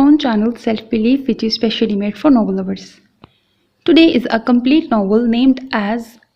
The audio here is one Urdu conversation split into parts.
own channel Self Belief, which is specially made for novel lovers. Today is a complete novel named as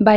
by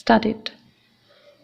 start it.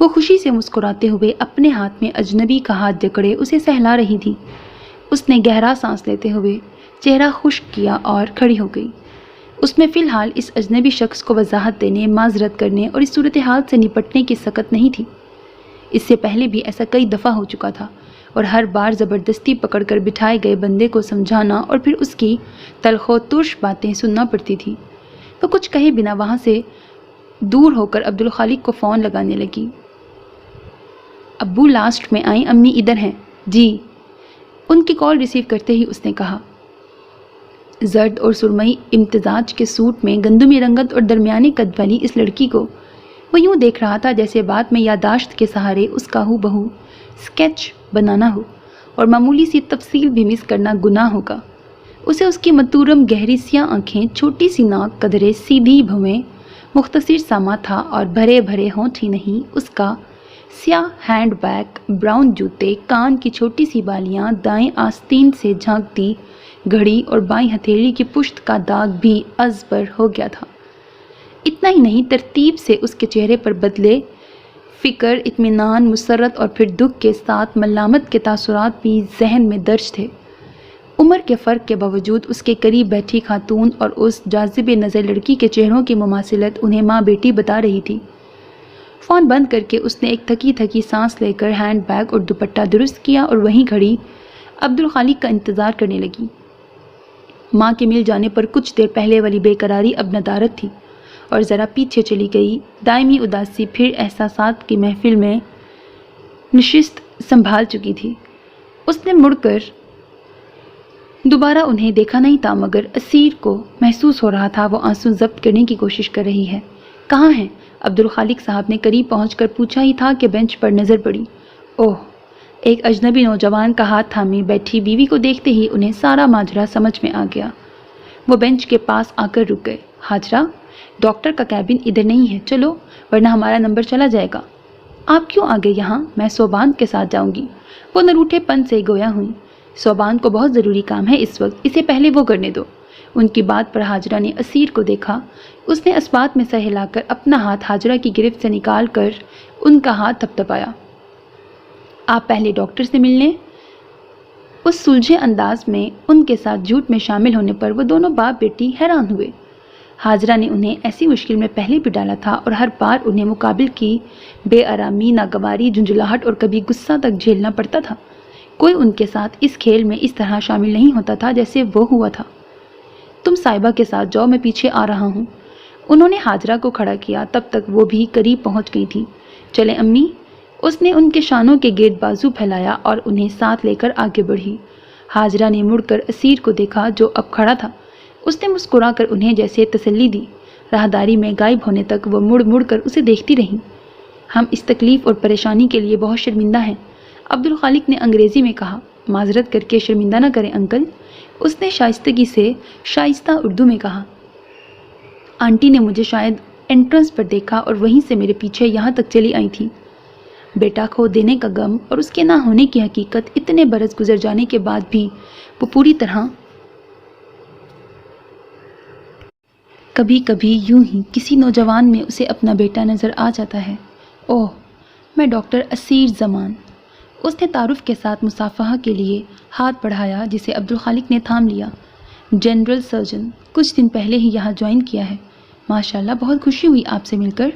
وہ خوشی سے مسکراتے ہوئے اپنے ہاتھ میں اجنبی کا ہاتھ جکڑے اسے سہلا رہی تھی۔ اس نے گہرا سانس لیتے ہوئے چہرہ خشک کیا اور کھڑی ہو گئی۔ اس میں فی الحال اس اجنبی شخص کو وضاحت دینے، معذرت کرنے اور اس صورتحال سے نپٹنے کی سکت نہیں تھی۔ اس سے پہلے بھی ایسا کئی دفعہ ہو چکا تھا اور ہر بار زبردستی پکڑ کر بٹھائے گئے بندے کو سمجھانا اور پھر اس کی تلخ و ترش باتیں سننا پڑتی تھی۔ وہ کچھ کہے بنا وہاں سے دور ہو کر عبدالخالق کو فون لگانے لگی۔ ابو لاسٹ میں آئیں، امی ادھر ہیں۔ جی، ان کی کال ریسیو کرتے ہی اس نے کہا۔ زرد اور سرمئی امتزاج کے سوٹ میں گندمی رنگت اور درمیانے قد والی اس لڑکی کو وہ یوں دیکھ رہا تھا جیسے بات میں یادداشت کے سہارے اس کا ہو بہو اسکیچ بنانا ہو اور معمولی سی تفصیل بھی مس کرنا گناہ ہوگا۔ اسے اس کی متورم گہری سیاہ آنکھیں، چھوٹی سی ناک، قدرے سیدھی بھویں، مختصر سامہ تھا اور بھرے بھرے ہونٹ ہی نہیں، اس کا سیاہ ہینڈ بیگ، براؤن جوتے، کان کی چھوٹی سی بالیاں، دائیں آستین سے جھانکتی گھڑی اور بائیں ہتھیلی کی پشت کا داغ بھی ازبر ہو گیا تھا۔ اتنا ہی نہیں، ترتیب سے اس کے چہرے پر بدلے فکر، اطمینان، مسرت اور پھر دکھ کے ساتھ ملامت کے تاثرات بھی ذہن میں درج تھے۔ عمر کے فرق کے باوجود اس کے قریب بیٹھی خاتون اور اس جاذب نظر لڑکی کے چہروں کی مماثلت انہیں ماں بیٹی بتا رہی تھی۔ فون بند کر کے اس نے ایک تھکی تھکی سانس لے کر ہینڈ بیگ اور دوپٹہ درست کیا اور وہیں کھڑی عبدالخالق کا انتظار کرنے لگی۔ ماں کے مل جانے پر کچھ دیر پہلے والی بے قراری اب ندارت تھی اور ذرا پیچھے چلی گئی دائمی اداسی پھر احساسات کی محفل میں نشست سنبھال چکی تھی۔ اس نے مڑ کر دوبارہ انہیں دیکھا نہیں تھا، مگر اسیر کو محسوس ہو رہا تھا وہ آنسو ضبط کرنے کی کوشش کر رہی ہے۔ کہاں ہیں؟ عبدالخالق صاحب نے قریب پہنچ کر پوچھا ہی تھا کہ بینچ پر نظر پڑی۔ اوہ! ایک اجنبی نوجوان کا ہاتھ تھامی بیٹھی بیوی کو دیکھتے ہی انہیں سارا ماجرا سمجھ میں آ گیا۔ وہ بینچ کے پاس آ کر رک گئے۔ ہاجرہ، ڈاکٹر کا کیبن ادھر نہیں ہے، چلو ورنہ ہمارا نمبر چلا جائے گا۔ آپ کیوں آ گئے یہاں؟ میں صوبان کے ساتھ جاؤں گی۔ وہ نروٹھے پن سے گویا ہوئی۔ صوبان کو بہت ضروری کام ہے اس وقت، اسے پہلے وہ کرنے دو۔ ان کی بات پر ہاجرہ نے اسیر کو دیکھا۔ اس نے اسبات میں سر ہلا کر اپنا ہاتھ ہاجرہ کی گرفت سے نکال کر ان کا ہاتھ تھپتھپایا۔ آپ پہلے ڈاکٹر سے مل لیں۔ اس سلجھے انداز میں ان کے ساتھ جھوٹ میں شامل ہونے پر وہ دونوں باپ بیٹی حیران ہوئے۔ ہاجرہ نے انہیں ایسی مشکل میں پہلے بھی ڈالا تھا اور ہر بار انہیں مقابل کی بے آرامی، ناگواری، جھنجھلاہٹ اور کبھی غصہ تک جھیلنا پڑتا تھا۔ کوئی ان کے ساتھ اس کھیل میں اس طرح شامل نہیں ہوتا تھا جیسے وہ ہوا تھا۔ تم صاحبہ کے ساتھ جاؤ، میں پیچھے آ رہا ہوں۔ انہوں نے ہاجرہ کو کھڑا کیا، تب تک وہ بھی قریب پہنچ گئی تھی۔ چلیں امی۔ اس نے ان کے شانوں کے گرد بازو پھیلایا اور انہیں ساتھ لے کر آگے بڑھی۔ ہاجرہ نے مڑ کر اسیر کو دیکھا جو اب کھڑا تھا۔ اس نے مسکرا کر انہیں جیسے تسلی دی۔ راہداری میں غائب ہونے تک وہ مڑ مڑ کر اسے دیکھتی رہیں۔ ہم اس تکلیف اور پریشانی کے لیے بہت شرمندہ ہیں، عبدالخالق نے انگریزی میں کہا۔ معذرت کر کے شرمندہ نہ کریں انکل، اس نے شائستگی سے شائستہ اردو میں کہا۔ آنٹی نے مجھے شاید انٹرنس پر دیکھا اور وہیں سے میرے پیچھے یہاں تک چلی آئی تھی۔ بیٹا کھو دینے کا غم اور اس کے نہ ہونے کی حقیقت اتنے برس گزر جانے کے بعد بھی وہ پوری طرح کبھی کبھی یوں ہی کسی نوجوان میں اسے اپنا بیٹا نظر آ جاتا ہے۔ اوہ، میں ڈاکٹر اسیر زمان۔ اس نے تعارف کے ساتھ مصافحہ کے لیے ہاتھ بڑھایا جسے عبدالخالق نے تھام لیا۔ جنرل سرجن، کچھ دن پہلے ہی یہاں جوائن کیا ہے۔ ماشاءاللہ، بہت خوشی ہوئی آپ سے مل کر۔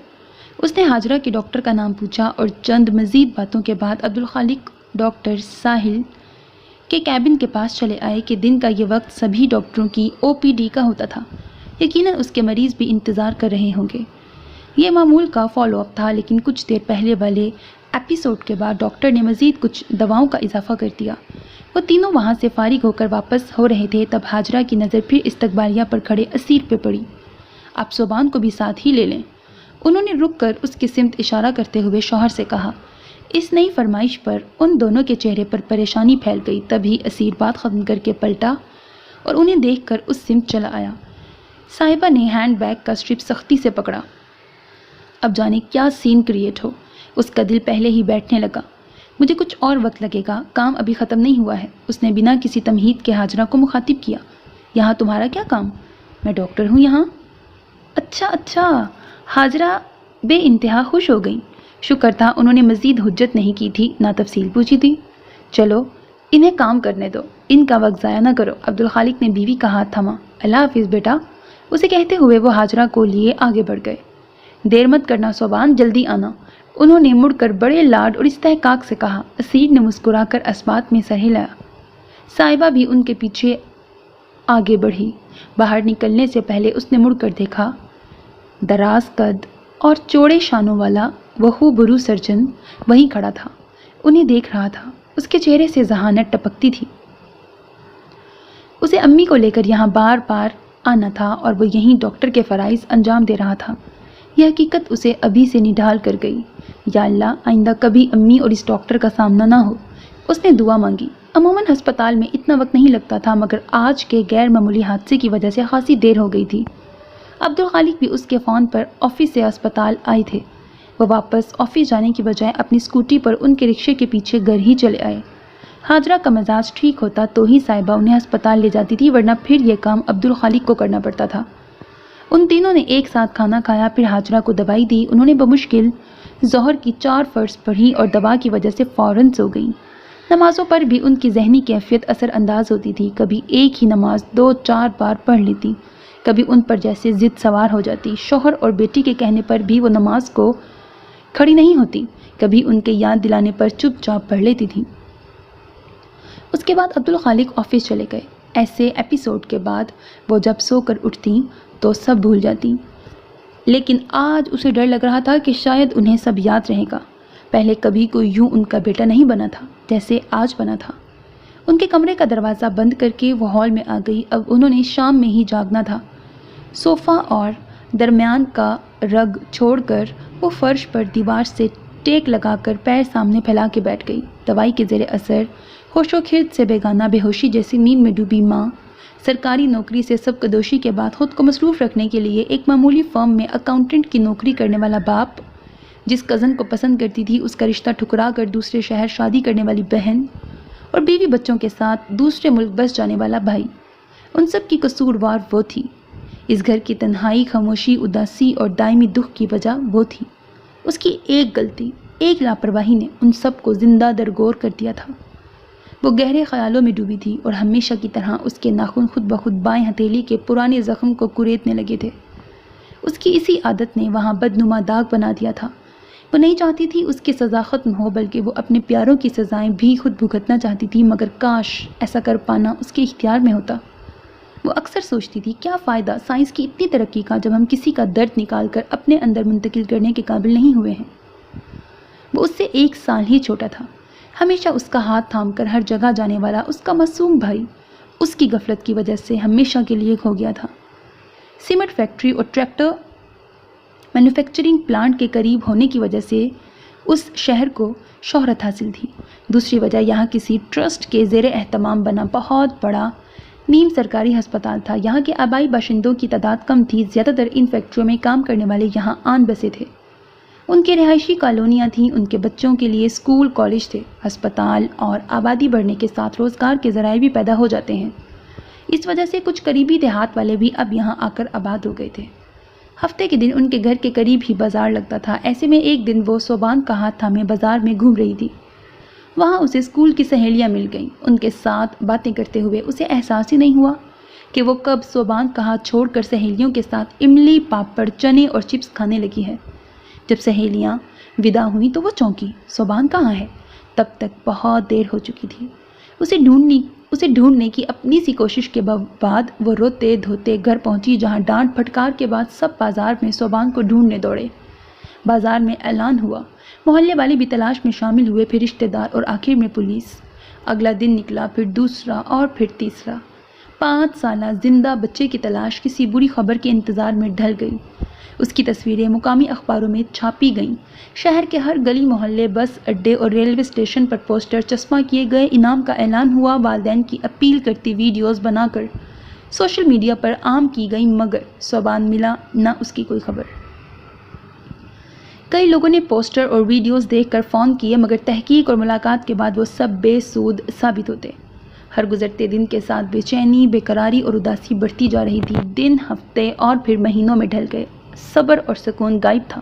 اس نے ہاجرہ کے ڈاکٹر کا نام پوچھا اور چند مزید باتوں کے بعد عبدالخالق ڈاکٹر ساحل کے کیبن کے پاس چلے آئے کہ دن کا یہ وقت سبھی ڈاکٹروں کی OPD کا ہوتا تھا۔ یقیناً اس کے مریض بھی انتظار کر رہے ہوں گے۔ یہ معمول کا فالو اپ تھا، لیکن کچھ دیر پہلے والے ایپیسوڈ کے بعد ڈاکٹر نے مزید کچھ دواؤں کا اضافہ کر دیا۔ وہ تینوں وہاں سے فارغ ہو کر واپس ہو رہے تھے تب ہاجرہ کی نظر پھر استقبالیہ پر کھڑے اسیر پہ پڑی۔ آپ صوبان کو بھی ساتھ ہی لے لیں، انہوں نے رک کر اس کی سمت اشارہ کرتے ہوئے شوہر سے کہا۔ اس نئی فرمائش پر ان دونوں کے چہرے پر پریشانی پھیل گئی۔ تبھی اسیر بات ختم کر کے پلٹا اور انہیں دیکھ کر اس سمت چلا آیا۔ صاحبہ نے ہینڈ بیگ کا اسٹرپ سختی سے پکڑا۔ اب جانے کیا سین کریٹ ہو، اس کا دل پہلے ہی بیٹھنے لگا۔ مجھے کچھ اور وقت لگے گا، کام ابھی ختم نہیں ہوا ہے۔ اس نے بنا کسی تمہید کے ہاجرہ کو مخاطب کیا۔ یہاں تمہارا کیا کام؟ میں ڈاکٹر ہوں یہاں۔ اچھا اچھا، ہاجرہ بے انتہا خوش ہو گئی۔ شکر تھا انہوں نے مزید حجت نہیں کی تھی، نہ تفصیل پوچھی تھی۔ چلو انہیں کام کرنے دو، ان کا وقت ضائع نہ کرو۔ عبدالخالق نے بیوی کا ہاتھ تھاما۔ اللہ حافظ بیٹا، اسے کہتے ہوئے وہ ہاجرہ کو لیے آگے بڑھ گئے۔ دیر مت کرنا صوبان، جلدی آنا، انہوں نے مڑ کر بڑے لاڈ اور استحقاق سے کہا۔ اسیر نے مسکرا کر اسبات میں سر ہلایا۔ صاحبہ بھی ان کے پیچھے آگے بڑھی۔ باہر نکلنے سے پہلے اس نے مڑ کر دیکھا، دراز قد اور چوڑے شانوں والا وہ خوبرو سرجن وہیں کھڑا تھا، انہیں دیکھ رہا تھا۔ اس کے چہرے سے ذہانت ٹپکتی تھی۔ اسے امی کو لے کر یہاں بار بار آنا تھا اور وہ یہیں ڈاکٹر کے فرائض انجام دے رہا تھا۔ یہ حقیقت اسے ابھی سے نڈھال کر گئی۔ یا اللہ، آئندہ کبھی امی اور اس ڈاکٹر کا سامنا نہ ہو۔ اس نے دعا مانگی۔ عموماً ہسپتال میں اتنا وقت نہیں لگتا تھا، مگر آج کے غیر معمولی حادثے کی وجہ سے خاصی دیر ہو گئی تھی۔ عبدالخالق بھی اس کے فون پر آفس سے ہسپتال آئے تھے۔ وہ واپس آفس جانے کی بجائے اپنی اسکوٹی پر ان کے رکشے کے پیچھے گھر ہی چلے آئے۔ ہاجرہ کا مزاج ٹھیک ہوتا تو ہی صاحبہ انہیں ہسپتال لے جاتی تھی، ورنہ پھر یہ کام عبدالخالق کو کرنا پڑتا تھا۔ ان تینوں نے ایک ساتھ کھانا کھایا، پھر ہاجرہ کو دوائی دی۔ انہوں نے بمشکل ظہر کی 4 فرض پڑھی اور دوا کی وجہ سے فوراً سو گئیں۔ نمازوں پر بھی ان کی ذہنی کیفیت اثر انداز ہوتی تھی۔ کبھی ایک ہی نماز 2-4 بار پڑھ لیتی، کبھی ان پر جیسے ضد سوار ہو جاتی۔ شوہر اور بیٹی کے کہنے پر بھی وہ نماز کو کھڑی نہیں ہوتی، کبھی ان کے یاد دلانے پر چپ چاپ پڑھ لیتی تھی۔ اس کے بعد عبدالخالق آفس چلے گئے۔ ایسے ایپیسوڈ کے بعد وہ جب سو کر اٹھتی تو سب بھول جاتی، لیکن آج اسے ڈر لگ رہا تھا کہ شاید انہیں سب یاد رہے گا۔ پہلے کبھی کوئی یوں ان کا بیٹا نہیں بنا تھا جیسے آج بنا تھا۔ ان کے کمرے کا دروازہ بند کر کے وہ ہال میں آ گئی۔ اب انہوں نے شام میں ہی جاگنا تھا۔ صوفہ اور درمیان کا رگ چھوڑ کر وہ فرش پر دیوار سے ٹیک لگا کر پیر سامنے پھیلا کے بیٹھ گئی۔ دوائی کے زیر اثر ہوش و خرد سے بیگانہ بے ہوشی جیسی نیند میں ڈوبی ماں، سرکاری نوکری سے سبکدوشی کے بعد خود کو مصروف رکھنے کے لیے ایک معمولی فرم میں اکاؤنٹنٹ کی نوکری کرنے والا باپ، جس کزن کو پسند کرتی تھی اس کا رشتہ ٹھکرا کر دوسرے شہر شادی کرنے والی بہن، اور بیوی بچوں کے ساتھ دوسرے ملک بس جانے والا بھائی، ان سب کی قصوروار وہ تھی۔ اس گھر کی تنہائی، خاموشی، اداسی اور دائمی دکھ کی وجہ وہ تھی۔ اس کی ایک غلطی، ایک لاپرواہی نے ان سب کو زندہ درگور کر دیا تھا۔ وہ گہرے خیالوں میں ڈوبی تھی اور ہمیشہ کی طرح اس کے ناخن خود بخود بائیں ہتھیلی کے پرانے زخم کو کریدنے لگے تھے۔ اس کی اسی عادت نے وہاں بدنما داغ بنا دیا تھا۔ وہ نہیں چاہتی تھی اس کی سزا ختم ہو، بلکہ وہ اپنے پیاروں کی سزائیں بھی خود بھگتنا چاہتی تھی، مگر کاش ایسا کر پانا اس کے اختیار میں ہوتا۔ وہ اکثر سوچتی تھی، کیا فائدہ سائنس کی اتنی ترقی کا جب ہم کسی کا درد نکال کر اپنے اندر منتقل کرنے کے قابل نہیں ہوئے ہیں۔ وہ اس سے 1 سال ہی چھوٹا تھا۔ ہمیشہ اس کا ہاتھ تھام کر ہر جگہ جانے والا اس کا معصوم بھائی اس کی غفلت کی وجہ سے ہمیشہ کے لیے کھو گیا تھا۔ سیمنٹ فیکٹری اور ٹریکٹر مینوفیکچرنگ پلانٹ کے قریب ہونے کی وجہ سے اس شہر کو شہرت حاصل تھی۔ دوسری وجہ یہاں کسی ٹرسٹ کے زیر اہتمام بنا بہت بڑا نیم سرکاری ہسپتال تھا۔ یہاں کے آبائی باشندوں کی تعداد کم تھی، زیادہ تر ان فیکٹریوں میں کام کرنے والے یہاں آن بسے تھے۔ ان کے رہائشی کالونیاں تھیں، ان کے بچوں کے لیے اسکول، کالج تھے۔ ہسپتال اور آبادی بڑھنے کے ساتھ روزگار کے ذرائع بھی پیدا ہو جاتے ہیں۔ اس وجہ سے کچھ قریبی دیہات والے بھی اب یہاں آ کر آباد ہو گئے تھے۔ ہفتے کے دن ان کے گھر کے قریب ہی بازار لگتا تھا۔ ایسے میں ایک دن وہ صوبان کا ہاتھ تھامے بازار میں گھوم رہی تھی۔ وہاں اسے اسکول کی سہیلیاں مل گئیں۔ ان کے ساتھ باتیں کرتے ہوئے اسے احساس ہی نہیں ہوا کہ وہ کب صوبان کا ہاتھ چھوڑ کر سہیلیوں کے ساتھ املی، پاپڑ، چنے اور چپس کھانے لگی ہے۔ جب سہیلیاں ودا ہوئیں تو وہ چونکی، صوبان کہاں ہے؟ تب تک بہت دیر ہو چکی تھی۔ اسے ڈھونڈنے کی اپنی سی کوشش کے بعد وہ روتے دھوتے گھر پہنچی، جہاں ڈانٹ پھٹکار کے بعد سب بازار میں صوبان کو ڈھونڈنے دوڑے۔ بازار میں اعلان ہوا، محلے والے بھی تلاش میں شامل ہوئے، پھر رشتہ دار اور آخر میں پولیس۔ اگلا دن نکلا، پھر دوسرا اور پھر تیسرا۔ 5 سالہ زندہ بچے کی تلاش کسی بری خبر کے انتظار میں ڈھل گئی۔ اس کی تصویریں مقامی اخباروں میں چھاپی گئیں۔ شہر کے ہر گلی محلے، بس اڈے اور ریلوے اسٹیشن پر پوسٹر چسپاں کیے گئے۔ انعام کا اعلان ہوا۔ والدین کی اپیل کرتی ویڈیوز بنا کر سوشل میڈیا پر عام کی گئی، مگر صوبان ملا نہ اس کی کوئی خبر۔ کئی لوگوں نے پوسٹر اور ویڈیوز دیکھ کر فون کیے، مگر تحقیق اور ملاقات کے بعد وہ سب بے سود ثابت ہوتے۔ ہر گزرتے دن کے ساتھ بے چینی، بے قراری اور اداسی بڑھتی جا رہی تھی۔ دن، ہفتے اور پھر مہینوں میں ڈھل گئے۔ صبر اور سکون غائب تھا۔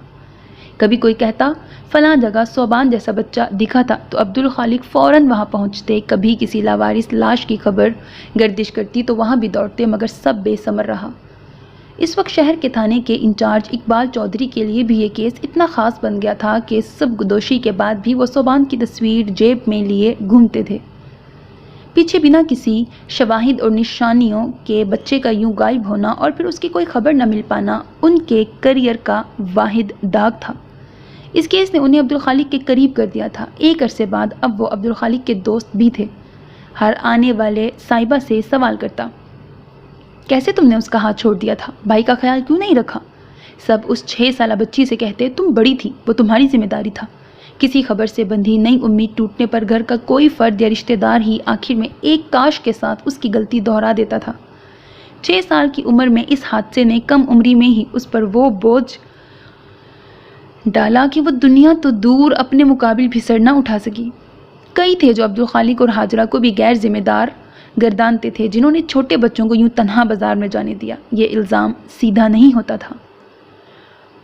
کبھی کوئی کہتا فلاں جگہ صوبان جیسا بچہ دکھا تھا تو عبدالخالق فوراً وہاں پہنچتے، کبھی کسی لاوارث لاش کی خبر گردش کرتی تو وہاں بھی دوڑتے، مگر سب بے ثمر رہا۔ اس وقت شہر کے تھانے کے انچارج اقبال چودھری کے لیے بھی یہ کیس اتنا خاص بن گیا تھا کہ سب گدوشی کے بعد بھی وہ صوبان کی تصویر جیب میں لیے گھومتے تھے۔ پیچھے بنا کسی شواہد اور نشانیوں کے بچے کا یوں غائب ہونا اور پھر اس کی کوئی خبر نہ مل پانا ان کے کیریئر کا واحد داغ تھا۔ اس کیس نے انہیں عبدالخالق کے قریب کر دیا تھا۔ ایک عرصے بعد اب وہ عبدالخالق کے دوست بھی تھے۔ ہر آنے والے صاحبہ سے سوال کرتا، کیسے تم نے اس کا ہاتھ چھوڑ دیا تھا؟ بھائی کا خیال کیوں نہیں رکھا؟ سب اس 6 سالہ بچی سے کہتے، تم بڑی تھی، وہ تمہاری ذمہ داری تھا۔ کسی خبر سے بندھی نئی امید ٹوٹنے پر گھر کا کوئی فرد یا رشتہ دار ہی آخر میں ایک کاش کے ساتھ اس کی غلطی دہرا دیتا تھا۔ 6 سال کی عمر میں اس حادثے نے کم عمری میں ہی اس پر وہ بوجھ ڈالا کہ وہ دنیا تو دور اپنے مقابل بھی سر نہ اٹھا سکی۔ کئی تھے جو عبدالخالق اور حاجرہ کو بھی غیر ذمہ دار گردانتے تھے، جنہوں نے چھوٹے بچوں کو یوں تنہا بازار میں جانے دیا۔ یہ الزام سیدھا نہیں ہوتا تھا۔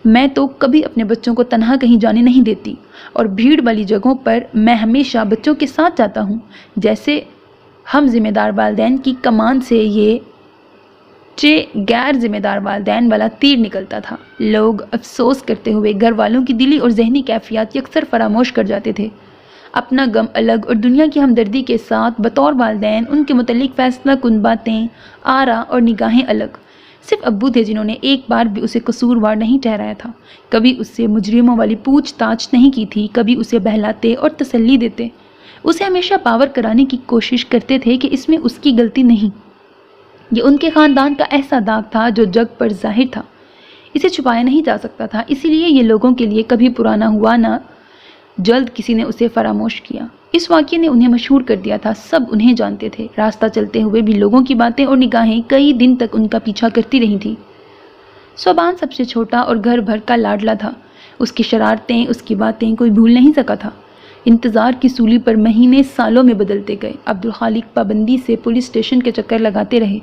میں تو کبھی اپنے بچوں کو تنہا کہیں جانے نہیں دیتی، اور بھیڑ والی جگہوں پر میں ہمیشہ بچوں کے ساتھ جاتا ہوں۔ جیسے ہم ذمہ دار والدین کی کمان سے یہ غیر ذمہ دار والدین والا تیر نکلتا تھا۔ لوگ افسوس کرتے ہوئے گھر والوں کی دلی اور ذہنی کیفیات یکسر فراموش کر جاتے تھے۔ اپنا غم الگ اور دنیا کی ہمدردی کے ساتھ بطور والدین ان کے متعلق فیصلہ کن باتیں، آرا اور نگاہیں الگ۔ صرف ابو تھے جنہوں نے ایک بار بھی اسے قصوروار نہیں ٹھہرایا تھا، کبھی اس سے مجرموں والی پوچھ تاچھ نہیں کی تھی، کبھی اسے بہلاتے اور تسلی دیتے، اسے ہمیشہ پاور کرانے کی کوشش کرتے تھے کہ اس میں اس کی غلطی نہیں۔ یہ ان کے خاندان کا ایسا داغ تھا جو جگ پر ظاہر تھا، اسے چھپایا نہیں جا سکتا تھا، اسی لیے یہ لوگوں کے لیے کبھی پرانا ہوا نہ جلد کسی نے اسے فراموش کیا۔ اس واقعے نے انہیں مشہور کر دیا تھا، سب انہیں جانتے تھے۔ راستہ چلتے ہوئے بھی لوگوں کی باتیں اور نگاہیں کئی دن تک ان کا پیچھا کرتی رہی تھی۔ صوبان سب سے چھوٹا اور گھر بھر کا لاڈلا تھا۔ اس کی شرارتیں، اس کی باتیں کوئی بھول نہیں سکا تھا۔ انتظار کی سولی پر مہینے سالوں میں بدلتے گئے۔ عبدالخالق پابندی سے پولیس اسٹیشن کے چکر لگاتے رہے۔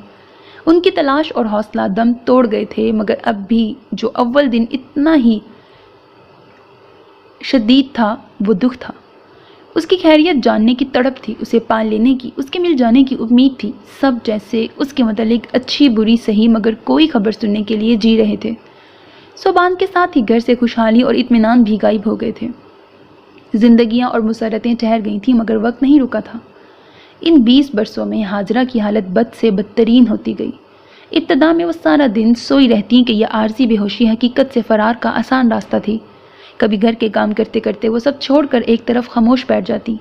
ان کی تلاش اور حوصلہ دم توڑ گئے تھے، مگر اب بھی جو اول دن اتنا ہی شدید تھا وہ دکھ تھا۔ اس کی خیریت جاننے کی تڑپ تھی، اسے پال لینے کی، اس کے مل جانے کی امید تھی۔ سب جیسے اس کے متعلق اچھی بری صحیح مگر کوئی خبر سننے کے لیے جی رہے تھے۔ صوبان کے ساتھ ہی گھر سے خوشحالی اور اطمینان بھی غائب ہو گئے تھے۔ زندگیاں اور مسرتیں ٹھہر گئی تھیں، مگر وقت نہیں رکا تھا۔ ان 20 برسوں میں حاجرہ کی حالت بد سے بدترین ہوتی گئی۔ ابتدا میں وہ سارا دن سوئی رہتی کہ یہ عارضی بے ہوشی حقیقت سے فرار کا آسان راستہ تھی۔ کبھی گھر کے کام کرتے کرتے وہ سب چھوڑ کر ایک طرف خاموش بیٹھ جاتی،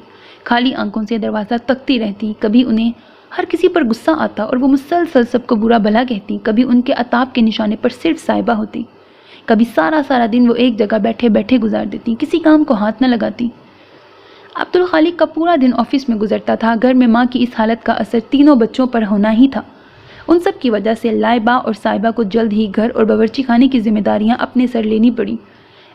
خالی آنکھوں سے دروازہ تکتی رہتی۔ کبھی انہیں ہر کسی پر غصہ آتا اور وہ مسلسل سب کو برا بھلا کہتی، کبھی ان کے عتاب کے نشانے پر صرف صاحبہ ہوتی، کبھی سارا دن وہ ایک جگہ بیٹھے بیٹھے گزار دیتی، کسی کام کو ہاتھ نہ لگاتی۔ عبدالخالق کا پورا دن آفس میں گزرتا تھا۔ گھر میں ماں کی اس حالت کا اثر تینوں بچوں پر ہونا ہی تھا۔ ان سب کی وجہ سے لائبہ اور صاحبہ کو جلد ہی گھر اور باورچی خانے کی ذمہ داریاں اپنے سر لینی پڑی۔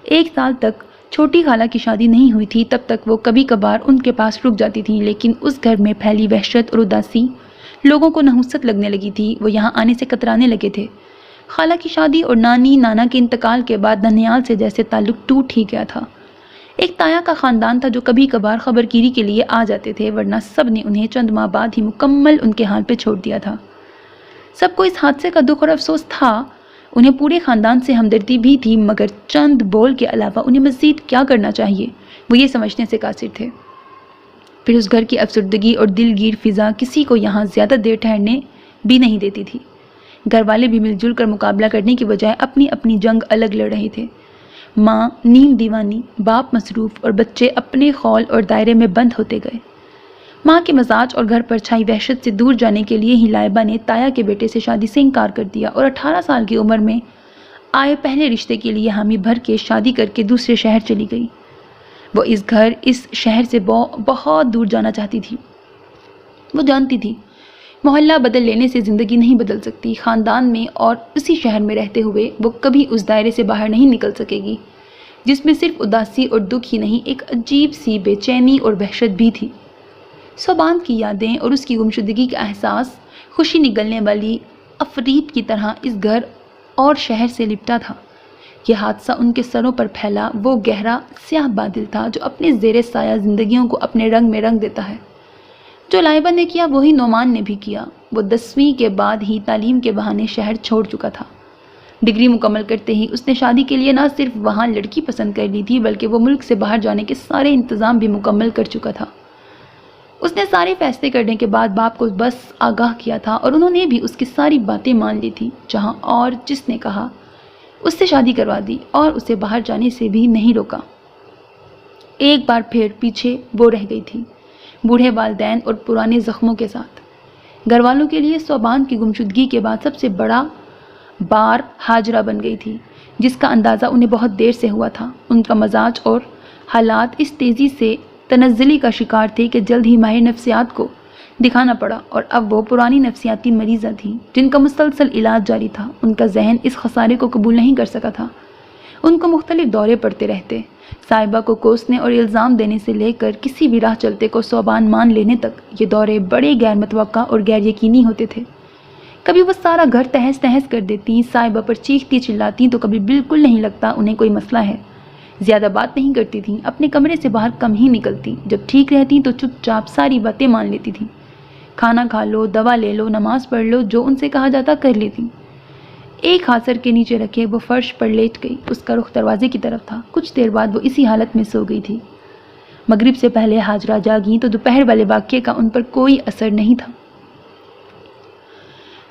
1 سال تک چھوٹی خالہ کی شادی نہیں ہوئی تھی، تب تک وہ کبھی کبھار ان کے پاس رک جاتی تھی، لیکن اس گھر میں پھیلی وحشت اور اداسی لوگوں کو نحوست لگنے لگی تھی۔ وہ یہاں آنے سے کترانے لگے تھے۔ خالہ کی شادی اور نانی نانا کے انتقال کے بعد ننیال سے جیسے تعلق ٹوٹ ہی گیا تھا۔ ایک تایا کا خاندان تھا جو کبھی کبھار خبر گیری کے لیے آ جاتے تھے، ورنہ سب نے انہیں چند ماہ بعد ہی مکمل ان کے حال پہ چھوڑ دیا تھا۔ سب کو اس حادثے کا دکھ اور افسوس تھا، انہیں پورے خاندان سے ہمدردی بھی تھی، مگر چند بول کے علاوہ انہیں مزید کیا کرنا چاہیے وہ یہ سمجھنے سے قاصر تھے۔ پھر اس گھر کی افسردگی اور دلگیر فضا کسی کو یہاں زیادہ دیر ٹھہرنے بھی نہیں دیتی تھی۔ گھر والے بھی مل جل کر مقابلہ کرنے کی بجائے اپنی اپنی جنگ الگ لڑ رہے تھے۔ ماں نیم دیوانی، باپ مصروف اور بچے اپنے خول اور دائرے میں بند ہوتے گئے۔ ماں کے مزاج اور گھر پر چھائی وحشت سے دور جانے کے لیے ہی لائبہ نے تایا کے بیٹے سے شادی سے انکار کر دیا اور 18 سال کی عمر میں آئے پہلے رشتے کے لیے حامی بھر کے شادی کر کے دوسرے شہر چلی گئی۔ وہ اس شہر سے بہت دور جانا چاہتی تھی۔ وہ جانتی تھی محلہ بدل لینے سے زندگی نہیں بدل سکتی، خاندان میں اور اسی شہر میں رہتے ہوئے وہ کبھی اس دائرے سے باہر نہیں نکل سکے گی جس میں صرف اداسی اور دکھ ہی نہیں، ایک عجیب سی بے چینی اور وحشت بھی تھی۔ صوبان کی یادیں اور اس کی گمشدگی کا احساس خوشی نگلنے والی افریت کی طرح اس گھر اور شہر سے لپٹا تھا۔ یہ حادثہ ان کے سروں پر پھیلا وہ گہرا سیاہ بادل تھا جو اپنے زیر سایہ زندگیوں کو اپنے رنگ میں رنگ دیتا ہے۔ جو لائبہ نے کیا وہی نعمان نے بھی کیا۔ وہ 10ویں کے بعد ہی تعلیم کے بہانے شہر چھوڑ چکا تھا۔ ڈگری مکمل کرتے ہی اس نے شادی کے لیے نہ صرف وہاں لڑکی پسند کر لی تھی بلکہ وہ ملک سے باہر جانے کے سارے انتظام بھی مکمل کر چکا تھا۔ اس نے سارے فیصلے کرنے کے بعد باپ کو بس آگاہ کیا تھا اور انہوں نے بھی اس کی ساری باتیں مان لی تھی۔ جہاں اور جس نے کہا اس سے شادی کروا دی اور اسے باہر جانے سے بھی نہیں روکا۔ ایک بار پھر پیچھے وہ رہ گئی تھی، بوڑھے والدین اور پرانے زخموں کے ساتھ۔ گھر والوں کے لیے صوبان کی گمشدگی کے بعد سب سے بڑا بار ہاجرہ بن گئی تھی، جس کا اندازہ انہیں بہت دیر سے ہوا تھا۔ ان کا مزاج اور حالات اس تیزی سے تنزلی کا شکار تھے کہ جلد ہی ماہر نفسیات کو دکھانا پڑا، اور اب وہ پرانی نفسیاتی مریضہ تھیں جن کا مسلسل علاج جاری تھا۔ ان کا ذہن اس خسارے کو قبول نہیں کر سکا تھا۔ ان کو مختلف دورے پڑتے رہتے، صاحبہ کو کوسنے اور الزام دینے سے لے کر کسی بھی راہ چلتے کو صوبان مان لینے تک۔ یہ دورے بڑے غیر متوقع اور غیر یقینی ہوتے تھے۔ کبھی وہ سارا گھر تہس نہس کر دیتی، صاحبہ پر چیختی چلاتی تو کبھی بالکل نہیں لگتا انہیں کوئی مسئلہ ہے۔ زیادہ بات نہیں کرتی تھیں، اپنے کمرے سے باہر کم ہی نکلتی، جب ٹھیک رہتی تو چپ چاپ ساری باتیں مان لیتی تھیں۔ کھانا کھا لو، دوا لے لو، نماز پڑھ لو، جو ان سے کہا جاتا کر لیتی۔ ایک ہاتھ سر کے نیچے رکھے وہ فرش پر لیٹ گئی، اس کا رخ دروازے کی طرف تھا۔ کچھ دیر بعد وہ اسی حالت میں سو گئی تھی۔ مغرب سے پہلے ہاجرہ جاگیں تو دوپہر والے واقعے کا ان پر کوئی اثر نہیں تھا۔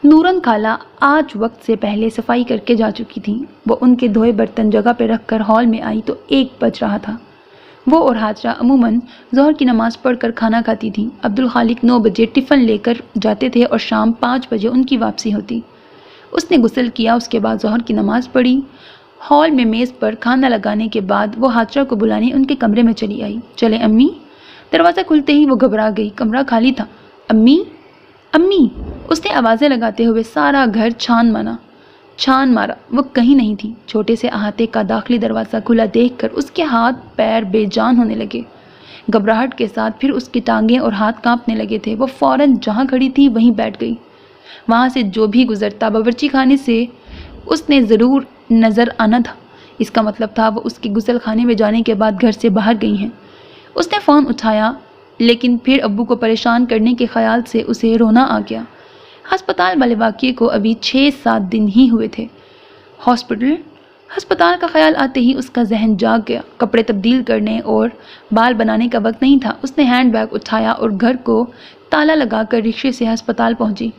نورن خالہ آج وقت سے پہلے صفائی کر کے جا چکی تھیں۔ وہ ان کے دھوئے برتن جگہ پہ رکھ کر ہال میں آئی تو 1 بج رہا تھا۔ وہ اور ہاجرہ عموماً ظہر کی نماز پڑھ کر کھانا کھاتی تھیں۔ عبدالخالق 9 بجے ٹفن لے کر جاتے تھے اور شام 5 بجے ان کی واپسی ہوتی۔ اس نے غسل کیا، اس کے بعد ظہر کی نماز پڑھی۔ ہال میں میز پر کھانا لگانے کے بعد وہ ہاجرہ کو بلانے ان کے کمرے میں چلی آئی۔ چلے امی؟ دروازہ کھلتے ہی وہ گھبرا گئی، کمرہ خالی تھا۔ امی امی، اس نے آوازیں لگاتے ہوئے سارا گھر چھان مارا، وہ کہیں نہیں تھی۔ چھوٹے سے احاطے کا داخلی دروازہ کھلا دیکھ کر اس کے ہاتھ پیر بے جان ہونے لگے۔ گھبراہٹ کے ساتھ پھر اس کی ٹانگیں اور ہاتھ کانپنے لگے تھے۔ وہ فوراً جہاں کھڑی تھی وہیں بیٹھ گئی۔ وہاں سے جو بھی گزرتا باورچی خانے سے اس نے ضرور نظر آنا تھا۔ اس کا مطلب تھا وہ اس کی غسل خانے میں جانے کے بعد گھر سے باہر گئی ہیں۔ اس نے فون اٹھایا لیکن پھر ابو کو پریشان کرنے کے خیال سے اسے رونا آ گیا۔ ہسپتال والے واقعے کو ابھی 6-7 دن ہی ہوئے تھے۔ ہسپتال کا خیال آتے ہی اس کا ذہن جاگ گیا۔ کپڑے تبدیل کرنے اور بال بنانے کا وقت نہیں تھا۔ اس نے ہینڈ بیگ اٹھایا اور گھر کو تالا لگا کر رکشے سے ہسپتال پہنچی۔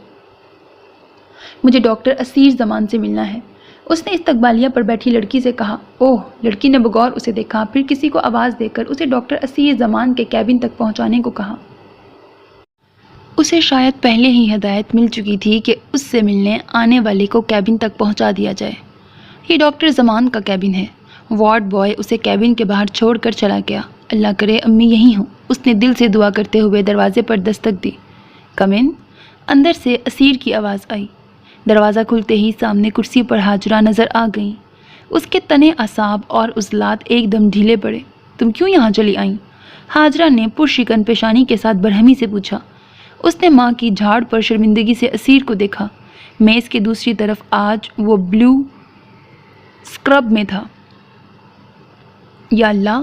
مجھے ڈاکٹر اسیر زمان سے ملنا ہے، اس نے استقبالیہ پر بیٹھی لڑکی سے کہا۔ اوہ، لڑکی نے بغور اسے دیکھا، پھر کسی کو آواز دے کر اسے ڈاکٹر اسیر زمان کے کیبن تک پہنچانے کو کہا۔ اسے شاید پہلے ہی ہدایت مل چکی تھی کہ اس سے ملنے آنے والے کو کیبن تک پہنچا دیا جائے۔ یہ ڈاکٹر زمان کا کیبن ہے۔ وارڈ بوائے اسے کیبن کے باہر چھوڑ کر چلا گیا۔ اللہ کرے امی یہیں ہوں، اس نے دل سے دعا کرتے ہوئے دروازے پر دستک دی۔ کم ان، اندر سے اسیر کی آواز آئی۔ دروازہ کھلتے ہی سامنے کرسی پر ہاجرہ نظر آ گئیں۔ اس کے تنے اعصاب اور عضلات ایک دم ڈھیلے پڑے۔ تم کیوں یہاں چلی آئیں؟ ہاجرہ نے پرشکن پیشانی کے ساتھ برہمی سے پوچھا۔ اس نے ماں کی جھاڑ پر شرمندگی سے اسیر کو دیکھا۔ میز کے دوسری طرف آج وہ بلو اسکرب میں تھا۔ یا اللہ،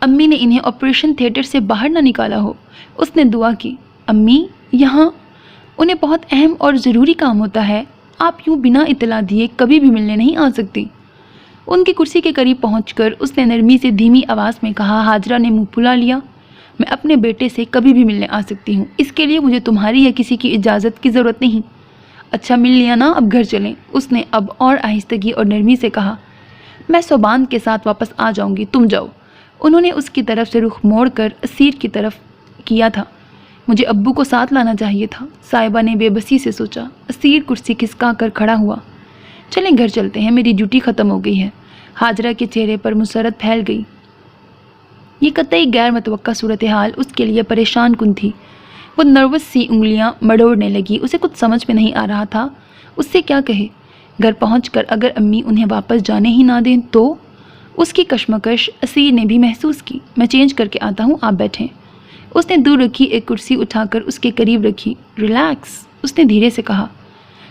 امی نے انہیں آپریشن تھیٹر سے باہر نہ نکالا ہو۔ اس نے دعا کی۔ امی یہاں انہیں بہت اہم اور ضروری کام ہوتا ہے، آپ یوں بنا اطلاع دیے کبھی بھی ملنے نہیں آ سکتی۔ ان کی کرسی کے قریب پہنچ کر اس نے نرمی سے دھیمی آواز میں کہا۔ ہاجرہ نے منہ پھلا لیا۔ میں اپنے بیٹے سے کبھی بھی ملنے آ سکتی ہوں، اس کے لیے مجھے تمہاری یا کسی کی اجازت کی ضرورت نہیں۔ اچھا مل لیا نا، اب گھر چلیں، اس نے اب اور آہستگی اور نرمی سے کہا۔ میں صوبان کے ساتھ واپس آ جاؤں گی، تم جاؤ۔ انہوں نے اس کی طرف سے رخ موڑ کر اسیر کی طرف کیا تھا۔ مجھے ابو کو ساتھ لانا چاہیے تھا، صاحبہ نے بے بسی سے سوچا۔ اسیر کرسی کھسکا کر کھڑا ہوا۔ چلیں گھر چلتے ہیں، میری ڈیوٹی ختم ہو گئی ہے۔ ہاجرہ کے چہرے پر مسرت پھیل گئی۔ یہ قطعی غیر متوقع صورتحال اس کے لیے پریشان کن تھی۔ وہ نروس سی انگلیاں مڑوڑنے لگی۔ اسے کچھ سمجھ میں نہیں آ رہا تھا اس سے کیا کہے۔ گھر پہنچ کر اگر امی انہیں واپس جانے ہی نہ دیں تو؟ اس کی کشمکش اسیر نے بھی محسوس کی۔ میں چینج کر کے آتا ہوں، آپ بیٹھیں۔ اس نے دور رکھی ایک کرسی اٹھا کر اس کے قریب رکھی۔ ریلیکس، اس نے دھیرے سے کہا۔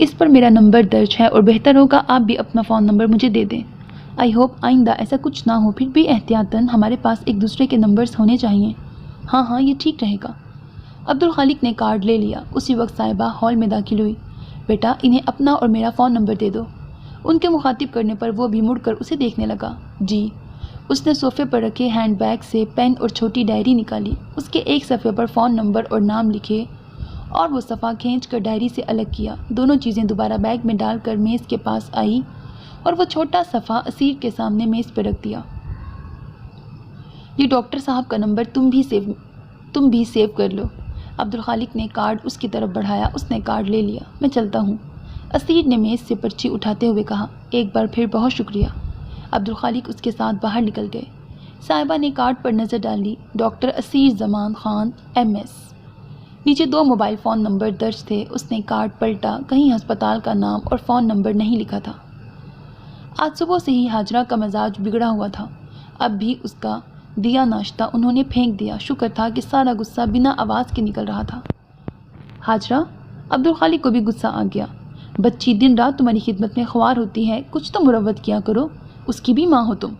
اس پر میرا نمبر درج ہے اور بہتر ہوگا آپ بھی اپنا فون نمبر مجھے دے دیں۔ آئی ہوپ آئندہ ایسا کچھ نہ ہو، پھر بھی احتیاطاً ہمارے پاس ایک دوسرے کے نمبرز ہونے چاہئیں۔ ہاں یہ ٹھیک رہے گا۔ عبدالخالق نے کارڈ لے لیا۔ اسی وقت صاحبہ ہال میں داخل ہوئی۔ بیٹا انہیں اپنا اور میرا فون نمبر دے دو۔ ان کے مخاطب کرنے پر وہ بھی مڑ کر اسے دیکھنے لگا۔ جی۔ اس نے صوفے پر رکھے ہینڈ بیگ سے پین اور چھوٹی ڈائری نکالی۔ اس کے ایک صفحے پر فون نمبر اور نام لکھے اور وہ صفحہ کھینچ کر ڈائری سے الگ کیا۔ دونوں چیزیں دوبارہ بیگ میں ڈال کر میز کے پاس آئی اور وہ چھوٹا صفحہ اسیر کے سامنے میز پہ رکھ دیا۔ یہ ڈاکٹر صاحب کا نمبر تم بھی سیو کر لو۔ عبدالخالق نے کارڈ اس کی طرف بڑھایا۔ اس نے کارڈ لے لیا۔ میں چلتا ہوں، اسیر نے میز سے پرچی اٹھاتے ہوئے کہا۔ ایک بار پھر بہت شکریہ۔ عبدالخالق اس کے ساتھ باہر نکل گئے۔ صاحبہ نے کارڈ پر نظر ڈالی۔ ڈاکٹر اسیر زمان خان MS۔ نیچے 2 موبائل فون نمبر درج تھے۔ اس نے کارڈ پلٹا، کہیں ہسپتال کا نام اور فون نمبر نہیں لکھا تھا۔ آج صبح سے ہی ہاجرہ کا مزاج بگڑا ہوا تھا۔ اب بھی اس کا دیا ناشتہ انہوں نے پھینک دیا۔ شکر تھا کہ سارا غصہ بنا آواز کے نکل رہا تھا۔ ہاجرہ، عبدالخالق کو بھی غصہ آ گیا۔ بچی دن رات تمہاری خدمت میں خوار ہوتی ہے، کچھ تو مروت کیا کرو، اس کی بھی ماں ہو تم۔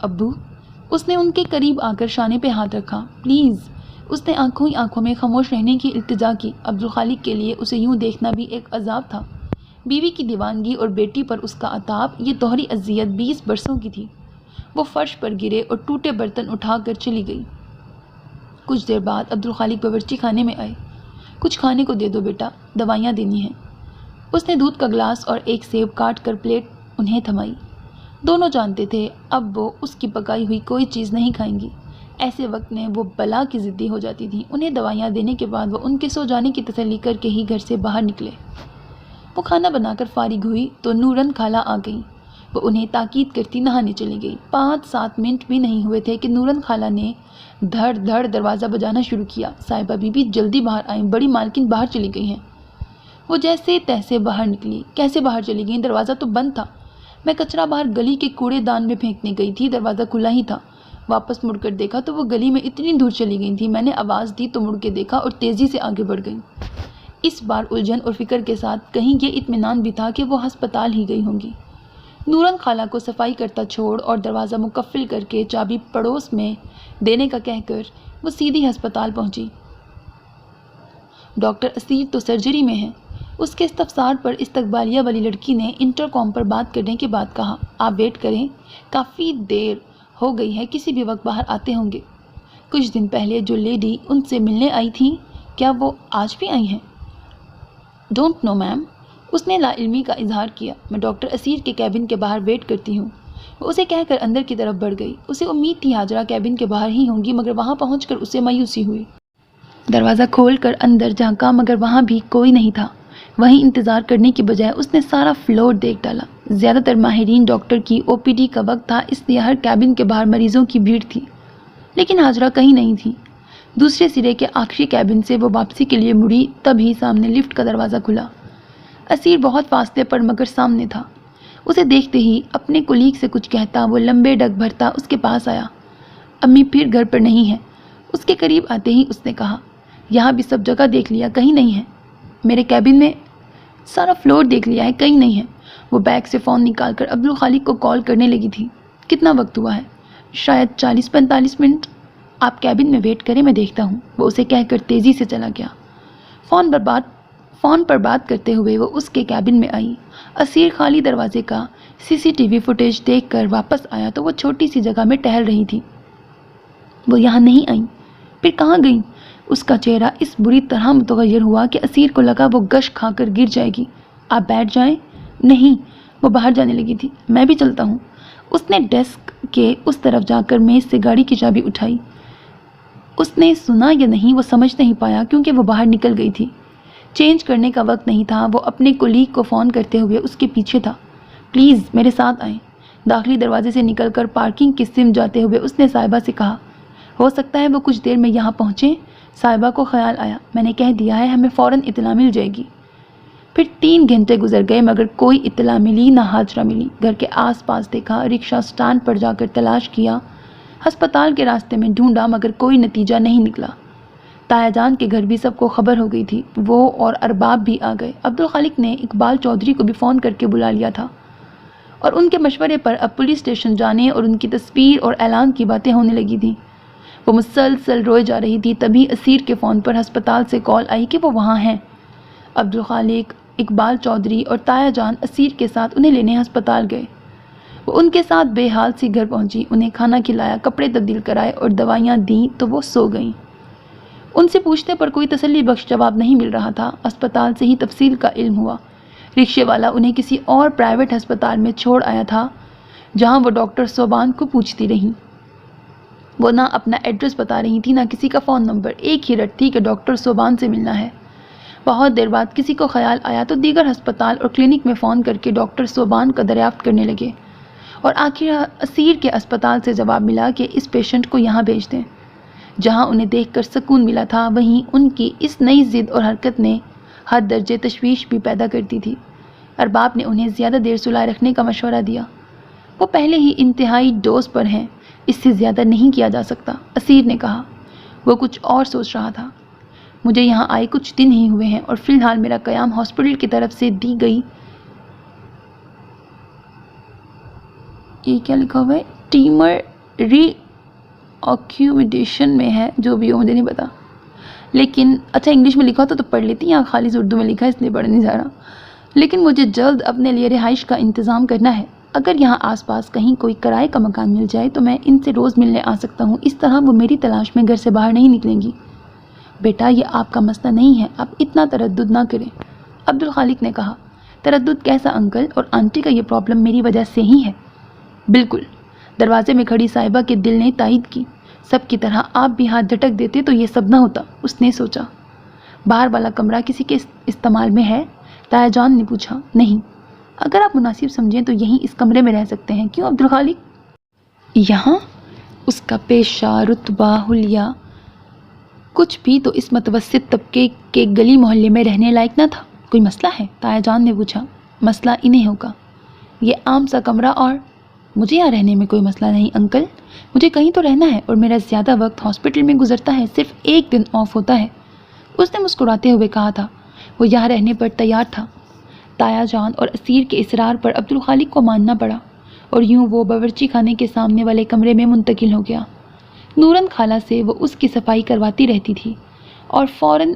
ابو، اس نے ان کے قریب آ کر شانے پہ ہاتھ رکھا۔ پلیز، اس نے آنکھوں ہی آنکھوں میں خاموش رہنے کی التجا کی۔ عبدالخالق کے لیے اسے یوں دیکھنا بھی ایک عذاب تھا۔ بیوی کی دیوانگی اور بیٹی پر اس کا عتاب، یہ دوہری اذیت 20 برسوں کی تھی۔ وہ فرش پر گرے اور ٹوٹے برتن اٹھا کر چلی گئی۔ کچھ دیر بعد عبدالخالق باورچی خانے میں آئے۔ کچھ کھانے کو دے دو بیٹا، دوائیاں دینی ہیں۔ اس نے دودھ کا گلاس اور ایک سیب کاٹ کر پلیٹ انہیں تھمائی۔ دونوں جانتے تھے اب وہ اس کی پکائی ہوئی کوئی چیز نہیں کھائیں گی۔ ایسے وقت میں وہ بلا کی ضدی ہو جاتی تھی۔ انہیں دوائیاں دینے کے بعد وہ ان کے سو جانے کی تسلی کر کے ہی گھر سے باہر نکلے۔ وہ کھانا بنا کر فارغ ہوئی تو نورن خالہ آ گئی۔ وہ انہیں تاکید کرتی نہانے چلی گئی۔ 5-7 منٹ بھی نہیں ہوئے تھے کہ نورن خالہ نے دھڑ دھڑ دروازہ بجانا شروع کیا۔ صاحبہ بی بی جلدی باہر آئیں، بڑی مالکن باہر چلی گئی ہیں۔ وہ جیسے تیسے باہر نکلی۔ کیسے باہر چلی گئیں؟ دروازہ تو بند تھا۔ میں کچرا باہر گلی کے کوڑے دان میں پھینکنے گئی تھی، دروازہ کھلا ہی تھا۔ واپس مڑ کر دیکھا تو وہ گلی میں اتنی دور چلی گئی تھی۔ میں نے آواز دی تو مڑ کے دیکھا اور تیزی سے آگے بڑھ گئی۔ اس بار الجھن اور فکر کے ساتھ کہیں یہ اطمینان بھی تھا کہ وہ ہسپتال ہی گئی ہوں گی۔ نورن خالہ کو صفائی کرتا چھوڑ اور دروازہ مقفل کر کے چابی پڑوس میں دینے کا کہہ کر وہ سیدھی ہسپتال پہنچی۔ ڈاکٹر اسیر تو سرجری میں ہے۔ اس کے استفسار پر استقبالیہ والی لڑکی نے انٹرکام پر بات کرنے کے بعد کہا، آپ ویٹ کریں، کافی دیر ہو گئی ہے، کسی بھی وقت باہر آتے ہوں گے۔ کچھ دن پہلے جو لیڈی ان سے ملنے آئی تھی، کیا وہ آج بھی آئی ہیں؟ ڈونٹ نو میم۔ اس نے لا علمی کا اظہار کیا۔ میں ڈاکٹر اسیر کے کیبن کے باہر ویٹ کرتی ہوں۔ وہ اسے کہہ کر اندر کی طرف بڑھ گئی۔ اسے امید تھی ہاجرہ کیبن کے باہر ہی ہوں گی، مگر وہاں پہنچ کر اسے مایوسی ہوئی۔ دروازہ کھول کر اندر جھانکا مگر وہاں بھی کوئی نہیں تھا۔ وہیں انتظار کرنے کی بجائے اس نے سارا فلور دیکھ ڈالا۔ زیادہ تر ماہرین ڈاکٹر کی OPD کا وقت تھا، اس لیے ہر کیبن کے باہر مریضوں کی بھیڑ تھی، لیکن ہاجرہ کہیں نہیں تھی۔ دوسرے سرے کے آخری کیبن سے وہ واپسی کے لیے مڑی، تبھی سامنے لفٹ کا دروازہ کھلا۔ اسیر بہت فاصلے پر مگر سامنے تھا۔ اسے دیکھتے ہی اپنے کولیگ سے کچھ کہتا وہ لمبے ڈگ بھرتا اس کے پاس آیا۔ امی پھر گھر پر نہیں ہے۔ اس کے قریب آتے ہی اس نے کہا، یہاں بھی سب جگہ دیکھ لیا، کہیں نہیں ہے۔ میرے کیبن میں سارا فلور دیکھ لیا ہے، کہیں نہیں ہے۔ وہ بیگ سے فون نکال کر عبدالخالق کو کال کرنے لگی تھی۔ کتنا وقت ہوا ہے؟ شاید 40-45 منٹ۔ آپ کیبن میں ویٹ کریں، میں دیکھتا ہوں، وہ اسے کہہ کر تیزی سے چلا گیا۔ فون پر بات کرتے ہوئے وہ اس کے کیبن میں آئی۔ اسیر خالی دروازے کا CCTV فوٹیج دیکھ کر واپس آیا تو وہ چھوٹی سی جگہ میں ٹہل رہی تھی۔ وہ یہاں نہیں آئیں، پھر کہاں گئیں؟ اس کا چہرہ اس بری طرح متغیر ہوا کہ اسیر کو لگا وہ گش کھا کر گر جائے گی۔ آپ بیٹھ جائیں۔ نہیں، وہ باہر جانے لگی تھی۔ میں بھی چلتا ہوں۔ اس نے ڈیسک کے اس طرف جا کر میز سے گاڑی کی چابی اٹھائی۔ اس نے سنا یا نہیں وہ سمجھ نہیں پایا کیونکہ وہ باہر نکل گئی تھی۔ چینج کرنے کا وقت نہیں تھا۔ وہ اپنے کولیگ کو فون کرتے ہوئے اس کے پیچھے تھا۔ پلیز میرے ساتھ آئیں۔ داخلی دروازے سے نکل کر پارکنگ کی سمت جاتے ہوئے اس نے صاحبہ سے کہا، ہو سکتا ہے وہ کچھ دیر میں یہاں پہنچیں۔ صاحبہ کو خیال آیا، میں نے کہہ دیا ہے، ہمیں فوراً اطلاع مل جائے گی۔ پھر 3 گھنٹے گزر گئے مگر کوئی اطلاع ملی نہ ہاجرہ ملی۔ گھر کے آس پاس دیکھا، رکشہ سٹینڈ پر جا کر تلاش کیا، ہسپتال کے راستے میں ڈھونڈا مگر کوئی نتیجہ نہیں نکلا۔ تایا جان کے گھر بھی سب کو خبر ہو گئی تھی، وہ اور ارباب بھی آ گئے۔ عبدالخالق نے اقبال چودھری کو بھی فون کر کے بلا لیا تھا اور ان کے مشورے پر اب پولیس اسٹیشن جانے اور ان کی تصویر اور اعلان کی باتیں ہونے لگی تھیں۔ وہ مسلسل روئے جا رہی تھی، تبھی اسیر کے فون پر ہسپتال سے کال آئی کہ وہ وہاں ہیں۔ عبدالخالق، اقبال چودھری اور تایا جان اسیر کے ساتھ انہیں لینے ہسپتال گئے۔ وہ ان کے ساتھ بے حال سی گھر پہنچی، انہیں کھانا کھلایا، کپڑے تبدیل کرائے اور دوائیاں دیں تو وہ سو گئیں۔ ان سے پوچھنے پر کوئی تسلی بخش جواب نہیں مل رہا تھا۔ اسپتال سے ہی تفصیل کا علم ہوا۔ رکشے والا انہیں کسی اور پرائیویٹ ہسپتال میں چھوڑ آیا تھا جہاں وہ ڈاکٹر صوبان کو پوچھتی رہیں۔ وہ نہ اپنا ایڈریس بتا رہی تھی، نہ کسی کا فون نمبر، ایک ہی رٹ تھی کہ ڈاکٹر صوبان سے ملنا ہے۔ بہت دیر بعد کسی کو خیال آیا تو دیگر ہسپتال اور کلینک میں فون کر کے ڈاکٹر صوبان کا دریافت کرنے لگے اور آخر اسیر کے اسپتال سے جواب ملا کہ اس پیشنٹ کو یہاں بھیج دیں۔ جہاں انہیں دیکھ کر سکون ملا تھا، وہیں ان کی اس نئی ضد اور حرکت نے حد درجے تشویش بھی پیدا کرتی تھی۔ ارباب نے انہیں زیادہ دیر سلائے رکھنے کا مشورہ دیا۔ وہ پہلے ہی انتہائی ڈوز پر ہیں، اس سے زیادہ نہیں کیا جا سکتا، اسیر نے کہا۔ وہ کچھ اور سوچ رہا تھا۔ مجھے یہاں آئے کچھ دن ہی ہوئے ہیں اور فی الحال میرا قیام ہاسپٹل کی طرف سے دی گئی یہ کیا لکھا ہوا ہے، ٹیمر ری آکیومیڈیشن میں ہے، جو بھی ہو مجھے نہیں پتا، لیکن اچھا انگلش میں لکھا تو پڑھ لیتی، یہاں خالص اردو میں لکھا ہے اس لیے پڑھ نہیں جا رہا۔ لیکن مجھے جلد اپنے لیے رہائش کا انتظام کرنا ہے۔ اگر یہاں آس پاس کہیں کوئی کرائے کا مکان مل جائے تو میں ان سے روز ملنے آ سکتا ہوں، اس طرح وہ میری تلاش میں گھر سے باہر نہیں نکلیں گی۔ بیٹا یہ آپ کا مسئلہ نہیں ہے، آپ اتنا تردد نہ کریں، عبدالخالق نے کہا۔ تردد کیسا انکل، اور آنٹی کا یہ پرابلم میری وجہ سے ہی ہے۔ بالکل، دروازے میں کھڑی صاحبہ کے دل نے تائید کی۔ سب کی طرح آپ بھی ہاتھ جھٹک دیتے تو یہ سب نہ ہوتا، اس نے سوچا۔ باہر والا کمرہ کسی کے استعمال میں ہے؟ تایا جان نے پوچھا۔ نہیں، اگر آپ مناسب سمجھیں تو یہیں اس کمرے میں رہ سکتے ہیں۔ کیوں عبدالخالق؟ یہاں اس کا پیشہ، رتبہ، حلیہ کچھ بھی تو اس متوسط طبقے کے گلی محلے میں رہنے لائق نہ تھا۔ کوئی مسئلہ ہے؟ تایا جان نے پوچھا۔ مسئلہ انہیں ہوگا، یہ عام سا کمرہ، اور مجھے یہاں رہنے میں کوئی مسئلہ نہیں انکل، مجھے کہیں تو رہنا ہے اور میرا زیادہ وقت ہاسپٹل میں گزرتا ہے، صرف ایک دن آف ہوتا ہے، اس نے مسکراتے ہوئے کہا تھا۔ وہ یہاں رہنے پر تیار تھا۔ تایا جان اور اسیر کے اصرار پر عبدالخالق کو ماننا پڑا اور یوں وہ باورچی خانے کے سامنے والے کمرے میں منتقل ہو گیا۔ نورن خالہ سے وہ اس کی صفائی کرواتی رہتی تھی اور فوراً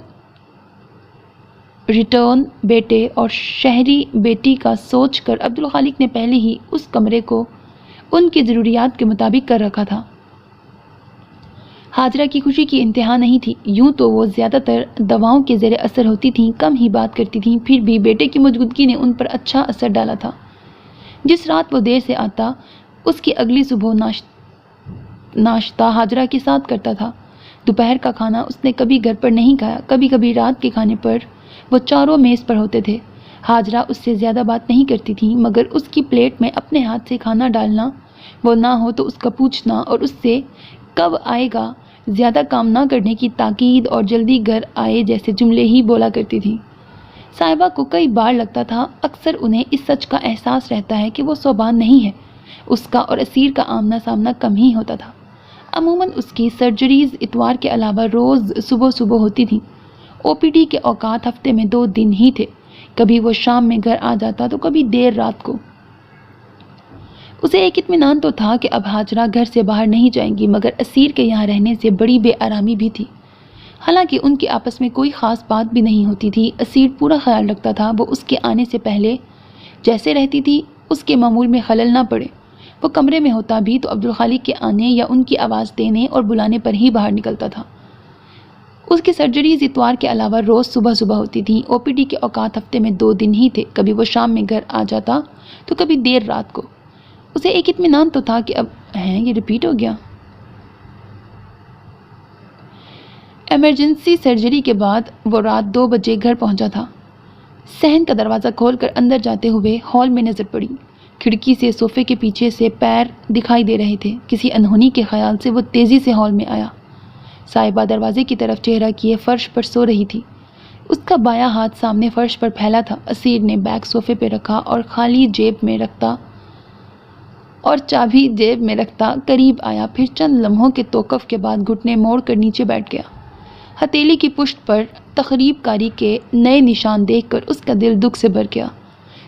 ریٹرن بیٹے اور شہری بیٹی کا سوچ کر عبدالخالق نے پہلے ہی اس کمرے کو ان کی ضروریات کے مطابق کر رکھا تھا۔ حاجرہ کی خوشی کی انتہا نہیں تھی۔ یوں تو وہ زیادہ تر دواؤں کے زیر اثر ہوتی تھیں، کم ہی بات کرتی تھیں، پھر بھی بیٹے کی موجودگی نے ان پر اچھا اثر ڈالا تھا۔ جس رات وہ دیر سے آتا، اس کی اگلی صبح ناشتہ حاجرہ کے ساتھ کرتا تھا۔ دوپہر کا کھانا اس نے کبھی گھر پر نہیں کھایا، کبھی کبھی رات کے کھانے پر وہ چاروں میز پر ہوتے تھے۔ حاجرہ اس سے زیادہ بات نہیں کرتی تھی، مگر اس کی پلیٹ میں اپنے ہاتھ سے کھانا ڈالنا، وہ نہ ہو تو اس کا پوچھنا اور اس سے کب آئے گا، زیادہ کام نہ کرنے کی تاکید اور جلدی گھر آئے جیسے جملے ہی بولا کرتی تھی۔ صاحبہ کو کئی بار لگتا تھا، اکثر انہیں اس سچ کا احساس رہتا ہے کہ وہ صوبان نہیں ہے، اس کا اور اسیر کا آمنا سامنا کم ہی ہوتا تھا۔ عموماً اس کی سرجریز اتوار کے علاوہ روز صبح ہوتی تھیں۔ او پی ڈی کے اوقات ہفتے میں 2 دن ہی تھے، کبھی وہ شام میں گھر آ جاتا تو کبھی دیر رات کو۔ اسے ایک اطمینان تو تھا کہ اب حاجرہ گھر سے باہر نہیں جائیں گی، مگر اسیر کے یہاں رہنے سے بڑی بے آرامی بھی تھی۔ حالانکہ ان کے آپس میں کوئی خاص بات بھی نہیں ہوتی تھی، اسیر پورا خیال رکھتا تھا وہ اس کے آنے سے پہلے جیسے رہتی تھی اس کے معمول میں خلل نہ پڑے۔ وہ کمرے میں ہوتا بھی تو عبدالخالق کے آنے یا ان کی آواز دینے اور بلانے پر ہی باہر نکلتا تھا۔ اس کی سرجریز اتوار کے علاوہ روز صبح ہوتی تھیں۔ او پی ڈی کے اوقات ہفتے میں 2 دن ہی تھے، کبھی وہ شام میں گھر آ جاتا تو کبھی دیر رات کو۔ اسے ایک اطمینان تو تھا کہ اب یہ ریپیٹ ہو گیا۔ ایمرجنسی سرجری کے بعد وہ رات 2 بجے گھر پہنچا تھا۔ صحن کا دروازہ کھول کر اندر جاتے ہوئے ہال میں نظر پڑی۔ کھڑکی سے صوفے کے پیچھے سے پیر دکھائی دے رہے تھے۔ کسی انہونی کے خیال سے وہ تیزی سے ہال میں آیا۔ صاحبہ دروازے کی طرف چہرہ کیے فرش پر سو رہی تھی۔ اس کا بایاں ہاتھ سامنے فرش پر پھیلا تھا۔ اسیر نے بیگ صوفے پہ رکھا اور خالی جیب میں رکھتا اور چابی جیب میں رکھتا قریب آیا، پھر چند لمحوں کے توقف کے بعد گھٹنے موڑ کر نیچے بیٹھ گیا۔ ہتھیلی کی پشت پر تخریب کاری کے نئے نشان دیکھ کر اس کا دل دکھ سے بھر گیا۔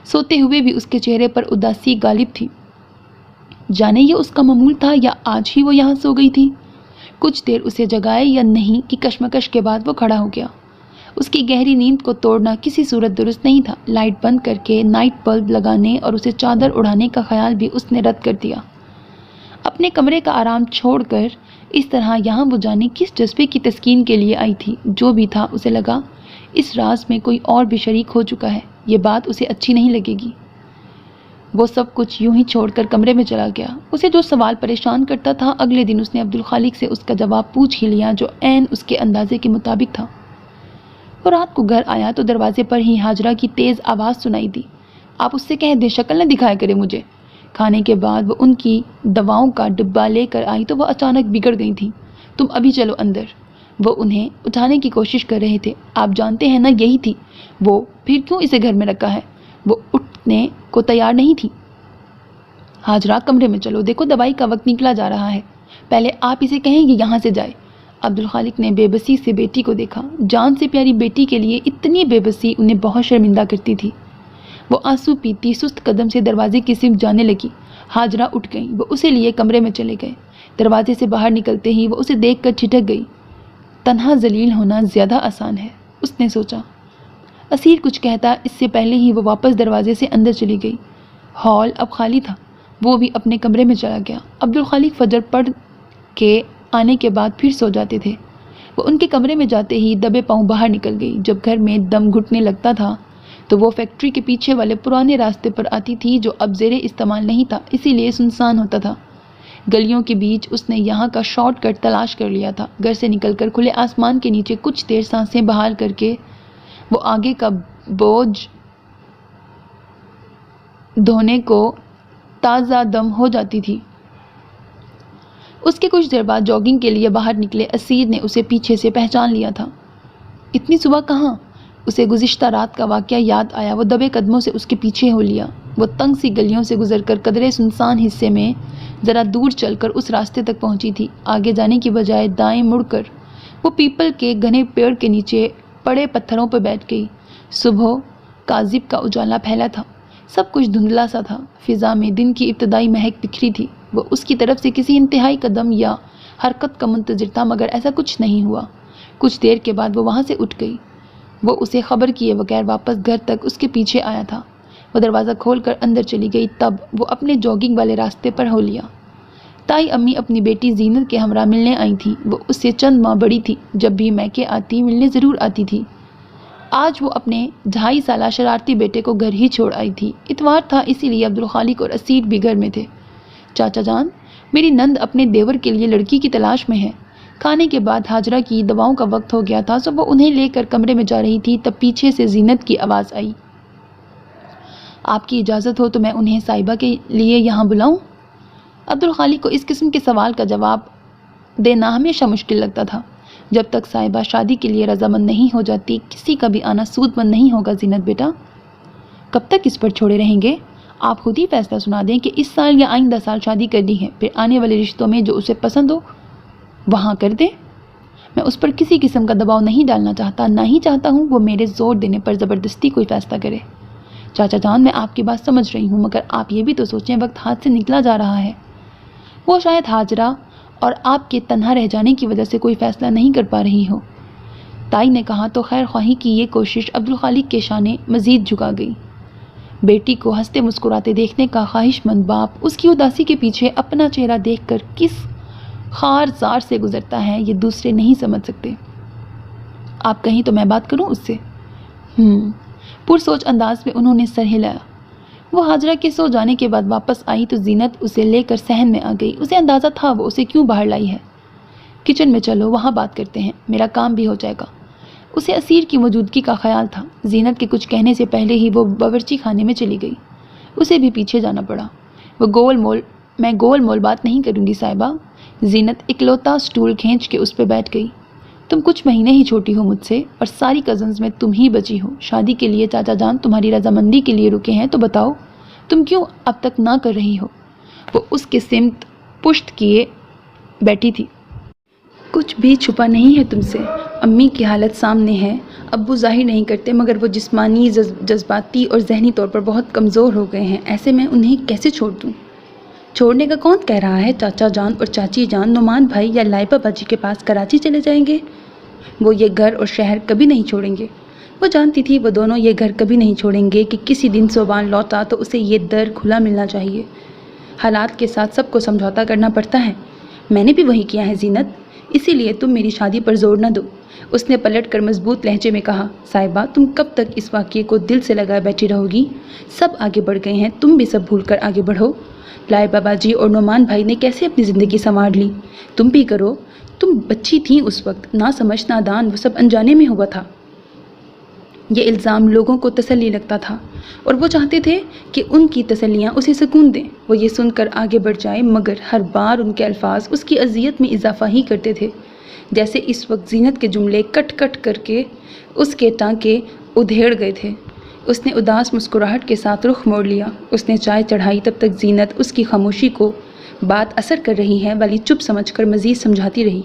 سوتے ہوئے بھی اس کے چہرے پر اداسی غالب تھی۔ جانے یہ اس کا معمول تھا یا آج ہی وہ یہاں سو گئی تھی؟ کچھ دیر اسے جگائے یا نہیں کی کشمکش کے بعد وہ کھڑا ہو گیا۔ اس کی گہری نیند کو توڑنا کسی صورت درست نہیں تھا۔ لائٹ بند کر کے نائٹ بلب لگانے اور اسے چادر اڑانے کا خیال بھی اس نے رد کر دیا۔ اپنے کمرے کا آرام چھوڑ کر اس طرح یہاں وہ جانے کس جذبے کی تسکین کے لیے آئی تھی۔ جو بھی تھا اسے لگا اس راز میں کوئی اور بھی شریک ہو چکا ہے، یہ بات اسے اچھی نہیں لگے گی۔ وہ سب کچھ یوں ہی چھوڑ کر کمرے میں چلا گیا۔ اسے جو سوال پریشان کرتا تھا اگلے دن اس نے عبدالخالق سے اس کا جواب پوچھ ہی لیا، جو عین اس کے اندازے کے مطابق تھا۔ وہ رات کو گھر آیا تو دروازے پر ہی ہاجرہ کی تیز آواز سنائی دی، آپ اس سے کہہ دیں شکل نہ دکھایا کرے مجھے۔ کھانے کے بعد وہ ان کی دواؤں کا ڈبہ لے کر آئی تو وہ اچانک بگڑ گئی تھیں۔ تم ابھی چلو اندر۔ وہ انہیں اٹھانے کی کوشش کر رہے تھے۔ آپ جانتے ہیں نا یہی تھی وہ، پھر کیوں اسے گھر میں رکھا ہے؟ وہ اٹھنے کو تیار نہیں تھی۔ ہاجرہ کمرے میں چلو، دیکھو دوائی کا وقت نکلا جا رہا ہے، پہلے آپ اسے کہیں یہ یہاں سے جائے۔ عبدالخالق نے بے بسی سے بیٹی کو دیکھا۔ جان سے پیاری بیٹی کے لیے اتنی بے بسی انہیں بہت شرمندہ کرتی تھی۔ وہ آنسو پیتی سست قدم سے دروازے کی سمت جانے لگی۔ ہاجرہ اٹھ گئی، وہ اسے لیے کمرے میں چلے گئے۔ دروازے سے باہر نکلتے ہی وہ اسے دیکھ کر ٹھٹک گئی۔ تنہا ذلیل ہونا زیادہ آسان ہے، اس نے سوچا۔ اسیر کچھ کہتا اس سے پہلے ہی وہ واپس دروازے سے اندر چلی گئی۔ ہال اب خالی تھا، وہ بھی اپنے کمرے میں چلا گیا۔ عبدالخالق فجر پڑھ کے آنے کے بعد پھر سو جاتے تھے۔ وہ ان کے کمرے میں جاتے ہی دبے پاؤں باہر نکل گئی۔ جب گھر میں دم گھٹنے لگتا تھا تو وہ فیکٹری کے پیچھے والے پرانے راستے پر آتی تھی جو اب زیر استعمال نہیں تھا، اسی لیے سنسان ہوتا تھا۔ گلیوں کے بیچ اس نے یہاں کا شارٹ کٹ تلاش کر لیا تھا۔ گھر سے نکل کر کھلے آسمان کے نیچے کچھ دیر سانسیں بحال کر کے وہ آگے کا بوجھ دھونے کو تازہ دم ہو جاتی تھی۔ اس کے کچھ دیر بعد جاگنگ کے لیے باہر نکلے اسیر نے اسے پیچھے سے پہچان لیا تھا۔ اتنی صبح کہاں؟ اسے گزشتہ رات کا واقعہ یاد آیا۔ وہ دبے قدموں سے اس کے پیچھے ہو لیا۔ وہ تنگ سی گلیوں سے گزر کر قدرے سنسان حصے میں ذرا دور چل کر اس راستے تک پہنچی تھی۔ آگے جانے کی بجائے دائیں مڑ کر وہ پیپل کے گھنے پیڑ کے نیچے پڑے پتھروں پر بیٹھ گئی۔ صبح کاذب کا اجالا پھیلا تھا، سب کچھ دھندلا سا تھا۔ فضا میں دن کی ابتدائی مہک بکھری تھی۔ وہ اس کی طرف سے کسی انتہائی قدم یا حرکت کا منتظر تھا، مگر ایسا کچھ نہیں ہوا۔ کچھ دیر کے بعد وہ وہاں سے اٹھ گئی۔ وہ اسے خبر کیے بغیر واپس گھر تک اس کے پیچھے آیا تھا۔ وہ دروازہ کھول کر اندر چلی گئی، تب وہ اپنے جاگنگ والے راستے پر ہو لیا۔ تائی امی اپنی بیٹی زینت کے ہمراہ ملنے آئی تھیں۔ وہ اس سے چند ماہ بڑی تھی، جب بھی میکے آتی ملنے ضرور آتی تھی۔ آج وہ اپنے 2.5 سالہ شرارتی بیٹے کو گھر ہی چھوڑ آئی تھی۔ اتوار تھا، اسی لیے عبدالخالق اور اسیر بھی گھر میں تھے۔ چاچا جان، میری نند اپنے دیور کے لیے لڑکی کی تلاش میں ہے۔ کھانے کے بعد ہاجرہ کی دواؤں کا وقت ہو گیا تھا، سو وہ انہیں لے کر کمرے میں جا رہی تھی، تب پیچھے سے زینت کی آواز آئی، آپ کی اجازت ہو تو میں انہیں صاحبہ کے لیے یہاں بلاؤں؟ عبدالخالق کو اس قسم کے سوال کا جواب دینا ہمیشہ مشکل لگتا تھا۔ جب تک صاحبہ شادی کے لیے رضامند نہیں ہو جاتی، کسی کا بھی آنا سود مند نہیں ہوگا۔ زینت بیٹا، کب تک اس پر چھوڑے رہیں گے؟ آپ خود ہی فیصلہ سنا دیں کہ اس سال یا آئندہ سال شادی کرنی ہے، پھر آنے والے رشتوں میں جو اسے پسند ہو وہاں کر دیں۔ میں اس پر کسی قسم کا دباؤ نہیں ڈالنا چاہتا، نہ ہی چاہتا ہوں وہ میرے زور دینے پر زبردستی کوئی فیصلہ کرے۔ چاچا جان، میں آپ کی بات سمجھ رہی ہوں، مگر آپ یہ بھی تو سوچیں، وقت ہاتھ سے نکلا جا رہا ہے۔ وہ شاید ہاجرہ اور آپ کے تنہا رہ جانے کی وجہ سے کوئی فیصلہ نہیں کر پا رہی ہو۔ تائی نے کہا تو خیر خواہی کی یہ کوشش عبدالخالق کے شانے مزید جھکا گئی۔ بیٹی کو ہنستے مسکراتے دیکھنے کا خواہش مند باپ اس کی اداسی کے پیچھے اپنا چہرہ دیکھ کر کس خار زار سے گزرتا ہے، یہ دوسرے نہیں سمجھ سکتے۔ آپ کہیں تو میں بات کروں اس سے؟ پرسوچ انداز میں انہوں نے سر ہلایا۔ وہ ہاجرہ کے سو جانے کے بعد واپس آئی تو زینت اسے لے کر صحن میں آ گئی۔ اسے اندازہ تھا وہ اسے کیوں باہر لائی ہے۔ کچن میں چلو، وہاں بات کرتے ہیں، میرا کام بھی ہو جائے گا۔ اسے اسیر کی موجودگی کا خیال تھا۔ زینت کے کچھ کہنے سے پہلے ہی وہ باورچی خانے میں چلی گئی۔ اسے بھی پیچھے جانا پڑا۔ میں گول مول بات نہیں کروں گی صاحبہ۔ زینت اکلوتا سٹول کھینچ کے اس پہ بیٹھ گئی۔ تم کچھ مہینے ہی چھوٹی ہو مجھ سے، اور ساری کزنز میں تم ہی بچی ہو۔ شادی کے لیے چاچا جان تمہاری رضامندی کے لیے رکے ہیں، تو بتاؤ تم کیوں اب تک نہ کر رہی ہو؟ وہ اس کے سمت پشت کیے بیٹھی تھی۔ کچھ بھی چھپا نہیں ہے تم سے، امی کی حالت سامنے ہے، ابو ظاہر نہیں کرتے مگر وہ جسمانی، جذباتی اور ذہنی طور پر بہت کمزور ہو گئے ہیں، ایسے میں انہیں کیسے چھوڑ دوں؟ چھوڑنے کا کون کہہ رہا ہے؟ چاچا جان اور چاچی جان نعمان بھائی یا لائبہ باجی کے پاس کراچی چلے جائیں گے؟ وہ یہ گھر اور شہر کبھی نہیں چھوڑیں گے۔ وہ جانتی تھی وہ دونوں یہ گھر کبھی نہیں چھوڑیں گے کہ کسی دن صوبان لوٹا تو اسے یہ در کھلا ملنا چاہیے۔ حالات کے ساتھ سب کو سمجھوتا کرنا پڑتا ہے، میں نے بھی وہی کیا ہے زینت، اسی لیے تم میری شادی پر زور نہ دو۔ اس نے پلٹ کر مضبوط لہجے میں کہا، صاحبہ تم کب تک اس واقعے کو دل سے لگائے بیٹھی رہو گی؟ سب آگے بڑھ گئے ہیں، تم بھی سب بھول کر آگے بڑھو۔ لائبہ باجی اور نعمان بھائی نے کیسے اپنی زندگی سنوار لی، تم بھی کرو۔ تم بچی تھیں اس وقت، نہ سمجھ نہ دان، وہ سب انجانے میں ہوا تھا۔ یہ الزام لوگوں کو تسلی لگتا تھا اور وہ چاہتے تھے کہ ان کی تسلیاں اسے سکون دیں، وہ یہ سن کر آگے بڑھ جائے، مگر ہر بار ان کے الفاظ اس کی اذیت میں اضافہ ہی کرتے تھے۔ جیسے اس وقت زینت کے جملے کٹ کٹ کر کے اس کے ٹانکے ادھیڑ گئے تھے۔ اس نے اداس مسکراہٹ کے ساتھ رخ موڑ لیا۔ اس نے چائے چڑھائی، تب تک زینت اس کی خاموشی کو بات اثر کر رہی ہے والی چپ سمجھ کر مزید سمجھاتی رہی،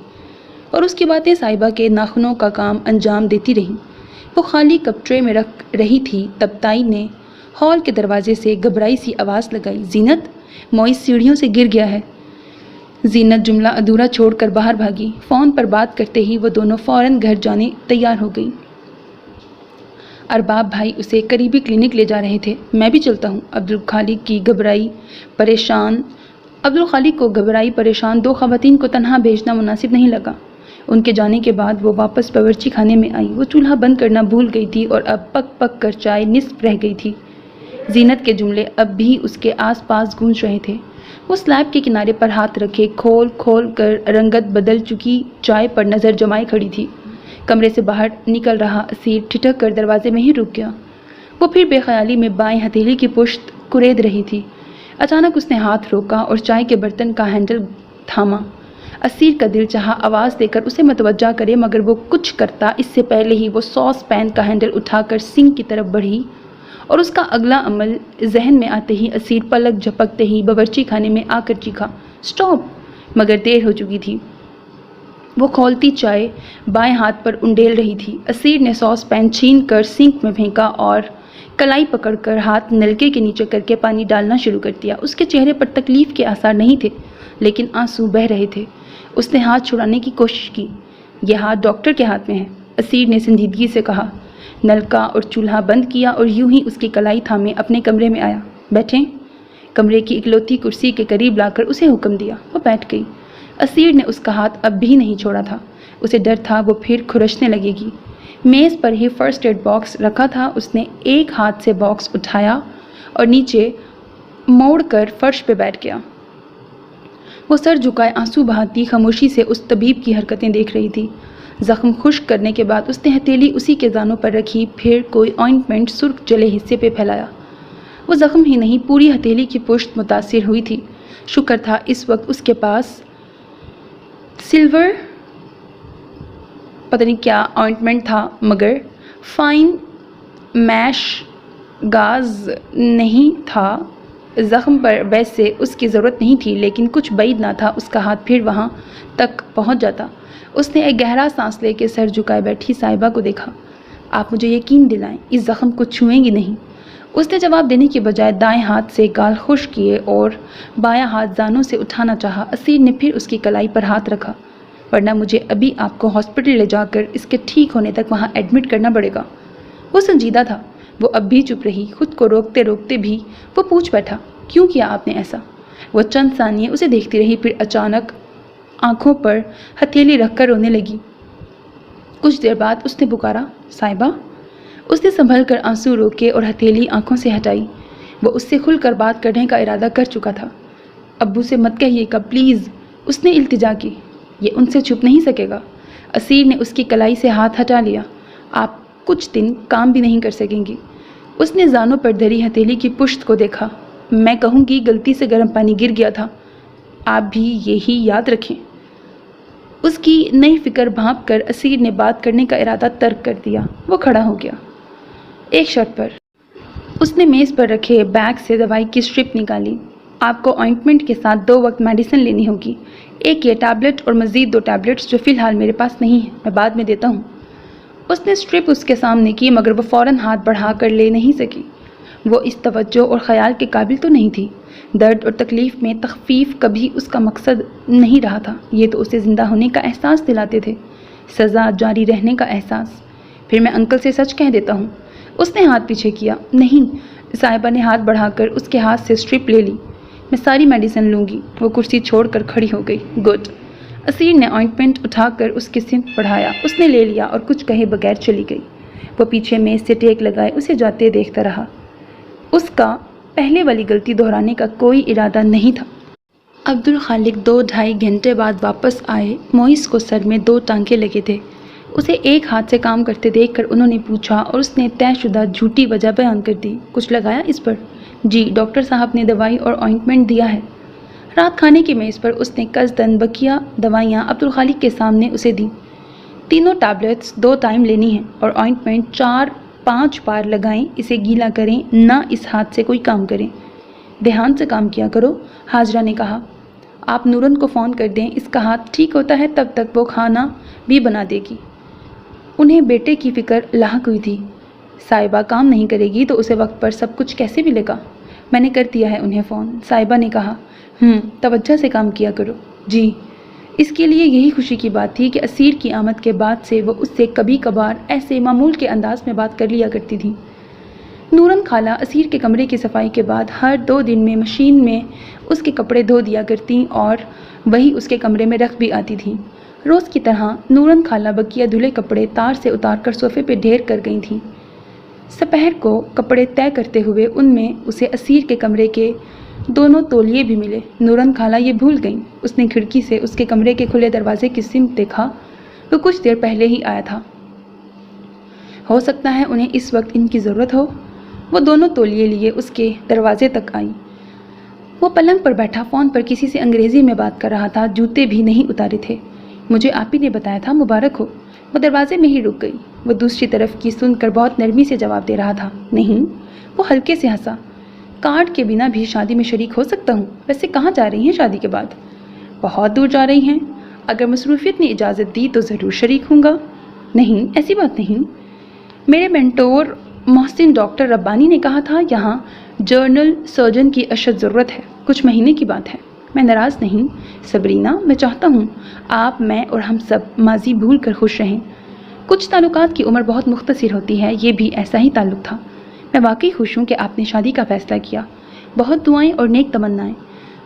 اور اس کی باتیں صاحبہ کے ناخنوں کا کام انجام دیتی رہیں۔ وہ خالی کپ ٹرے میں رکھ رہی تھی، تب تائی نے ہال کے دروازے سے گھبرائی سی آواز لگائی، زینت، معیز سیڑھیوں سے گر گیا ہے۔ زینت جملہ ادھورا چھوڑ کر باہر بھاگی۔ فون پر بات کرتے ہی وہ دونوں فوراً گھر جانے تیار ہو گئیں۔ ارباب بھائی اسے قریبی کلینک لے جا رہے تھے۔ میں بھی چلتا ہوں۔ عبدالخالق کو گھبرائی پریشان دو خواتین کو تنہا بھیجنا مناسب نہیں لگا۔ ان کے جانے کے بعد وہ واپس باورچی خانے میں آئی۔ وہ چولہا بند کرنا بھول گئی تھی اور اب پک پک کر چائے نصف رہ گئی تھی۔ زینت کے جملے اب بھی اس کے آس پاس گونج رہے تھے۔ وہ سلیب کے کنارے پر ہاتھ رکھے کھول کھول کر رنگت بدل چکی چائے پر نظر جمائے کھڑی تھی۔ کمرے سے باہر نکل رہا اسیر ٹھٹک کر دروازے میں ہی رک گیا۔ وہ پھر بے خیالی میں بائیں ہتھیلی کی پشت کورید رہی تھی۔ اچانک اس نے ہاتھ روکا اور چائے کے برتن کا ہینڈل تھاما۔ اسیر کا دل چاہا آواز دے کر اسے متوجہ کرے، مگر وہ کچھ کرتا اس سے پہلے ہی وہ ساس پین کا ہینڈل اٹھا کر سنک کی طرف بڑھی، اور اس کا اگلا عمل ذہن میں آتے ہی اسیر پلک جھپکتے ہی باورچی خانے میں آ کر چیخا، اسٹاپ! مگر دیر ہو چکی تھی۔ وہ کھولتی چائے بائیں ہاتھ پر انڈیل رہی تھی۔ اسیر نے ساس پین چھین کر سنک میں پھینکا اور کلائی پکڑ کر ہاتھ نلکے کے نیچے کر کے پانی ڈالنا شروع کر دیا۔ اس کے چہرے پر تکلیف کے آثار نہیں تھے، لیکن آنسو بہہ رہے تھے۔ اس نے ہاتھ چھڑانے کی کوشش کی۔ یہ ہاتھ ڈاکٹر کے ہاتھ میں ہے، اسیر نے سنجیدگی سے کہا۔ نلکا اور چولہا بند کیا اور یوں ہی اس کی کلائی تھامے اپنے کمرے میں آیا۔ بیٹھیں۔ کمرے کی اکلوتی کرسی کے قریب لا کر اسے حکم دیا۔ وہ بیٹھ گئی۔ اسیر نے اس کا ہاتھ اب بھی نہیں چھوڑا تھا۔ اسے ڈر تھا وہ پھر کھرچنے لگے گی۔ میز پر ہی فرسٹ ایڈ باکس رکھا تھا۔ اس نے ایک ہاتھ سے باکس اٹھایا اور نیچے موڑ کر فرش پہ بیٹھ گیا۔ وہ سر جھکائے آنسو بہاتی خاموشی سے اس طبیب کی حرکتیں دیکھ رہی تھی۔ زخم خشک کرنے کے بعد اس نے ہتھیلی اسی کے زانوں پر رکھی، پھر کوئی آئنٹمنٹ سرخ جلے حصے پہ پھیلایا۔ وہ زخم ہی نہیں، پوری ہتھیلی کی پشت متاثر ہوئی تھی۔ شکر تھا اس وقت اس کے پاس سلور پتہ نہیں کیا آئنٹمنٹ تھا، مگر فائن میش گاز نہیں تھا۔ زخم پر ویسے اس کی ضرورت نہیں تھی، لیکن کچھ بعید نہ تھا اس کا ہاتھ پھر وہاں تک پہنچ جاتا۔ اس نے ایک گہرا سانس لے کے سر جھکائے بیٹھی صاحبہ کو دیکھا۔ آپ مجھے یقین دلائیں، اس زخم کو چھوئیں گی نہیں؟ اس نے جواب دینے کی بجائے دائیں ہاتھ سے گال خشک کیے اور بایاں ہاتھ زانوں سے اٹھانا چاہا۔ اسیر نے پھر اس کی کلائی پر ہاتھ رکھا، ورنہ مجھے ابھی آپ کو ہاسپٹل لے جا کر اس کے ٹھیک ہونے تک وہاں ایڈمٹ کرنا پڑے گا۔ وہ سنجیدہ تھا۔ وہ اب بھی چپ رہی، خود کو روکتے روکتے بھی وہ پوچھ بیٹھا، کیوں کیا آپ نے ایسا؟ وہ چند ثانیے اسے دیکھتی رہی، پھر اچانک آنکھوں پر ہتھیلی رکھ کر رونے لگی۔ کچھ دیر بعد اس نے پکارا، صاحبہ! اس نے سنبھل کر آنسو روکے اور ہتھیلی آنکھوں سے ہٹائی۔ وہ اس سے کھل کر بات کرنے کا ارادہ کر چکا تھا۔ ابو سے مت کہیے گا پلیز، اس نے التجا کی۔ یہ ان سے چھپ نہیں سکے گا۔ اسیر نے اس کی کلائی سے ہاتھ ہٹا لیا۔ آپ کچھ دن کام بھی نہیں کر سکیں گی۔ اس نے زانوں پر دھری ہتھیلی کی پشت کو دیکھا۔ میں کہوں گی غلطی سے گرم پانی گر گیا تھا، آپ بھی یہی یاد رکھیں۔ اس کی نئی فکر بھانپ کر اسیر نے بات کرنے کا ارادہ ترک کر دیا۔ وہ کھڑا ہو گیا۔ ایک شرط پر۔ اس نے میز پر رکھے بیگ سے دوائی کی اسٹرپ نکالی۔ آپ کو آئنٹمنٹ کے ساتھ 2 وقت میڈیسن لینی ہوگی، ایک یہ ٹیبلٹ اور مزید 2 ٹیبلٹس جو فی الحال میرے پاس نہیں ہیں، میں بعد میں دیتا ہوں۔ اس نے اسٹرپ اس کے سامنے کی مگر وہ فوراً ہاتھ بڑھا کر لے نہیں سکی۔ وہ اس توجہ اور خیال کے قابل تو نہیں تھی۔ درد اور تکلیف میں تخفیف کبھی اس کا مقصد نہیں رہا تھا، یہ تو اسے زندہ ہونے کا احساس دلاتے تھے، سزا جاری رہنے کا احساس۔ پھر میں انکل سے سچ کہہ دیتا ہوں۔ اس نے ہاتھ پیچھے کیا۔ نہیں، صاحبہ نے ہاتھ بڑھا کر اس کے ہاتھ سے اسٹرپ لے لی۔ میں ساری میڈیسن لوں گی۔ وہ کرسی چھوڑ کر کھڑی ہو گئی۔ گڈ۔ اسیر نے آئنٹمنٹ اٹھا کر اس کی سمت بڑھایا۔ اس نے لے لیا اور کچھ کہے بغیر چلی گئی۔ وہ پیچھے میز سے ٹیک لگائے اسے جاتے دیکھتا رہا۔ اس کا پہلے والی غلطی دہرانے کا کوئی ارادہ نہیں تھا۔ عبدالخالق 2-2.5 گھنٹے بعد واپس آئے۔ موئس کو سر میں 2 ٹانکے لگے تھے۔ اسے ایک ہاتھ سے کام کرتے دیکھ کر انہوں نے پوچھا اور اس نے طے شدہ جھوٹی وجہ بیان کر دی۔ کچھ لگایا اس پر؟ جی، ڈاکٹر صاحب نے دوائی اور آئنٹمنٹ دیا ہے۔ رات کھانے کی میز پر اس نے قصداً بقیہ دوائیاں عبدالخالق کے سامنے اسے دیں۔ تینوں ٹیبلٹس 2 ٹائم لینی ہیں اور آئنٹمنٹ 4-5 بار لگائیں۔ اسے گیلا کریں، نہ اس ہاتھ سے کوئی کام کریں۔ دھیان سے کام کیا کرو، حاجرہ نے کہا۔ آپ نورن کو فون کر دیں، اس کا ہاتھ ٹھیک ہوتا ہے تب تک وہ کھانا بھی بنا دے گی۔ انہیں بیٹے کی فکر لاحق ہوئی تھی۔ صاحبہ کام نہیں کرے گی تو اسے وقت پر سب کچھ کیسے ملے گا؟ میں نے کر دیا ہے انہیں فون، صاحبہ نے کہا۔ توجہ سے کام کیا کرو۔ جی۔ اس کے لیے یہی خوشی کی بات تھی کہ اسیر کی آمد کے بعد سے وہ اس سے کبھی کبھار ایسے معمول کے انداز میں بات کر لیا کرتی تھی۔ نورن خالہ اسیر کے کمرے کی صفائی کے بعد ہر 2 دن میں مشین میں اس کے کپڑے دھو دیا کرتیں اور وہی اس کے کمرے میں رکھ بھی آتی تھیں۔ روز کی طرح نورن خالہ بقیہ دھلے کپڑے تار سے اتار کر صوفے پہ ڈھیر کر گئی تھیں۔ سپہر کو کپڑے طے کرتے ہوئے ان میں اسے اسیر کے کمرے کے 2 تولیے بھی ملے۔ نورن خالہ یہ بھول گئیں۔ اس نے کھڑکی سے اس کے کمرے کے کھلے دروازے کی سمت دیکھا۔ وہ کچھ دیر پہلے ہی آیا تھا۔ ہو سکتا ہے انہیں اس وقت ان کی ضرورت ہو۔ وہ 2 تولیے لیے اس کے دروازے تک آئی۔ وہ پلنگ پر بیٹھا فون پر کسی سے انگریزی میں بات کر رہا تھا، جوتے بھی نہیں اتارے تھے۔ مجھے آپ ہی نے بتایا تھا، مبارک ہو۔ وہ دروازے میں ہی رک گئی۔ وہ دوسری طرف کی سن کر بہت نرمی سے جواب دے رہا تھا۔ نہیں۔ وہ ہلکے سے ہنسا۔ کارڈ کے بنا بھی شادی میں شریک ہو سکتا ہوں۔ ویسے کہاں جا رہی ہیں شادی کے بعد؟ بہت دور جا رہی ہیں۔ اگر مصروفیت نے اجازت دی تو ضرور شریک ہوں گا۔ نہیں، ایسی بات نہیں۔ میرے مینٹور محسن ڈاکٹر ربانی نے کہا تھا یہاں جنرل سرجن کی اشد ضرورت ہے۔ کچھ مہینے کی بات ہے۔ میں ناراض نہیں صبرینہ، میں چاہتا ہوں آپ، میں اور ہم سب ماضی بھول کر خوش رہیں۔ کچھ تعلقات کی عمر بہت مختصر ہوتی ہے، یہ بھی ایسا ہی تعلق تھا۔ میں واقعی خوش ہوں کہ آپ نے شادی کا فیصلہ کیا۔ بہت دعائیں اور نیک تمنائیں۔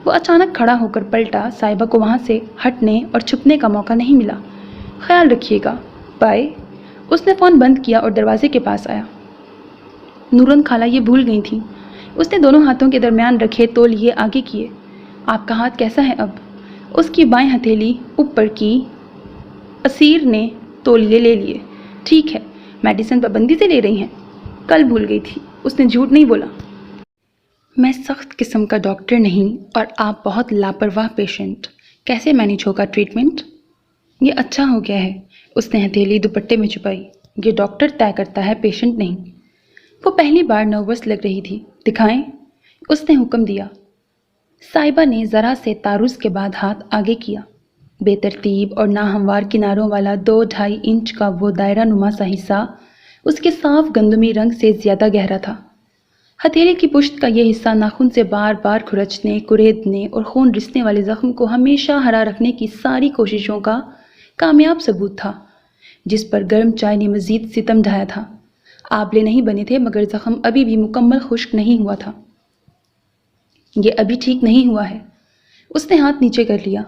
وہ اچانک کھڑا ہو کر پلٹا۔ صاحبہ کو وہاں سے ہٹنے اور چھپنے کا موقع نہیں ملا۔ خیال رکھیے گا، بائے۔ اس نے فون بند کیا اور دروازے کے پاس آیا۔ نورن خالہ یہ بھول گئی تھیں۔ اس نے دونوں ہاتھوں کے درمیان رکھے تولیے آگے کیے۔ آپ کا ہاتھ کیسا ہے اب؟ اس کی بائیں ہتھیلی اوپر کی۔ اسیر نے تولیے لے لیے۔ ٹھیک ہے۔ میڈیسن پابندی سے لے رہی ہیں؟ کل بھول گئی تھی۔ اس نے جھوٹ نہیں بولا۔ میں سخت قسم کا ڈاکٹر نہیں اور آپ بہت لاپرواہ پیشنٹ۔ کیسے مینیج ہوگا ٹریٹمنٹ؟ یہ اچھا ہو گیا ہے۔ اس نے ہتھیلی دوپٹے میں چھپائی۔ یہ ڈاکٹر طے کرتا ہے، پیشنٹ نہیں۔ وہ پہلی بار نروس لگ رہی تھی۔ دکھائیں، اس نے حکم دیا۔ صاحبہ نے ذرا سے تعارض کے بعد ہاتھ آگے کیا۔ بے ترتیب اور ناہموار کناروں والا 2-2.5 انچ کا وہ دائرہ نما سا حصہ اس کے صاف گندمی رنگ سے زیادہ گہرا تھا۔ ہتھیلی کی پشت کا یہ حصہ ناخن سے بار بار کھرچنے، کریدنے اور خون رسنے والے زخم کو ہمیشہ ہرا رکھنے کی ساری کوششوں کا کامیاب ثبوت تھا، جس پر گرم چائے نے مزید ستم ڈھایا تھا۔ آبلے نہیں بنے تھے مگر زخم ابھی بھی مکمل خشک نہیں ہوا تھا۔ یہ ابھی ٹھیک نہیں ہوا ہے۔ اس نے ہاتھ نیچے کر لیا۔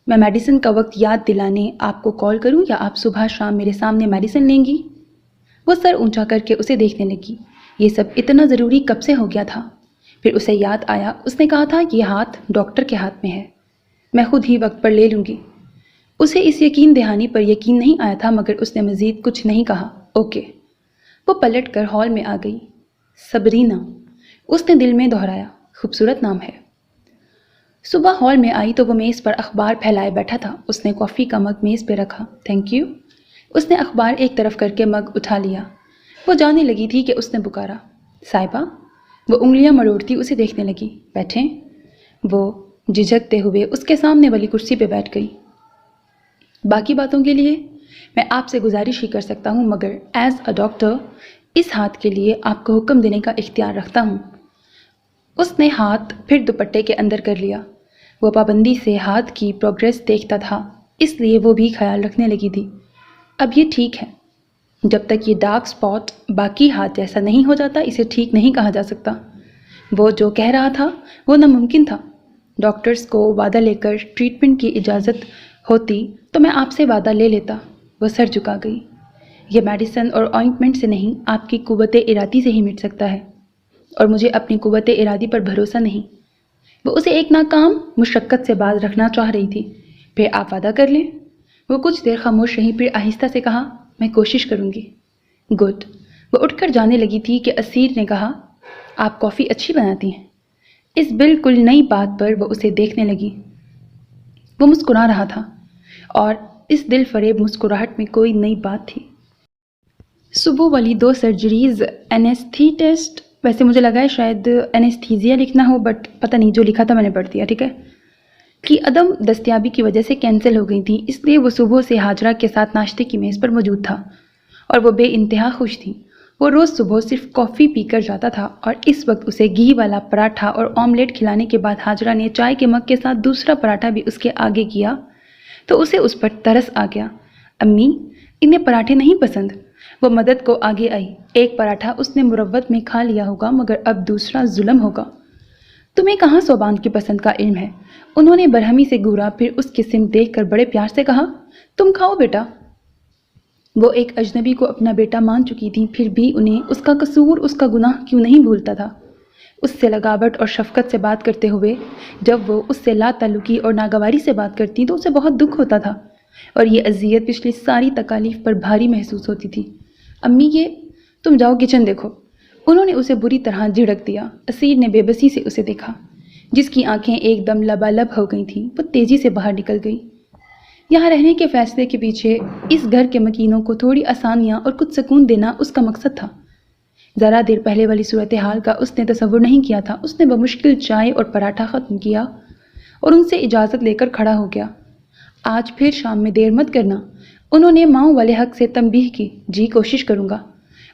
میں میڈیسن کا وقت یاد دلانے آپ کو کال کروں یا آپ صبح شام میرے سامنے میڈیسن لیں گی؟ وہ سر اونچا کر کے اسے دیکھنے لگی۔ یہ سب اتنا ضروری کب سے ہو گیا تھا؟ پھر اسے یاد آیا، اس نے کہا تھا یہ ہاتھ ڈاکٹر کے ہاتھ میں ہے، میں خود ہی وقت پر لے لوں گی۔ اسے اس یقین دہانی پر یقین نہیں آیا تھا مگر اس نے مزید کچھ نہیں کہا۔ اوکے۔ وہ پلٹ کر ہال میں آ گئی۔ صبرینہ، اس نے دل میں دہرایا، خوبصورت نام ہے۔ صبح ہال میں آئی تو وہ میز پر اخبار پھیلائے بیٹھا تھا۔ اس نے کافی کا مگ میز پہ رکھا۔ Thank you. اس نے اخبار ایک طرف کر کے مگ اٹھا لیا۔ وہ جانے لگی تھی کہ اس نے پکارا، صاحبہ۔ وہ انگلیاں مروڑتی اسے دیکھنے لگی۔ بیٹھیں۔ وہ جھجکتے ہوئے اس کے سامنے والی کرسی پہ بیٹھ گئی۔ باقی باتوں کے لیے میں آپ سے گزارش ہی کر سکتا ہوں، مگر ایز اے ڈاکٹر اس ہاتھ کے لیے آپ کو حکم دینے کا اختیار رکھتا ہوں۔ اس نے ہاتھ پھر دوپٹے کے اندر کر لیا۔ وہ پابندی سے ہاتھ کی پروگریس دیکھتا تھا، اس لیے وہ بھی خیال رکھنے لگی تھی۔ اب یہ ٹھیک ہے، جب تک یہ ڈارک سپاٹ باقی ہاتھ جیسا نہیں ہو جاتا اسے ٹھیک نہیں کہا جا سکتا۔ وہ جو کہہ رہا تھا وہ ناممکن تھا۔ ڈاکٹرز کو وعدہ لے کر ٹریٹمنٹ کی اجازت ہوتی تو میں آپ سے وعدہ لے لیتا۔ وہ سر جھکا گئی۔ یہ میڈیسن اور آئنٹمنٹ سے نہیں، آپ کی قوت ارادی سے ہی مٹ سکتا ہے، اور مجھے اپنی قوت ارادی پر بھروسہ نہیں۔ وہ اسے ایک ناکام مشقت سے باز رکھنا چاہ رہی تھی۔ پھر آپ وعدہ کر لیں۔ وہ کچھ دیر خاموش رہی، پھر آہستہ سے کہا، میں کوشش کروں گی۔ گڈ۔ وہ اٹھ کر جانے لگی تھی کہ اسیر نے کہا، آپ کافی اچھی بناتی ہیں۔ اس بالکل نئی بات پر وہ اسے دیکھنے لگی۔ وہ مسکرا رہا تھا، اور اس دل فریب مسکراہٹ میں کوئی نئی بات تھی۔ صبح والی 2 سرجریز، اینستھیٹسٹ، ویسے مجھے لگا ہے شاید اینستھیزیا لکھنا ہو، بٹ پتہ نہیں، جو لکھا تھا میں نے پڑھ دیا، ٹھیک ہے، کی عدم دستیابی کی وجہ سے کینسل ہو گئی تھی، اس لیے وہ صبح سے ہاجرہ کے ساتھ ناشتے کی میز پر موجود تھا، اور وہ بے انتہا خوش تھی۔ وہ روز صبح صرف کافی پی کر جاتا تھا، اور اس وقت اسے گھی والا پراٹھا اور آملیٹ کھلانے کے بعد ہاجرہ نے چائے کے مگ کے ساتھ دوسرا پراٹھا بھی اس کے آگے کیا تو اسے اس پر ترس آ گیا۔ امی، انہیں پراٹھے نہیں پسند۔ وہ مدد کو آگے آئی۔ ایک پراٹھا اس نے مروت میں کھا لیا ہوگا، مگر اب دوسرا ظلم ہوگا۔ تمہیں کہاں صوبان کی پسند کا علم ہے؟ انہوں نے برہمی سے گھورا، پھر اس کی سمت دیکھ کر بڑے پیار سے کہا، تم کھاؤ بیٹا۔ وہ ایک اجنبی کو اپنا بیٹا مان چکی تھی، پھر بھی انہیں اس کا قصور، اس کا گناہ کیوں نہیں بھولتا تھا۔ اس سے لگاوٹ اور شفقت سے بات کرتے ہوئے جب وہ اس سے لا تعلقی اور ناگواری سے بات کرتی تو اسے بہت دکھ ہوتا تھا، اور یہ اذیت پچھلی ساری تکالیف پر بھاری محسوس ہوتی تھی۔ امی، یہ تم جاؤ کچن دیکھو۔ انہوں نے اسے بری طرح جھڑک دیا۔ اسیر نے بے بسی سے اسے دیکھا، جس کی آنکھیں ایک دم لبالب ہو گئی تھیں۔ وہ تیزی سے باہر نکل گئی۔ یہاں رہنے کے فیصلے کے پیچھے اس گھر کے مکینوں کو تھوڑی آسانیاں اور کچھ سکون دینا اس کا مقصد تھا۔ ذرا دیر پہلے والی صورتحال کا اس نے تصور نہیں کیا تھا۔ اس نے بمشکل چائے اور پراٹھا ختم کیا اور ان سے اجازت لے کر کھڑا ہو گیا۔ آج پھر شام میں دیر مت کرنا، انہوں نے ماؤں والے حق سے تنبیہ کی۔ جی کوشش کروں گا،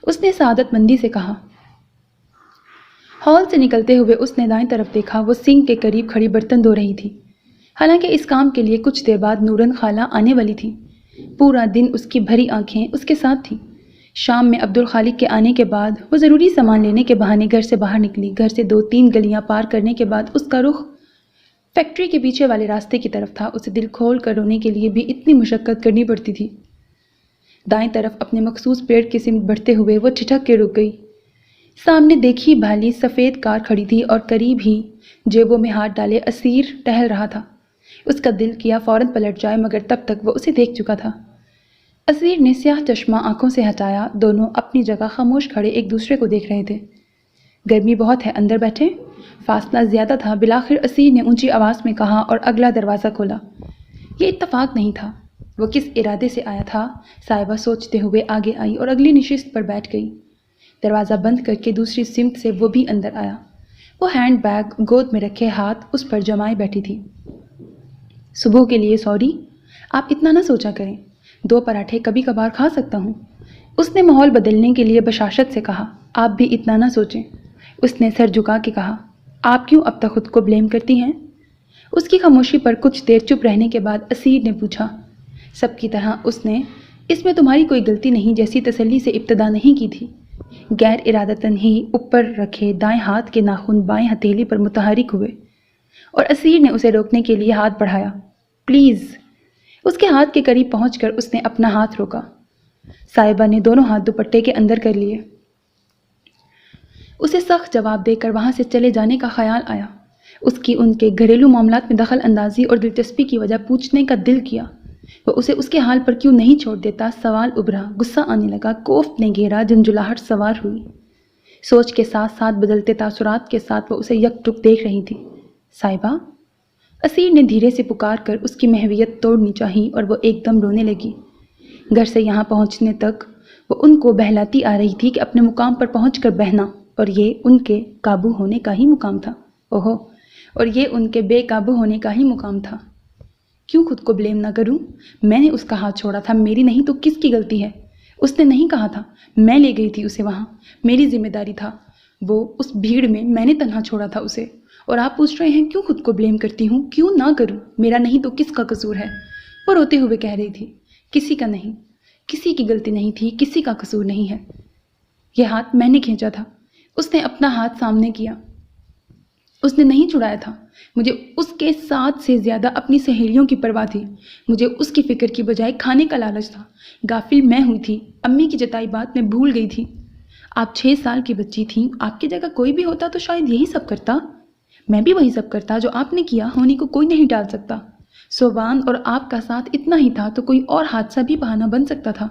اس نے سعادت مندی سے کہا۔ ہال سے نکلتے ہوئے اس نے دائیں طرف دیکھا، وہ سنک کے قریب کھڑی برتن دھو رہی تھی۔ حالانکہ اس کام کے لیے کچھ دیر بعد نورن خالہ آنے والی تھی۔ پورا دن اس کی بھری آنکھیں اس کے ساتھ تھیں۔ شام میں عبدالخالق کے آنے کے بعد وہ ضروری سامان لینے کے بہانے گھر سے باہر نکلی۔ گھر سے 2-3 گلیاں پار کرنے کے بعد اس کا رخ فیکٹری کے پیچھے والے راستے کی طرف تھا۔ اسے دل کھول کر رونے کے لیے بھی اتنی مشقت کرنی پڑتی تھی۔ دائیں طرف اپنے مخصوص پیڑ کی سمت بڑھتے ہوئے وہ ٹھٹک کے رک گئی۔ سامنے دیکھی بھالی سفید کار کھڑی تھی، اور قریب ہی جیبوں میں ہاتھ ڈالے اسیر ٹہل رہا تھا۔ اس کا دل کیا فوراً پلٹ جائے، مگر تب تک وہ اسے دیکھ چکا تھا۔ اسیر نے سیاہ چشمہ آنکھوں سے ہٹایا۔ دونوں اپنی جگہ خاموش کھڑے ایک دوسرے کو دیکھ رہے تھے۔ گرمی بہت ہے، اندر بیٹھیں؟ فاصلہ زیادہ تھا۔ بالآخر اسیر نے اونچی آواز میں کہا اور اگلا دروازہ کھولا۔ یہ اتفاق نہیں تھا۔ وہ کس ارادے سے آیا تھا؟ صاحبہ سوچتے ہوئے آگے آئی اور اگلی نشست پر بیٹھ گئی۔ دروازہ بند کر کے دوسری سمت سے وہ بھی اندر آیا۔ وہ ہینڈ بیگ گود میں رکھے ہاتھ اس پر جمائے بیٹھی تھی۔ صبح کے لیے سوری، آپ اتنا نہ سوچا کریں۔ 2 پراٹھے کبھی کبھار کھا سکتا ہوں۔ اس نے ماحول بدلنے کے لیے بشاشت سے کہا۔ آپ بھی اتنا نہ سوچیں، اس نے سر جھکا کے کہا۔ آپ کیوں اب تک خود کو بلیم کرتی ہیں؟ اس کی خاموشی پر کچھ دیر چپ رہنے کے بعد اسیر نے پوچھا۔ سب کی طرح اس نے اس میں تمہاری کوئی غلطی نہیں جیسی تسلی سے ابتدا نہیں کی تھی۔ غیر ارادتاً ہی اوپر رکھے دائیں ہاتھ کے ناخن بائیں ہتھیلی پر متحرک ہوئے، اور اسیر نے اسے روکنے کے لیے ہاتھ بڑھایا۔ پلیز۔ اس کے ہاتھ کے قریب پہنچ کر اس نے اپنا ہاتھ روکا۔ صاحبہ نے دونوں ہاتھ دوپٹے کے اندر کر لیے۔ اسے سخت جواب دے کر وہاں سے چلے جانے کا خیال آیا۔ اس کی ان کے گھریلو معاملات میں دخل اندازی اور دلچسپی کی وجہ پوچھنے کا دل کیا۔ وہ اسے اس کے حال پر کیوں نہیں چھوڑ دیتا؟ سوال ابھرا، غصہ آنے لگا، کوفت نے گھیرا، جھنجھلاہٹ سوار ہوئی۔ سوچ کے ساتھ ساتھ بدلتے تاثرات کے ساتھ وہ اسے یک ٹک دیکھ رہی تھی۔ صاحبہ؟ اسیر نے دھیرے سے پکار کر اس کی محویت توڑنی چاہی، اور وہ ایک دم رونے لگی۔ گھر سے یہاں پہنچنے تک وہ ان کو بہلاتی آ رہی تھی کہ اپنے مقام پر پہنچ کر بہنا، اور یہ ان کے قابو ہونے کا ہی مقام تھا۔ اوہو، اور یہ ان کے بے قابو ہونے کا ہی مقام تھا۔ کیوں خود کو بلیم نہ کروں؟ میں نے اس کا ہاتھ چھوڑا تھا، میری نہیں تو کس کی غلطی ہے؟ اس نے نہیں کہا تھا، میں لے گئی تھی اسے وہاں، میری ذمہ داری تھا۔ وہ اس بھیڑ میں نے تنہا چھوڑا تھا اسے، اور آپ پوچھ رہے ہیں کیوں خود کو بلیم کرتی ہوں؟ کیوں نہ کروں؟ میرا نہیں تو کس کا قصور ہے؟ وہ روتے ہوئے کہہ رہی تھی، کسی کا نہیں، کسی کی غلطی نہیں تھی، کسی کا قصور نہیں ہے۔ یہ ہاتھ میں نے کھینچا تھا۔ اس نے اپنا ہاتھ سامنے کیا۔ اس نے نہیں چھڑایا تھا۔ مجھے اس کے ساتھ سے زیادہ اپنی سہیلیوں کی پرواہ تھی۔ مجھے اس کی فکر کی بجائے کھانے کا لالچ تھا۔ غافل میں ہوئی تھی، امی کی جتائی بات میں بھول گئی تھی۔ آپ 6 سال کی بچی تھیں، آپ کی جگہ کوئی بھی ہوتا تو شاید یہی سب کرتا۔ میں بھی وہی سب کرتا جو آپ نے کیا، ہونے کو کوئی نہیں ٹال سکتا۔ صوبان اور آپ کا ساتھ اتنا ہی تھا تو کوئی اور حادثہ بھی بہانہ بن سکتا تھا۔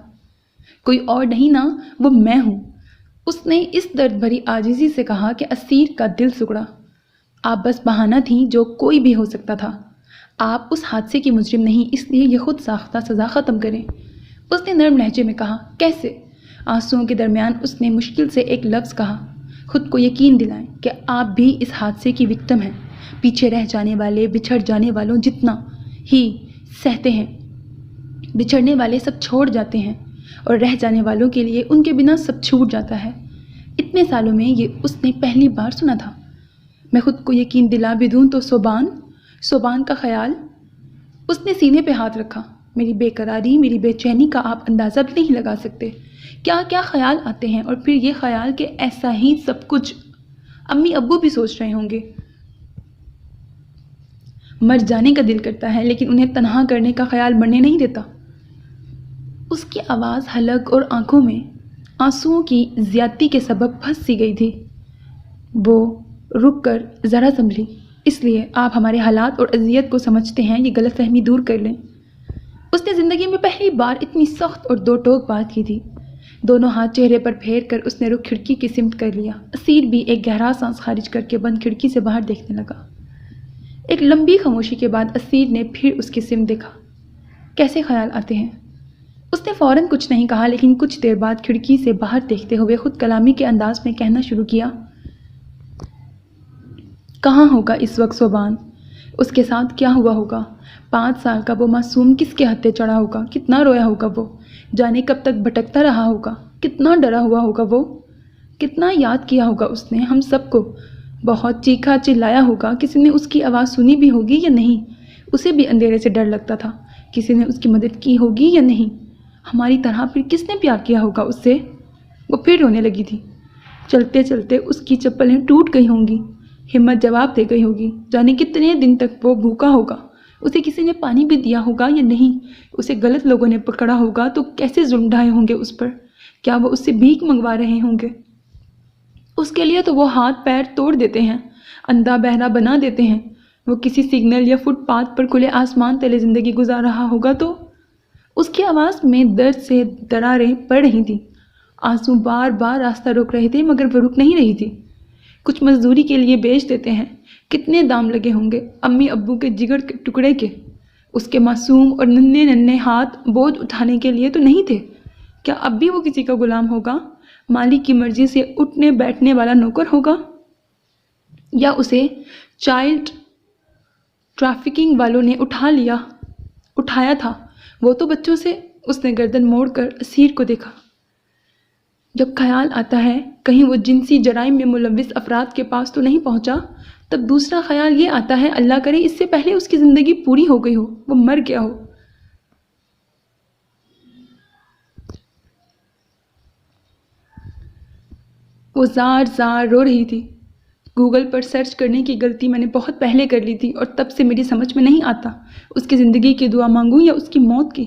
کوئی اور نہیں نا، وہ میں ہوں۔ اس نے اس درد بھری عاجزی سے کہا کہ اسیر کا دل سکڑا۔ آپ بس بہانہ تھیں جو کوئی بھی ہو سکتا تھا۔ آپ اس حادثے کی مجرم نہیں، اس لیے یہ خود ساختہ سزا ختم کریں۔ اس نے نرم لہجے میں کہا، کیسے؟ آنسوؤں کے درمیان اس نے مشکل سے ایک لفظ کہا، خود کو یقین دلائیں کہ آپ بھی اس حادثے کی وکٹم ہیں۔ پیچھے رہ جانے والے بچھڑ جانے والوں جتنا ہی سہتے ہیں۔ بچھڑنے والے سب چھوڑ جاتے ہیں اور رہ جانے والوں کے لیے ان کے بنا سب چھوٹ جاتا ہے۔ اتنے سالوں میں یہ اس نے پہلی بار سنا تھا۔ میں خود کو یقین دلا بھی دوں تو صوبان کا خیال۔ اس نے سینے پہ ہاتھ رکھا۔ میری بے قراری، میری بے چینی کا آپ اندازہ بھی نہیں لگا سکتے۔ کیا کیا خیال آتے ہیں، اور پھر یہ خیال کہ ایسا ہی سب کچھ امی ابو بھی سوچ رہے ہوں گے۔ مر جانے کا دل کرتا ہے لیکن انہیں تنہا کرنے کا خیال مرنے نہیں دیتا۔ اس کی آواز حلق اور آنکھوں میں آنسوؤں کی زیادتی کے سبب پھنس سی گئی تھی۔ وہ رک کر ذرا سنبھلی۔ اس لیے آپ ہمارے حالات اور اذیت کو سمجھتے ہیں، یہ غلط فہمی دور کر لیں۔ اس نے زندگی میں پہلی بار اتنی سخت اور دو ٹوک بات کی تھی۔ دونوں ہاتھ چہرے پر پھیر کر اس نے رخ کھڑکی کی سمت کر لیا۔ اسیر بھی ایک گہرا سانس خارج کر کے بند کھڑکی سے باہر دیکھنے لگا۔ ایک لمبی خاموشی کے بعد اسیر نے پھر اس کی سمت دیکھا۔ کیسے خیال آتے ہیں؟ اس نے فوراً کچھ نہیں کہا، لیکن کچھ دیر بعد کھڑکی سے باہر دیکھتے ہوئے خود کلامی کے انداز میں کہنا شروع کیا، کہاں ہوگا اس وقت صوبان؟ اس کے ساتھ کیا ہوا ہوگا؟ 5 سال کا وہ معصوم کس کے ہتھے چڑھا ہوگا؟ کتنا رویا ہوگا وہ؟ جانے کب تک بھٹکتا رہا ہوگا؟ کتنا ڈرا ہوا ہوگا وہ؟ کتنا یاد کیا ہوگا اس نے ہم سب کو؟ بہت چیخا چلایا ہوگا۔ کسی نے اس کی آواز سنی بھی ہوگی یا نہیں؟ اسے بھی اندھیرے سے ڈر لگتا تھا۔ کسی نے اس کی مدد کی ہوگی یا نہیں؟ ہماری طرح پھر کس نے پیار کیا ہوگا اس سے؟ وہ پھر رونے لگی تھی۔ چلتے چلتے اس کی چپلیں ٹوٹ گئی ہوں گی، ہمت جواب دے گئی ہوگی۔ جانے کتنے دن تک وہ بھوکا ہوگا۔ اسے کسی نے پانی بھی دیا ہوگا یا نہیں؟ اسے غلط لوگوں نے پکڑا ہوگا تو کیسے ظلم ڈھائے ہوں گے اس پر؟ کیا وہ اس سے بھیک منگوا رہے ہوں گے؟ اس کے لیے تو وہ ہاتھ پیر توڑ دیتے ہیں، اندھا بہرا بنا دیتے ہیں۔ وہ کسی سگنل یا فٹ پاتھ پر کھلے آسمان تلے زندگی گزار رہا ہوگا تو؟ اس کی آواز میں درد سے دراریں پڑ رہی تھیں۔ آنسو بار بار راستہ روک رہے تھے، مگر وہ رک نہیں رہی تھی۔ کچھ مزدوری کے لیے بیچ دیتے ہیں، کتنے دام لگے ہوں گے امی ابو کے جگر کے ٹکڑے کے۔ اس کے معصوم اور ننھے ننھے ہاتھ بوجھ اٹھانے کے لیے تو نہیں تھے۔ کیا اب بھی وہ کسی کا غلام ہوگا؟ مالک کی مرضی سے اٹھنے بیٹھنے والا نوکر ہوگا؟ یا اسے چائلڈ ٹریفکنگ والوں نے اٹھایا تھا؟ وہ تو بچوں سے۔ اس نے گردن موڑ کر اسیر کو دیکھا۔ جب خیال آتا ہے کہیں وہ جنسی جرائم میں ملوث افراد کے پاس تو نہیں پہنچا، تب دوسرا خیال یہ آتا ہے، اللہ کرے اس سے پہلے اس کی زندگی پوری ہو گئی ہو، وہ مر گیا ہو۔ وہ زار رو رہی تھی۔ گوگل پر سرچ کرنے کی غلطی میں نے بہت پہلے کر لی تھی، اور تب سے میری سمجھ میں نہیں آتا اس کی زندگی کی دعا مانگوں یا اس کی موت کی۔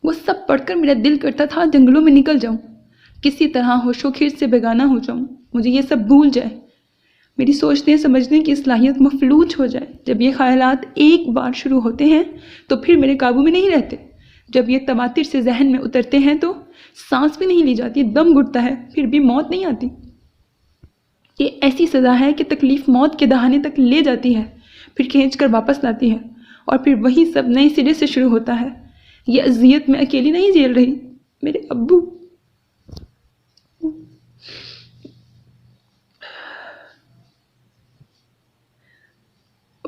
وہ سب پڑھ کر میرا دل کرتا تھا جنگلوں میں نکل جاؤں، کسی طرح ہوش و خرد سے بیگانہ ہو جاؤں، مجھے یہ سب بھول جائے، میری سوچنے سمجھنے کی صلاحیت مفلوج ہو جائے۔ جب یہ خیالات ایک بار شروع ہوتے ہیں تو پھر میرے قابو میں نہیں رہتے۔ جب یہ تواتر سے ذہن میں اترتے ہیں تو سانس بھی نہیں لی جاتی، دم گھٹتا ہے، پھر بھی موت نہیں آتی۔ یہ ایسی سزا ہے کہ تکلیف موت کے دہانے تک لے جاتی ہے، پھر کھینچ کر واپس لاتی ہے، اور پھر وہی سب نئے سرے سے شروع ہوتا ہے۔ یہ اذیت میں اکیلی نہیں جھیل رہی، میرے ابو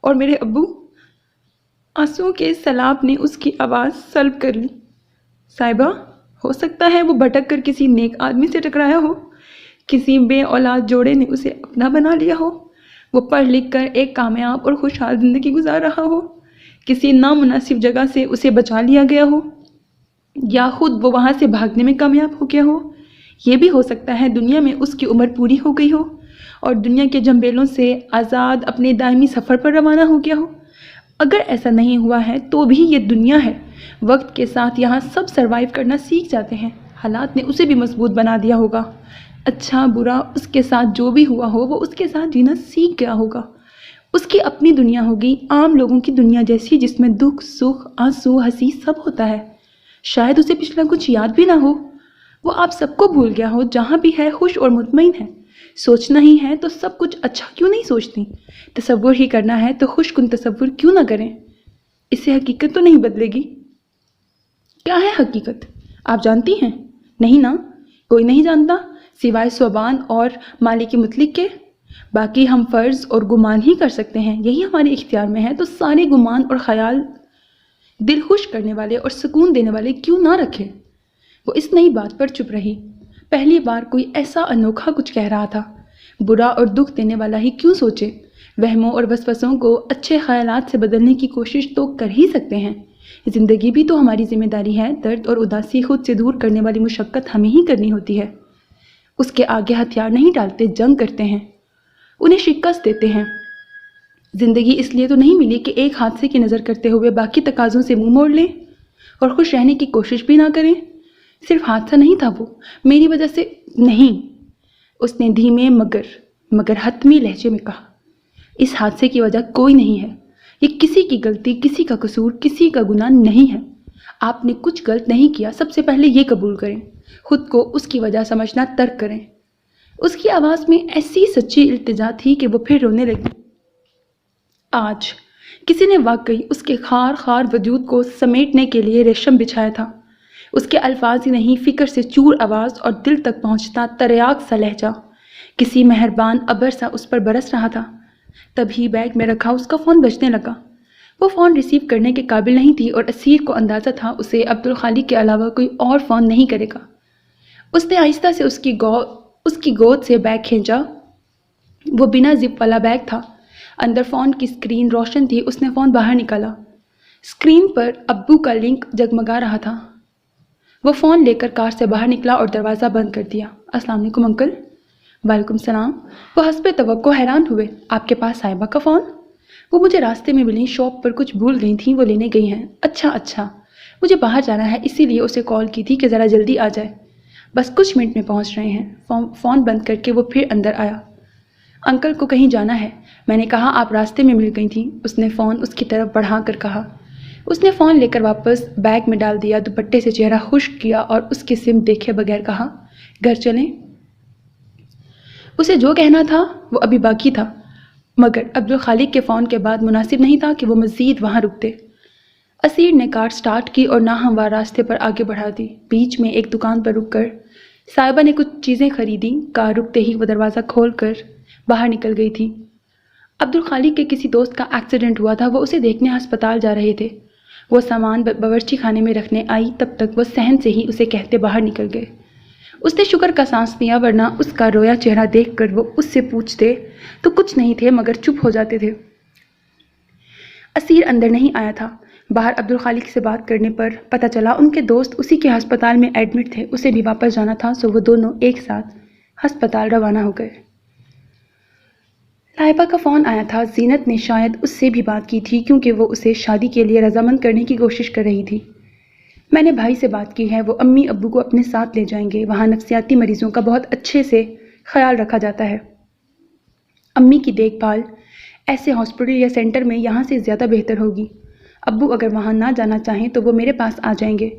اور میرے ابو؟ آنسوؤں کے سیلاب نے اس کی آواز سلب کر لی۔ صاحبہ، ہو سکتا ہے وہ بھٹک کر کسی نیک آدمی سے ٹکرایا ہو، کسی بے اولاد جوڑے نے اسے اپنا بنا لیا ہو، وہ پڑھ لکھ کر ایک کامیاب اور خوشحال زندگی گزار رہا ہو، کسی نامناسب جگہ سے اسے بچا لیا گیا ہو، یا خود وہ وہاں سے بھاگنے میں کامیاب ہو گیا ہو۔ یہ بھی ہو سکتا ہے دنیا میں اس کی عمر پوری ہو گئی ہو اور دنیا کے جنبیلوں سے آزاد اپنے دائمی سفر پر روانہ ہو گیا ہو۔ اگر ایسا نہیں ہوا ہے تو بھی یہ دنیا ہے، وقت کے ساتھ یہاں سب سروائیو کرنا سیکھ جاتے ہیں، حالات نے اسے بھی مضبوط بنا دیا ہوگا، اچھا برا اس کے ساتھ جو بھی ہوا ہو وہ اس کے ساتھ جینا سیکھ گیا ہوگا۔ اس کی اپنی دنیا ہوگی، عام لوگوں کی دنیا جیسی، جس میں دکھ سکھ آنسو ہنسی سب ہوتا ہے۔ شاید اسے پچھلا کچھ یاد بھی نہ ہو، وہ آپ سب کو بھول گیا ہو، جہاں بھی ہے خوش اور مطمئن ہے۔ سوچنا ہی ہے تو سب کچھ اچھا کیوں نہیں سوچتی؟ تصور ہی کرنا ہے تو خوش کن تصور کیوں نہ کریں؟ اس سے حقیقت تو نہیں بدلے گی۔ کیا ہے حقیقت؟ آپ جانتی ہیں؟ نہیں نا، کوئی نہیں جانتا سوائے صوبان اور مالک مطلق کے۔ باقی ہم فرض اور گمان ہی کر سکتے ہیں، یہی ہمارے اختیار میں ہے، تو سارے گمان اور خیال دل خوش کرنے والے اور سکون دینے والے کیوں نہ رکھے؟ وہ اس نئی بات پر چپ رہی۔ پہلی بار کوئی ایسا انوکھا کچھ کہہ رہا تھا، برا اور دکھ دینے والا ہی کیوں سوچے؟ وہموں اور وسوسوں کو اچھے خیالات سے بدلنے کی کوشش تو کر ہی سکتے ہیں۔ زندگی بھی تو ہماری ذمہ داری ہے، درد اور اداسی خود سے دور کرنے والی مشقت ہمیں ہی کرنی ہوتی ہے۔ اس کے آگے ہتھیار نہیں ڈالتے، جنگ کرتے ہیں، انہیں شکست دیتے ہیں۔ زندگی اس لیے تو نہیں ملی کہ ایک حادثے کی نظر کرتے ہوئے باقی تقاضوں سے منہ موڑ لیں اور خوش رہنے کی کوشش بھی نہ کریں۔ صرف حادثہ نہیں تھا وہ، میری وجہ سے نہیں، اس نے دھیمے مگر حتمی لہجے میں کہا۔ اس حادثے کی وجہ کوئی نہیں ہے، یہ کسی کی غلطی، کسی کا قصور، کسی کا گناہ نہیں ہے۔ آپ نے کچھ غلط نہیں کیا، سب سے پہلے یہ قبول کریں، خود کو اس کی وجہ سمجھنا ترک کریں۔ اس کی آواز میں ایسی سچی التجا تھی کہ وہ پھر رونے لگی۔ آج کسی نے واقعی اس کے خار خار وجود کو سمیٹنے کے لیے ریشم بچھایا تھا۔ اس کے الفاظ ہی نہیں، فکر سے چور آواز اور دل تک پہنچتا تریاک سا لہجہ، کسی مہربان ابر سا اس پر برس رہا تھا۔ تبھی بیگ میں رکھا اس کا فون بجنے لگا۔ وہ فون ریسیو کرنے کے قابل نہیں تھی اور اسیر کو اندازہ تھا اسے عبدالخالق کے علاوہ کوئی اور فون نہیں کرے گا۔ اس نے آہستہ سے اس کی گود سے بیگ کھینچا۔ وہ بنا زپ والا بیگ تھا، اندر فون کی اسکرین روشن تھی۔ اس نے فون باہر نکالا، اسکرین پر ابو کا لنک جگمگا رہا تھا۔ وہ فون لے کر کار سے باہر نکلا اور دروازہ بند کر دیا۔ السلام علیکم انکل۔ وعلیکم السلام۔ وہ حسب توقع حیران ہوئے۔ آپ کے پاس صاحبہ کا فون؟ وہ مجھے راستے میں ملیں، شاپ پر کچھ بھول گئی تھیں، وہ لینے گئی ہیں۔ اچھا، مجھے باہر جانا ہے، اسی لیے اسے کال کی تھی کہ ذرا جلدی آ جائے، بس کچھ منٹ میں پہنچ رہے ہیں۔ فون بند کر کے وہ پھر اندر آیا۔ انکل کو کہیں جانا ہے، میں نے کہا آپ راستے میں مل گئی تھیں، اس نے فون اس کی طرف بڑھا کر کہا۔ اس نے فون لے کر واپس بیگ میں ڈال دیا، دوپٹے سے چہرہ خشک کیا اور اس کی سمت دیکھے بغیر کہا، گھر چلیں؟ اسے جو کہنا تھا وہ ابھی باقی تھا، مگر عبدالخالق کے فون کے بعد مناسب نہیں تھا کہ وہ مزید وہاں رکتے۔ اسیر نے کار سٹارٹ کی اور ناہموار راستے پر آگے بڑھا دی۔ بیچ میں ایک دکان پر رک کر صاحبہ نے کچھ چیزیں خریدی۔ کار رکتے ہی وہ دروازہ کھول کر باہر نکل گئی تھی۔ عبدالخالق کے کسی دوست کا ایکسیڈنٹ ہوا تھا، وہ اسے دیکھنے ہسپتال جا رہے تھے۔ وہ سامان باورچی خانے میں رکھنے آئی، تب تک وہ صحن سے ہی اسے کہتے باہر نکل گئے۔ اس نے شکر کا سانس لیا، ورنہ اس کا رویا چہرہ دیکھ کر وہ اس سے پوچھتے تو کچھ نہیں تھے مگر چپ ہو جاتے تھے۔ اسیر اندر نہیں آیا تھا۔ باہر عبدالخالق سے بات کرنے پر پتہ چلا ان کے دوست اسی کے ہسپتال میں ایڈمٹ تھے، اسے بھی واپس جانا تھا، سو وہ دونوں ایک ساتھ ہسپتال روانہ ہو گئے۔ لائبہ کا فون آیا تھا۔ زینت نے شاید اس سے بھی بات کی تھی کیونکہ وہ اسے شادی کے لیے رضامند کرنے کی کوشش کر رہی تھی۔ میں نے بھائی سے بات کی ہے، وہ امی ابو کو اپنے ساتھ لے جائیں گے، وہاں نفسیاتی مریضوں کا بہت اچھے سے خیال رکھا جاتا ہے۔ امی کی دیکھ بھال ایسے ہاسپٹل یا سینٹر میں یہاں سے زیادہ بہتر ہوگی۔ ابو اگر وہاں نہ جانا چاہیں تو وہ میرے پاس آ جائیں گے۔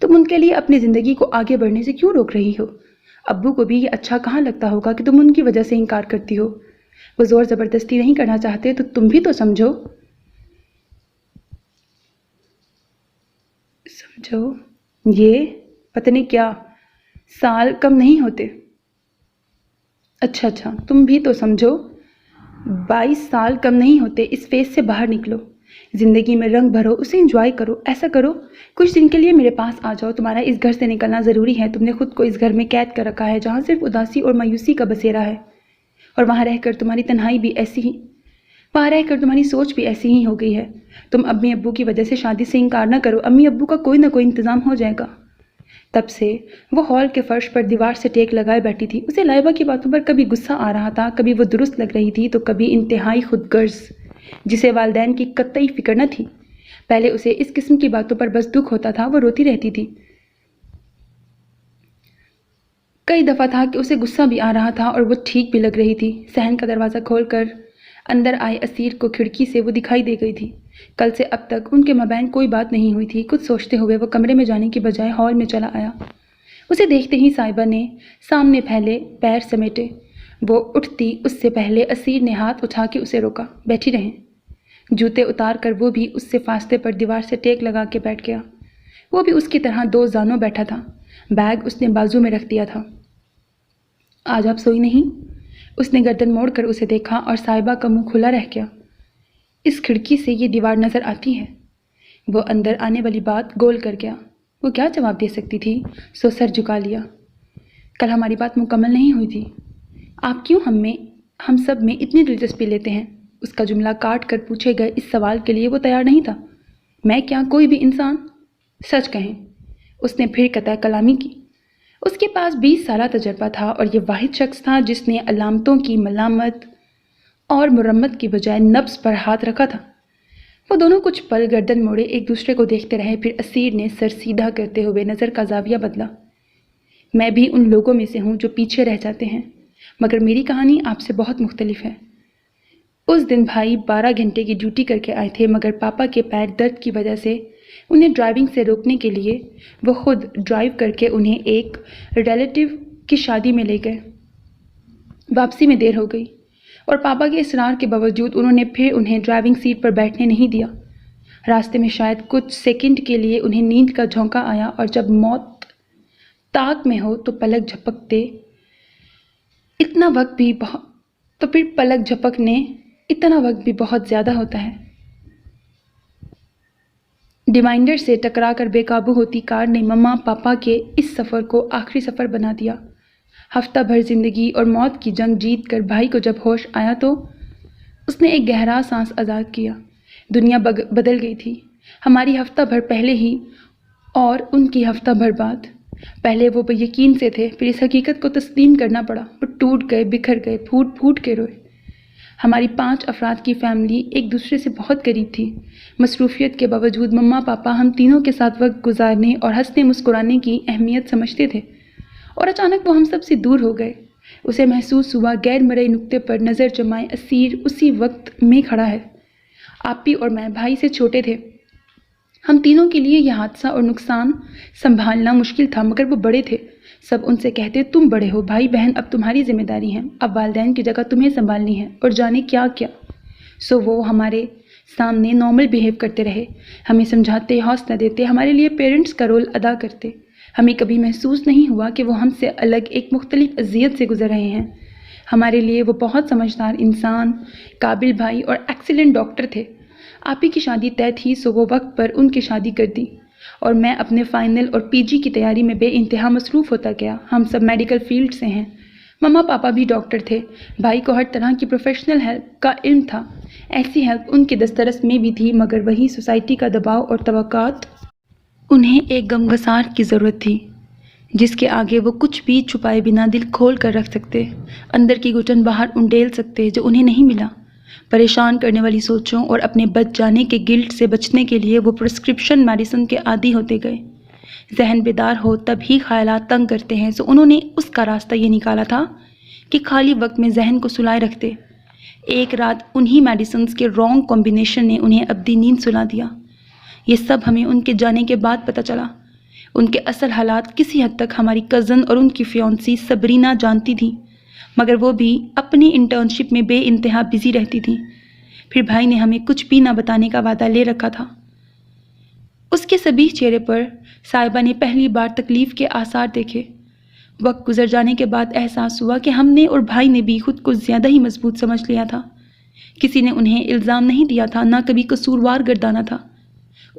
تم ان کے لیے اپنی زندگی کو آگے بڑھنے سے کیوں روک رہی ہو؟ ابو کو بھی یہ اچھا کہاں لگتا ہوگا کہ تم ان کی وجہ سے انکار کرتی ہو۔ وہ زور زبردستی نہیں کرنا چاہتے، تو تم بھی تو سمجھو۔ یہ پتہ نہیں کیا سال کم نہیں ہوتے۔ اچھا تم بھی تو سمجھو۔ 22 سال کم نہیں ہوتے، اس فیز سے باہر نکلو، زندگی میں رنگ بھرو، اسے انجوائے کرو۔ ایسا کرو، کچھ دن کے لیے میرے پاس آ جاؤ، تمہارا اس گھر سے نکلنا ضروری ہے۔ تم نے خود کو اس گھر میں قید کر رکھا ہے جہاں صرف اداسی اور مایوسی کا بسیرا ہے، اور وہاں رہ کر تمہاری سوچ بھی ایسی ہی ہو گئی ہے۔ تم امی ابو کی وجہ سے شادی سے انکار نہ کرو، امی ابو کا کوئی نہ کوئی انتظام ہو جائے گا۔ تب سے وہ ہال کے فرش پر دیوار سے ٹیک لگائے بیٹھی تھی۔ اسے لائبہ کی باتوں پر کبھی غصہ آ رہا تھا، کبھی وہ درست لگ رہی تھی، تو کبھی انتہائی خود غرض، جسے والدین کی قطعی فکر نہ تھی۔ پہلے اسے اس قسم کی باتوں پر بس دکھ ہوتا تھا، وہ روتی رہتی تھی۔ کئی دفعہ تھا کہ اسے غصہ بھی آ رہا تھا اور وہ ٹھیک بھی لگ رہی تھی۔ صحن کا دروازہ کھول کر اندر آئے اسیر کو کھڑکی سے وہ دکھائی دے گئی تھی۔ کل سے اب تک ان کے مابین کوئی بات نہیں ہوئی تھی۔ کچھ سوچتے ہوئے وہ کمرے میں جانے کی بجائے ہال میں چلا آیا۔ اسے دیکھتے ہی صاحبہ نے سامنے پھیلے پیر سمیٹے۔ وہ اٹھتی اس سے پہلے اسیر نے ہاتھ اٹھا کے اسے روکا۔ بیٹھی رہیں۔ جوتے اتار کر وہ بھی اس سے فاصلے پر دیوار سے ٹیک لگا کے بیٹھ گیا۔ وہ بھی اس کی طرح دو زانوں بیٹھا تھا۔ بیگ اس نے بازو میں رکھ دیا تھا۔ آج آپ سوئی نہیں؟ اس نے گردن موڑ کر اسے دیکھا اور صاحبہ کا منہ کھلا رہ گیا۔ اس کھڑکی سے یہ دیوار نظر آتی ہے۔ وہ اندر آنے والی بات گول کر گیا۔ وہ کیا جواب دے سکتی تھی؟ سو سر جھکا لیا۔ کل ہماری بات مکمل نہیں ہوئی تھی۔ آپ کیوں ہم سب میں اتنی دلچسپی لیتے ہیں؟ اس کا جملہ کاٹ کر پوچھے گئے اس سوال کے لیے وہ تیار نہیں تھا۔ میں کیا، کوئی بھی انسان؟ سچ کہیں، اس نے پھر قطع کلامی کی۔ اس کے پاس 20 سالہ تجربہ تھا اور یہ واحد شخص تھا جس نے علامتوں کی ملامت اور مرمت کی بجائے نبض پر ہاتھ رکھا تھا۔ وہ دونوں کچھ پل گردن موڑے ایک دوسرے کو دیکھتے رہے، پھر اسیر نے سر سیدھا کرتے ہوئے نظر کا زاویہ بدلا۔ میں بھی ان لوگوں میں سے ہوں جو پیچھے رہ جاتے ہیں، مگر میری کہانی آپ سے بہت مختلف ہے۔ اس دن بھائی 12 گھنٹے کی ڈیوٹی کر کے آئے تھے، مگر پاپا کے پیر درد کی وجہ سے انہیں ڈرائیونگ سے روکنے کے لیے وہ خود ڈرائیو کر کے انہیں ایک ریلیٹیو کی شادی میں لے گئے۔ واپسی میں دیر ہو گئی اور پاپا کے اصرار کے باوجود انہوں نے پھر انہیں ڈرائیونگ سیٹ پر بیٹھنے نہیں دیا۔ راستے میں شاید کچھ سیکنڈ کے لیے انہیں نیند کا جھونکا آیا، اور جب موت طاق میں ہو تو پلک جھپکنے اتنا وقت بھی بہت زیادہ ہوتا ہے۔ ڈیوائڈر سے ٹکرا کر بے قابو ہوتی کار نے مما پاپا کے اس سفر کو آخری سفر بنا دیا۔ ہفتہ بھر زندگی اور موت کی جنگ جیت کر بھائی کو جب ہوش آیا تو اس نے ایک گہرا سانس آزاد کیا۔ دنیا بدل گئی تھی، ہماری ہفتہ بھر پہلے ہی اور ان کی ہفتہ بھر بعد۔ پہلے وہ بے یقین سے تھے، پھر اس حقیقت کو تسلیم کرنا پڑا۔ وہ ٹوٹ گئے، بکھر گئے، پھوٹ پھوٹ کے روئے۔ ہماری 5 افراد کی فیملی ایک دوسرے سے بہت قریب تھی۔ مصروفیت کے باوجود مما پاپا ہم تینوں کے ساتھ وقت گزارنے اور ہنسنے مسکرانے کی اہمیت سمجھتے تھے، اور اچانک وہ ہم سب سے دور ہو گئے۔ اسے محسوس ہوا غیر مرئی نقطے پر نظر جمائے اسیر اسی وقت میں کھڑا ہے۔ آپی اور میں بھائی سے چھوٹے تھے۔ ہم تینوں کے لیے یہ حادثہ اور نقصان سنبھالنا مشکل تھا، مگر وہ بڑے تھے۔ سب ان سے کہتے، تم بڑے ہو بھائی بہن، اب تمہاری ذمہ داری ہے، اب والدین کی جگہ تمہیں سنبھالنی ہے، اور جانے کیا کیا۔ سو وہ ہمارے سامنے نارمل بیہیو کرتے رہے، ہمیں سمجھاتے، حوصلہ دیتے، ہمارے لیے پیرنٹس کا رول ادا کرتے۔ ہمیں کبھی محسوس نہیں ہوا کہ وہ ہم سے الگ ایک مختلف اذیت سے گزر رہے ہیں۔ ہمارے لیے وہ بہت سمجھدار انسان، قابل بھائی اور ایکسیلنٹ ڈاکٹر تھے۔ آپی کی شادی طے تھی، سو وہ وقت پر ان کی شادی کر دی، اور میں اپنے فائنل اور پی جی کی تیاری میں بے انتہا مصروف ہوتا گیا۔ ہم سب میڈیکل فیلڈ سے ہیں۔ مما پاپا بھی ڈاکٹر تھے۔ بھائی کو ہر طرح کی پروفیشنل ہیلپ کا علم تھا۔ ایسی ہیلپ ان کے دسترس میں بھی تھی، مگر وہی سوسائٹی کا دباؤ اور توقعات۔ انہیں ایک غمگسار کی ضرورت تھی جس کے آگے وہ کچھ بھی چھپائے بنا دل کھول کر رکھ سکتے، اندر کی گھٹن باہر انڈیل سکتے جو انہیں نہیں ملا۔ پریشان کرنے والی سوچوں اور اپنے بچ جانے کے گلٹ سے بچنے کے لیے وہ پرسکرپشن میڈیسن کے عادی ہوتے گئے۔ ذہن بیدار ہو تب ہی خیالات تنگ کرتے ہیں، سو انہوں نے اس کا راستہ یہ نکالا تھا کہ خالی وقت میں ذہن کو سلائے رکھتے۔ ایک رات انہی میڈیسنز کے رانگ کمبینیشن نے انہیں ابدی نیند سلا دیا۔ یہ سب ہمیں ان کے جانے کے بعد پتہ چلا۔ ان کے اصل حالات کسی حد تک ہماری کزن اور ان کی فیونسی سبرینا جانتی تھی، مگر وہ بھی اپنی انٹرنشپ میں بے انتہا بزی رہتی تھی۔ پھر بھائی نے ہمیں کچھ بھی نہ بتانے کا وعدہ لے رکھا تھا۔ اس کے سبیہ چہرے پر صاحبہ نے پہلی بار تکلیف کے آثار دیکھے۔ وقت گزر جانے کے بعد احساس ہوا کہ ہم نے اور بھائی نے بھی خود کو زیادہ ہی مضبوط سمجھ لیا تھا۔ کسی نے انہیں الزام نہیں دیا تھا، نہ کبھی قصوروار گردانا تھا۔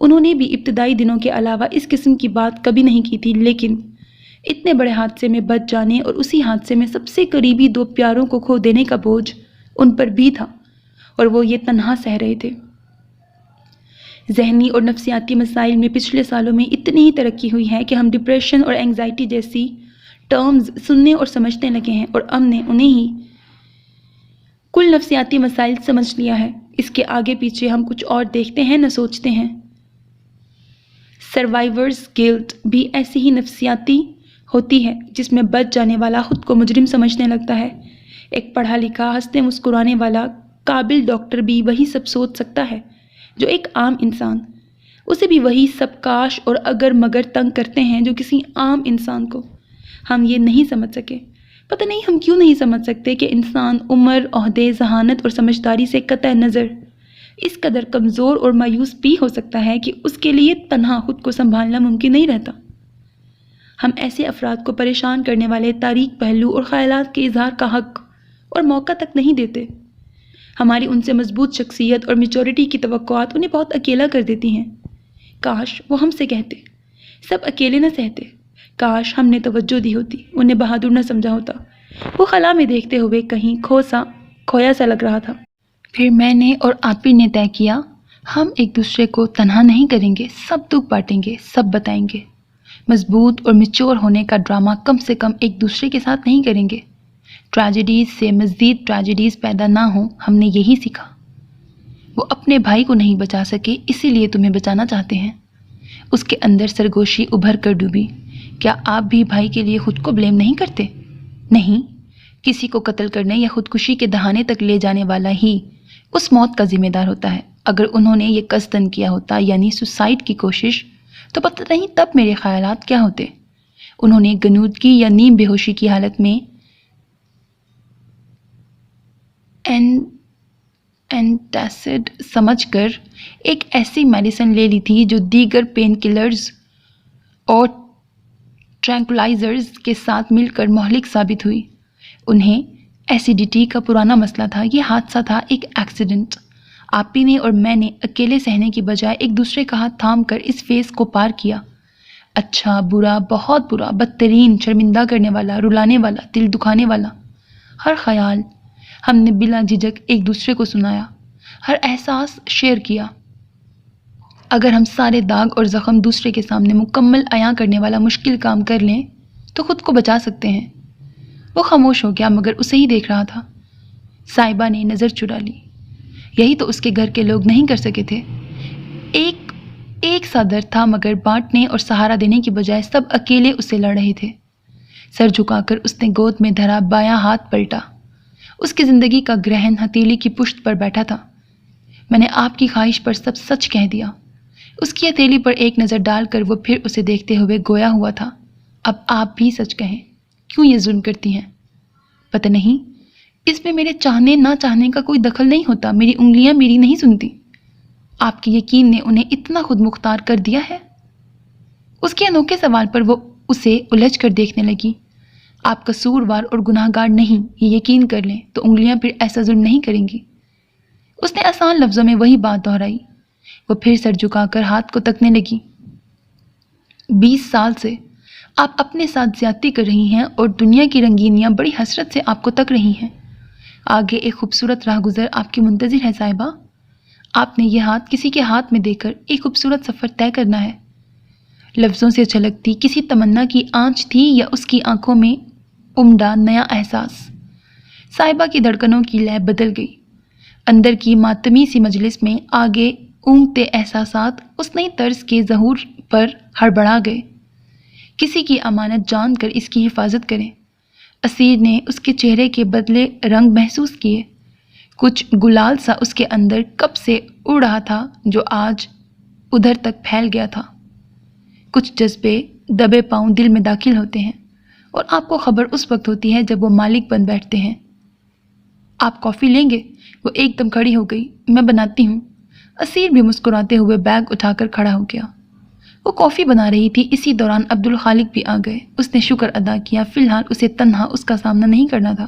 انہوں نے بھی ابتدائی دنوں کے علاوہ اس قسم کی بات کبھی نہیں کی تھی، لیکن اتنے بڑے حادثے میں بچ جانے اور اسی حادثے میں سب سے قریبی دو پیاروں کو کھو دینے کا بوجھ ان پر بھی تھا، اور وہ یہ تنہا سہ رہے تھے۔ ذہنی اور نفسیاتی مسائل میں پچھلے سالوں میں اتنی ہی ترقی ہوئی ہے کہ ہم ڈپریشن اور اینگزائٹی جیسی ٹرمز سننے اور سمجھنے لگے ہیں، اور ہم نے انہیں ہی کل نفسیاتی مسائل سمجھ لیا ہے۔ اس کے آگے پیچھے ہم کچھ اور دیکھتے ہیں نہ سوچتے ہیں۔ سروائیورز گلٹ بھی ایسی ہی نفسیاتی ہوتی ہے، جس میں بچ جانے والا خود کو مجرم سمجھنے لگتا ہے۔ ایک پڑھا لکھا، ہنستے مسکرانے والا قابل ڈاکٹر بھی وہی سب سوچ سکتا ہے جو ایک عام انسان۔ اسے بھی وہی سب کاش اور اگر مگر تنگ کرتے ہیں جو کسی عام انسان کو۔ ہم یہ نہیں سمجھ سکے۔ پتہ نہیں ہم کیوں نہیں سمجھ سکتے کہ انسان عمر، عہدے، ذہانت اور سمجھداری سے قطع نظر اس قدر کمزور اور مایوس بھی ہو سکتا ہے کہ اس کے لیے تنہا خود کو سنبھالنا ممکن نہیں رہتا۔ ہم ایسے افراد کو پریشان کرنے والے تاریک پہلو اور خیالات کے اظہار کا حق اور موقع تک نہیں دیتے۔ ہماری ان سے مضبوط شخصیت اور میچورٹی کی توقعات انہیں بہت اکیلا کر دیتی ہیں۔ کاش وہ ہم سے کہتے، سب اکیلے نہ سہتے۔ کاش ہم نے توجہ دی ہوتی، انہیں بہادر نہ سمجھا ہوتا۔ وہ خلا میں دیکھتے ہوئے کہیں کھویا سا لگ رہا تھا۔ پھر میں نے اور عاپر نے طے کیا، ہم ایک دوسرے کو تنہا نہیں کریں گے، سب دکھ بانٹیں گے، سب بتائیں گے۔ مضبوط اور میچور ہونے کا ڈرامہ کم سے کم ایک دوسرے کے ساتھ نہیں کریں گے۔ ٹریجڈیز سے مزید ٹریجڈیز پیدا نہ ہوں، ہم نے یہی سیکھا۔ وہ اپنے بھائی کو نہیں بچا سکے، اسی لیے تمہیں بچانا چاہتے ہیں۔ اس کے اندر سرگوشی ابھر کر ڈوبی۔ کیا آپ بھی بھائی کے لیے خود کو بلیم نہیں کرتے؟ نہیں، کسی کو قتل کرنے یا خودکشی کے دہانے تک لے جانے والا ہی اس موت کا ذمہ دار ہوتا ہے۔ اگر انہوں نے یہ قصداً کیا ہوتا، یعنی سوسائڈ کی کوشش، تو پتہ نہیں تب میرے خیالات کیا ہوتے۔ انہوں نے غنودگی یا نیم بے ہوشی کی حالت میں اینٹاسڈ سمجھ کر ایک ایسی میڈیسن لے لی تھی جو دیگر پین کلرز اور ٹرینکولائزرز کے ساتھ مل کر مہلک ثابت ہوئی۔ انہیں ایسیڈیٹی کا پرانا مسئلہ تھا۔ یہ حادثہ تھا ایک ایکسیڈنٹ۔ آپی نے اور میں نے اکیلے سہنے کی بجائے ایک دوسرے کا ہاتھ تھام کر اس فیز کو پار کیا۔ اچھا، برا، بہت برا، بدترین، شرمندہ کرنے والا، رلانے والا، دل دکھانے والا، ہر خیال ہم نے بلا جھجک ایک دوسرے کو سنایا، ہر احساس شیئر کیا۔ اگر ہم سارے داغ اور زخم دوسرے کے سامنے مکمل عیاں کرنے والا مشکل کام کر لیں تو خود کو بچا سکتے ہیں۔ وہ خاموش ہو گیا، مگر اسے ہی دیکھ رہا تھا۔ صاحبہ نے نظر چرا لی۔ یہی تو اس کے گھر کے لوگ نہیں کر سکے تھے۔ ایک سا درد تھا، مگر بانٹنے اور سہارا دینے کی بجائے سب اکیلے اسے لڑ رہے تھے۔ سر جھکا کر اس نے گود میں دھرا بایاں ہاتھ پلٹا۔ اس کی زندگی کا گرہن ہتھیلی کی پشت پر بیٹھا تھا۔ میں نے آپ کی خواہش پر سب سچ کہہ دیا۔ اس کی ہتھیلی پر ایک نظر ڈال کر وہ پھر اسے دیکھتے ہوئے گویا ہوا تھا۔ اب آپ بھی سچ کہیں، کیوں یہ ظلم کرتی ہیں؟ پتہ نہیں، اس میں میرے چاہنے نہ چاہنے کا کوئی دخل نہیں ہوتا۔ میری انگلیاں میری نہیں سنتی۔ آپ کے یقین نے انہیں اتنا خود مختار کر دیا ہے؟ اس کے انوکھے سوال پر وہ اسے الجھ کر دیکھنے لگی۔ آپ قصوروار اور گناہ گار نہیں، یہ یقین کر لیں تو انگلیاں پھر ایسا ظلم نہیں کریں گی۔ اس نے آسان لفظوں میں وہی بات دہرائی۔ وہ پھر سر جھکا کر ہاتھ کو تکنے لگی۔ 20 سال سے آپ اپنے ساتھ زیادتی کر رہی ہیں اور دنیا کی رنگینیاں بڑی حسرت سے آپ کو تک رہی ہیں۔ آگے ایک خوبصورت راہ گزر آپ کی منتظر ہے صاحبہ۔ آپ نے یہ ہاتھ کسی کے ہاتھ میں دے کر ایک خوبصورت سفر طے کرنا ہے۔ لفظوں سے چھلکتی کسی تمنا کی آنچ تھی یا اس کی آنکھوں میں عمدہ نیا احساس؟ صاحبہ کی دھڑکنوں کی لے بدل گئی۔ اندر کی ماتمی سی مجلس میں آگے اونگتے احساسات اس نئی طرز کے ظہور پر ہڑبڑا گئے۔ کسی کی امانت جان کر اس کی حفاظت کریں۔ اسیر نے اس کے چہرے کے بدلے رنگ محسوس کیے۔ کچھ گلال سا اس کے اندر کب سے اڑ رہا تھا جو آج ادھر تک پھیل گیا تھا۔ کچھ جذبے دبے پاؤں دل میں داخل ہوتے ہیں اور آپ کو خبر اس وقت ہوتی ہے جب وہ مالک بن بیٹھتے ہیں۔ آپ کافی لیں گے؟ وہ ایک دم کھڑی ہو گئی۔ میں بناتی ہوں۔ اسیر بھی مسکراتے ہوئے بیگ اٹھا کر کھڑا ہو گیا۔ وہ کافی بنا رہی تھی، اسی دوران عبدالخالق بھی آ گئے۔ اس نے شکر ادا کیا، فی الحال اسے تنہا اس کا سامنا نہیں کرنا تھا۔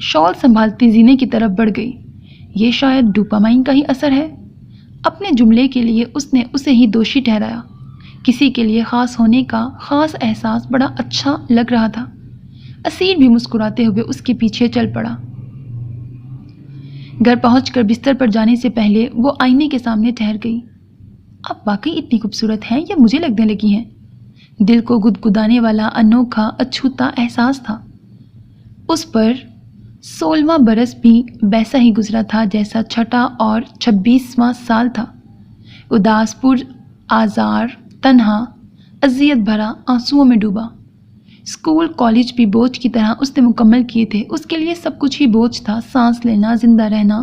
شال سنبھالتی زینے کی طرف بڑھ گئی۔ یہ شاید ڈوپامائن کا ہی اثر ہے۔ اپنے جملے کے لیے اس نے اسے ہی دوشی ٹھہرایا۔ کسی کے لیے خاص ہونے کا خاص احساس بڑا اچھا لگ رہا تھا۔ اسیر بھی مسکراتے ہوئے اس کے پیچھے چل پڑا۔ گھر پہنچ کر بستر پر جانے سے پہلے وہ آئینے کے سامنے ٹھہر گئی۔ اب واقعی اتنی خوبصورت ہیں یا مجھے لگنے لگی ہیں؟ دل کو گدگدانے والا انوکھا اچھوتا احساس تھا۔ اس پر 16واں برس بھی ویسا ہی گزرا تھا جیسا چھٹا اور 26واں سال تھا۔ اداس پر، آزار، تنہا، اذیت بھرا، آنسوؤں میں ڈوبا۔ اسکول کالج بھی بوجھ کی طرح اس نے مکمل کیے تھے۔ اس کے لیے سب کچھ ہی بوجھ تھا، سانس لینا، زندہ رہنا،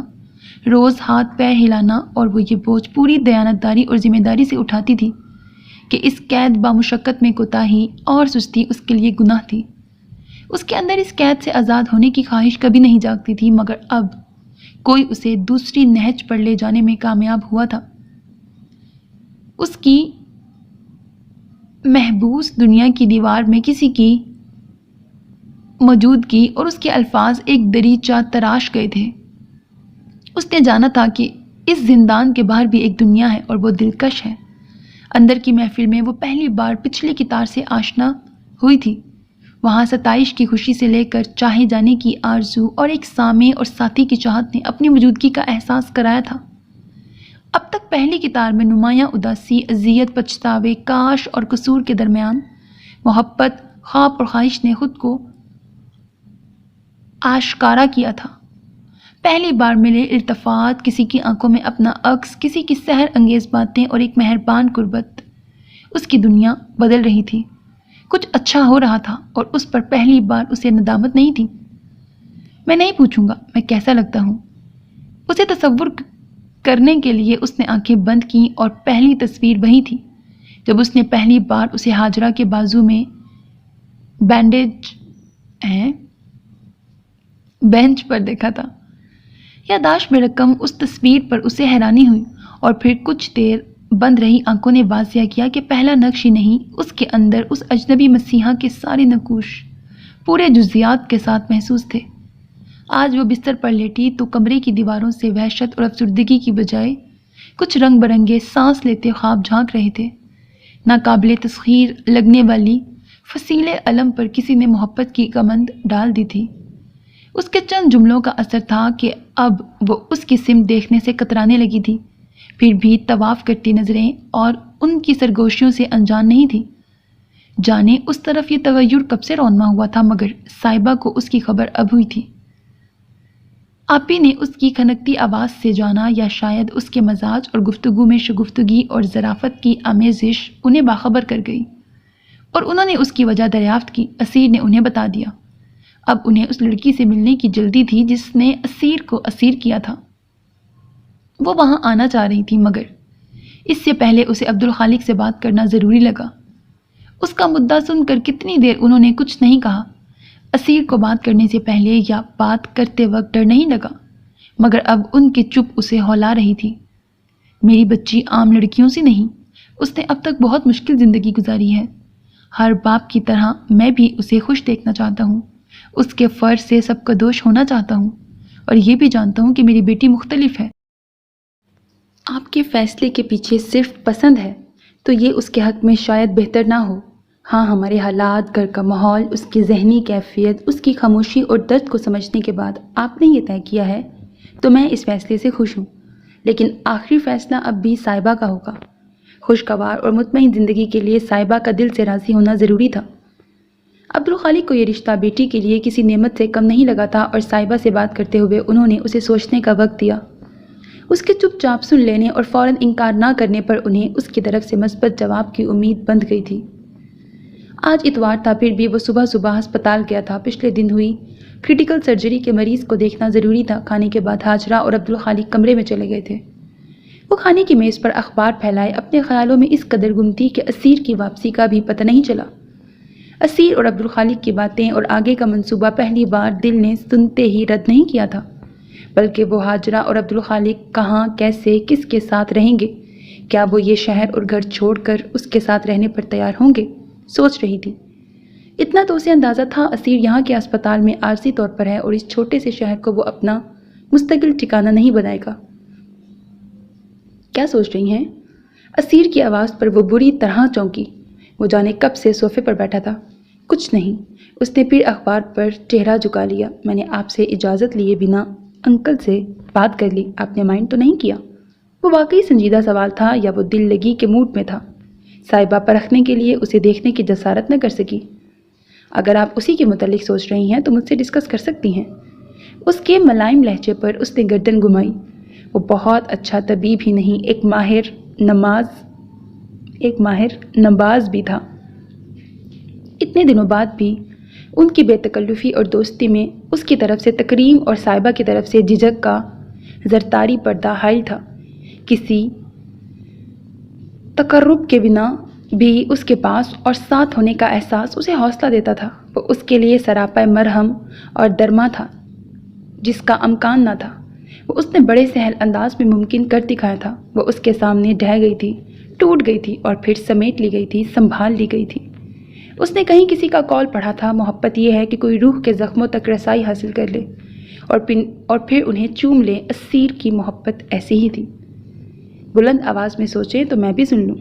روز ہاتھ پیر ہلانا، اور وہ یہ بوجھ پوری دیانتداری اور ذمہ داری سے اٹھاتی تھی کہ اس قید بامشقت میں کوتاہی اور سستی اس کے لیے گناہ تھی۔ اس کے اندر اس قید سے آزاد ہونے کی خواہش کبھی نہیں جاگتی تھی، مگر اب کوئی اسے دوسری نہج پر لے جانے میں کامیاب ہوا تھا۔ اس کی محبوس دنیا کی دیوار میں کسی کی موجودگی اور اس کے الفاظ ایک دریچہ تراش گئے تھے۔ اس نے جانا تھا کہ اس زندان کے باہر بھی ایک دنیا ہے اور وہ دلکش ہے۔ اندر کی محفل میں وہ پہلی بار پچھلی کتار سے آشنا ہوئی تھی۔ وہاں ستائش کی خوشی سے لے کر چاہے جانے کی آرزو اور ایک سامع اور ساتھی کی چاہت نے اپنی موجودگی کا احساس کرایا تھا۔ اب تک پہلی کتار میں نمایاں اداسی، اذیت، پچھتاوے، کاش اور قصور کے درمیان محبت، خواب اور خواہش نے خود کو آشکارا کیا تھا۔ پہلی بار ملے التفات، کسی کی آنکھوں میں اپنا عکس، کسی کی سحر انگیز باتیں اور ایک مہربان قربت، اس کی دنیا بدل رہی تھی۔ کچھ اچھا ہو رہا تھا اور اس پر پہلی بار اسے ندامت نہیں تھی۔ میں نہیں پوچھوں گا میں کیسا لگتا ہوں۔ اسے تصور کرنے کے لیے اس نے آنکھیں بند کیں اور پہلی تصویر وہی تھی جب اس نے پہلی بار اسے ہاجرہ کے بازو میں بینچ پر دیکھا تھا۔ یادداشت میں رقم اس تصویر پر اسے حیرانی ہوئی، اور پھر کچھ دیر بند رہی آنکھوں نے واضح کیا کہ پہلا نقش ہی نہیں، اس کے اندر اس اجنبی مسیحا کے سارے نقوش پورے جزیات کے ساتھ محسوس تھے۔ آج وہ بستر پر لیٹی تو کمرے کی دیواروں سے وحشت اور افسردگی کی بجائے کچھ رنگ برنگے سانس لیتے خواب جھانک رہے تھے۔ ناقابل تسخیر لگنے والی فصیل علم پر کسی نے محبت کی کمند ڈال دی تھی۔ اس کے چند جملوں کا اثر تھا کہ اب وہ اس کی سمت دیکھنے سے کترانے لگی تھی، پھر بھی طواف کرتی نظریں اور ان کی سرگوشیوں سے انجان نہیں تھی۔ جانے اس طرف یہ تغیر کب سے رونما ہوا تھا، مگر صاحبہ کو اس کی خبر اب ہوئی تھی۔ آپی نے اس کی کھنکتی آواز سے جانا، یا شاید اس کے مزاج اور گفتگو میں شگفتگی اور ظرافت کی آمیزش انہیں باخبر کر گئی، اور انہوں نے اس کی وجہ دریافت کی۔ اسیر نے انہیں بتا دیا۔ اب انہیں اس لڑکی سے ملنے کی جلدی تھی جس نے اسیر کو اسیر کیا تھا۔ وہ وہاں آنا چاہ رہی تھی، مگر اس سے پہلے اسے عبدالخالق سے بات کرنا ضروری لگا۔ اس کا مدعا سن کر کتنی دیر انہوں نے کچھ نہیں کہا۔ اسیر کو بات کرنے سے پہلے یا بات کرتے وقت ڈر نہیں لگا، مگر اب ان کی چپ اسے ہلا رہی تھی۔ میری بچی عام لڑکیوں سے نہیں، اس نے اب تک بہت مشکل زندگی گزاری ہے۔ ہر باپ کی طرح میں بھی اسے خوش دیکھنا چاہتا ہوں، اس کے فرض سے سب کا دوش ہونا چاہتا ہوں، اور یہ بھی جانتا ہوں کہ میری بیٹی مختلف ہے۔ آپ کے فیصلے کے پیچھے صرف پسند ہے تو یہ اس کے حق میں شاید بہتر نہ ہو۔ ہاں، ہمارے حالات، گھر کا ماحول، اس کی ذہنی کیفیت، اس کی خاموشی اور درد کو سمجھنے کے بعد آپ نے یہ طے کیا ہے تو میں اس فیصلے سے خوش ہوں، لیکن آخری فیصلہ اب بھی صاحبہ کا ہوگا۔ خوشگوار اور مطمئن زندگی کے لیے صاحبہ کا دل سے راضی ہونا ضروری تھا۔ عبدالخالق کو یہ رشتہ بیٹی کے لیے کسی نعمت سے کم نہیں لگا تھا، اور صاحبہ سے بات کرتے ہوئے انہوں نے اسے سوچنے کا وقت دیا۔ اس کے چپ چاپ سن لینے اور فوراً انکار نہ کرنے پر انہیں اس کی طرف سے مثبت جواب کی امید بندھ گئی تھی۔ آج اتوار تھا، پھر بھی وہ صبح صبح ہسپتال گیا تھا۔ پچھلے دن ہوئی کریٹیکل سرجری کے مریض کو دیکھنا ضروری تھا۔ کھانے کے بعد ہاجرہ اور عبدالخالق کمرے میں چلے گئے تھے۔ وہ کھانے کی میز پر اخبار پھیلائے اپنے خیالوں میں اس قدر گم تھی کہ اسیر کی واپسی کا بھی پتہ نہیں چلا۔ اسیر اور عبدالخالق کی باتیں اور آگے کا منصوبہ پہلی بار دل نے سنتے ہی رد نہیں کیا تھا، بلکہ وہ ہاجرہ اور عبدالخالق کہاں، کیسے، کس کے ساتھ رہیں گے، کیا وہ یہ شہر اور گھر چھوڑ کر اس کے ساتھ رہنے پر تیار ہوں گے، سوچ رہی تھی۔ اتنا تو اسے اندازہ تھا اسیر یہاں کے اسپتال میں عارضی طور پر ہے اور اس چھوٹے سے شہر کو وہ اپنا مستقل ٹھکانہ نہیں بنائے گا۔ کیا سوچ رہی ہیں؟ اسیر کی آواز پر وہ بری طرح چونکی۔ وہ جانے کب سے صوفے پر بیٹھا تھا۔ کچھ نہیں، اس نے پھر اخبار پر چہرہ جھکا لیا۔ میں نے آپ سے اجازت لیے بنا انکل سے بات کر لی، آپ نے مائنڈ تو نہیں کیا؟ وہ واقعی سنجیدہ سوال تھا یا وہ دل لگی کے موڈ میں تھا؟ صاحبہ پرکھنے کے لیے اسے دیکھنے کی جسارت نہ کر سکی۔ اگر آپ اسی کے متعلق سوچ رہی ہیں تو مجھ سے ڈسکس کر سکتی ہیں۔ اس کے ملائم لہجے پر اس نے گردن گھمائی۔ وہ بہت اچھا طبیب ہی نہیں، ایک ماہر نماز بھی تھا۔ اتنے دنوں بعد بھی ان کی بے تکلفی اور دوستی میں اس کی طرف سے تکریم اور صاحبہ کی طرف سے جھجک کا زرتاری پردہ حائل تھا۔ کسی تقرب کے بنا بھی اس کے پاس اور ساتھ ہونے کا احساس اسے حوصلہ دیتا تھا۔ وہ اس کے لیے سراپا مرہم اور درما تھا جس کا امکان نہ تھا۔ وہ اس نے بڑے سہل انداز میں ممکن کر دکھایا تھا۔ وہ اس کے سامنے ڈھہ گئی تھی، ٹوٹ گئی تھی اور پھر سمیٹ لی گئی تھی، سنبھال لی گئی تھی۔ اس نے کہیں کسی کا قول پڑھا تھا، محبت یہ ہے کہ کوئی روح کے زخموں تک رسائی حاصل کر لے اور پھر انہیں چوم لے۔ اسیر کی محبت ایسی ہی تھی۔ بلند آواز میں سوچیں تو میں بھی سن لوں۔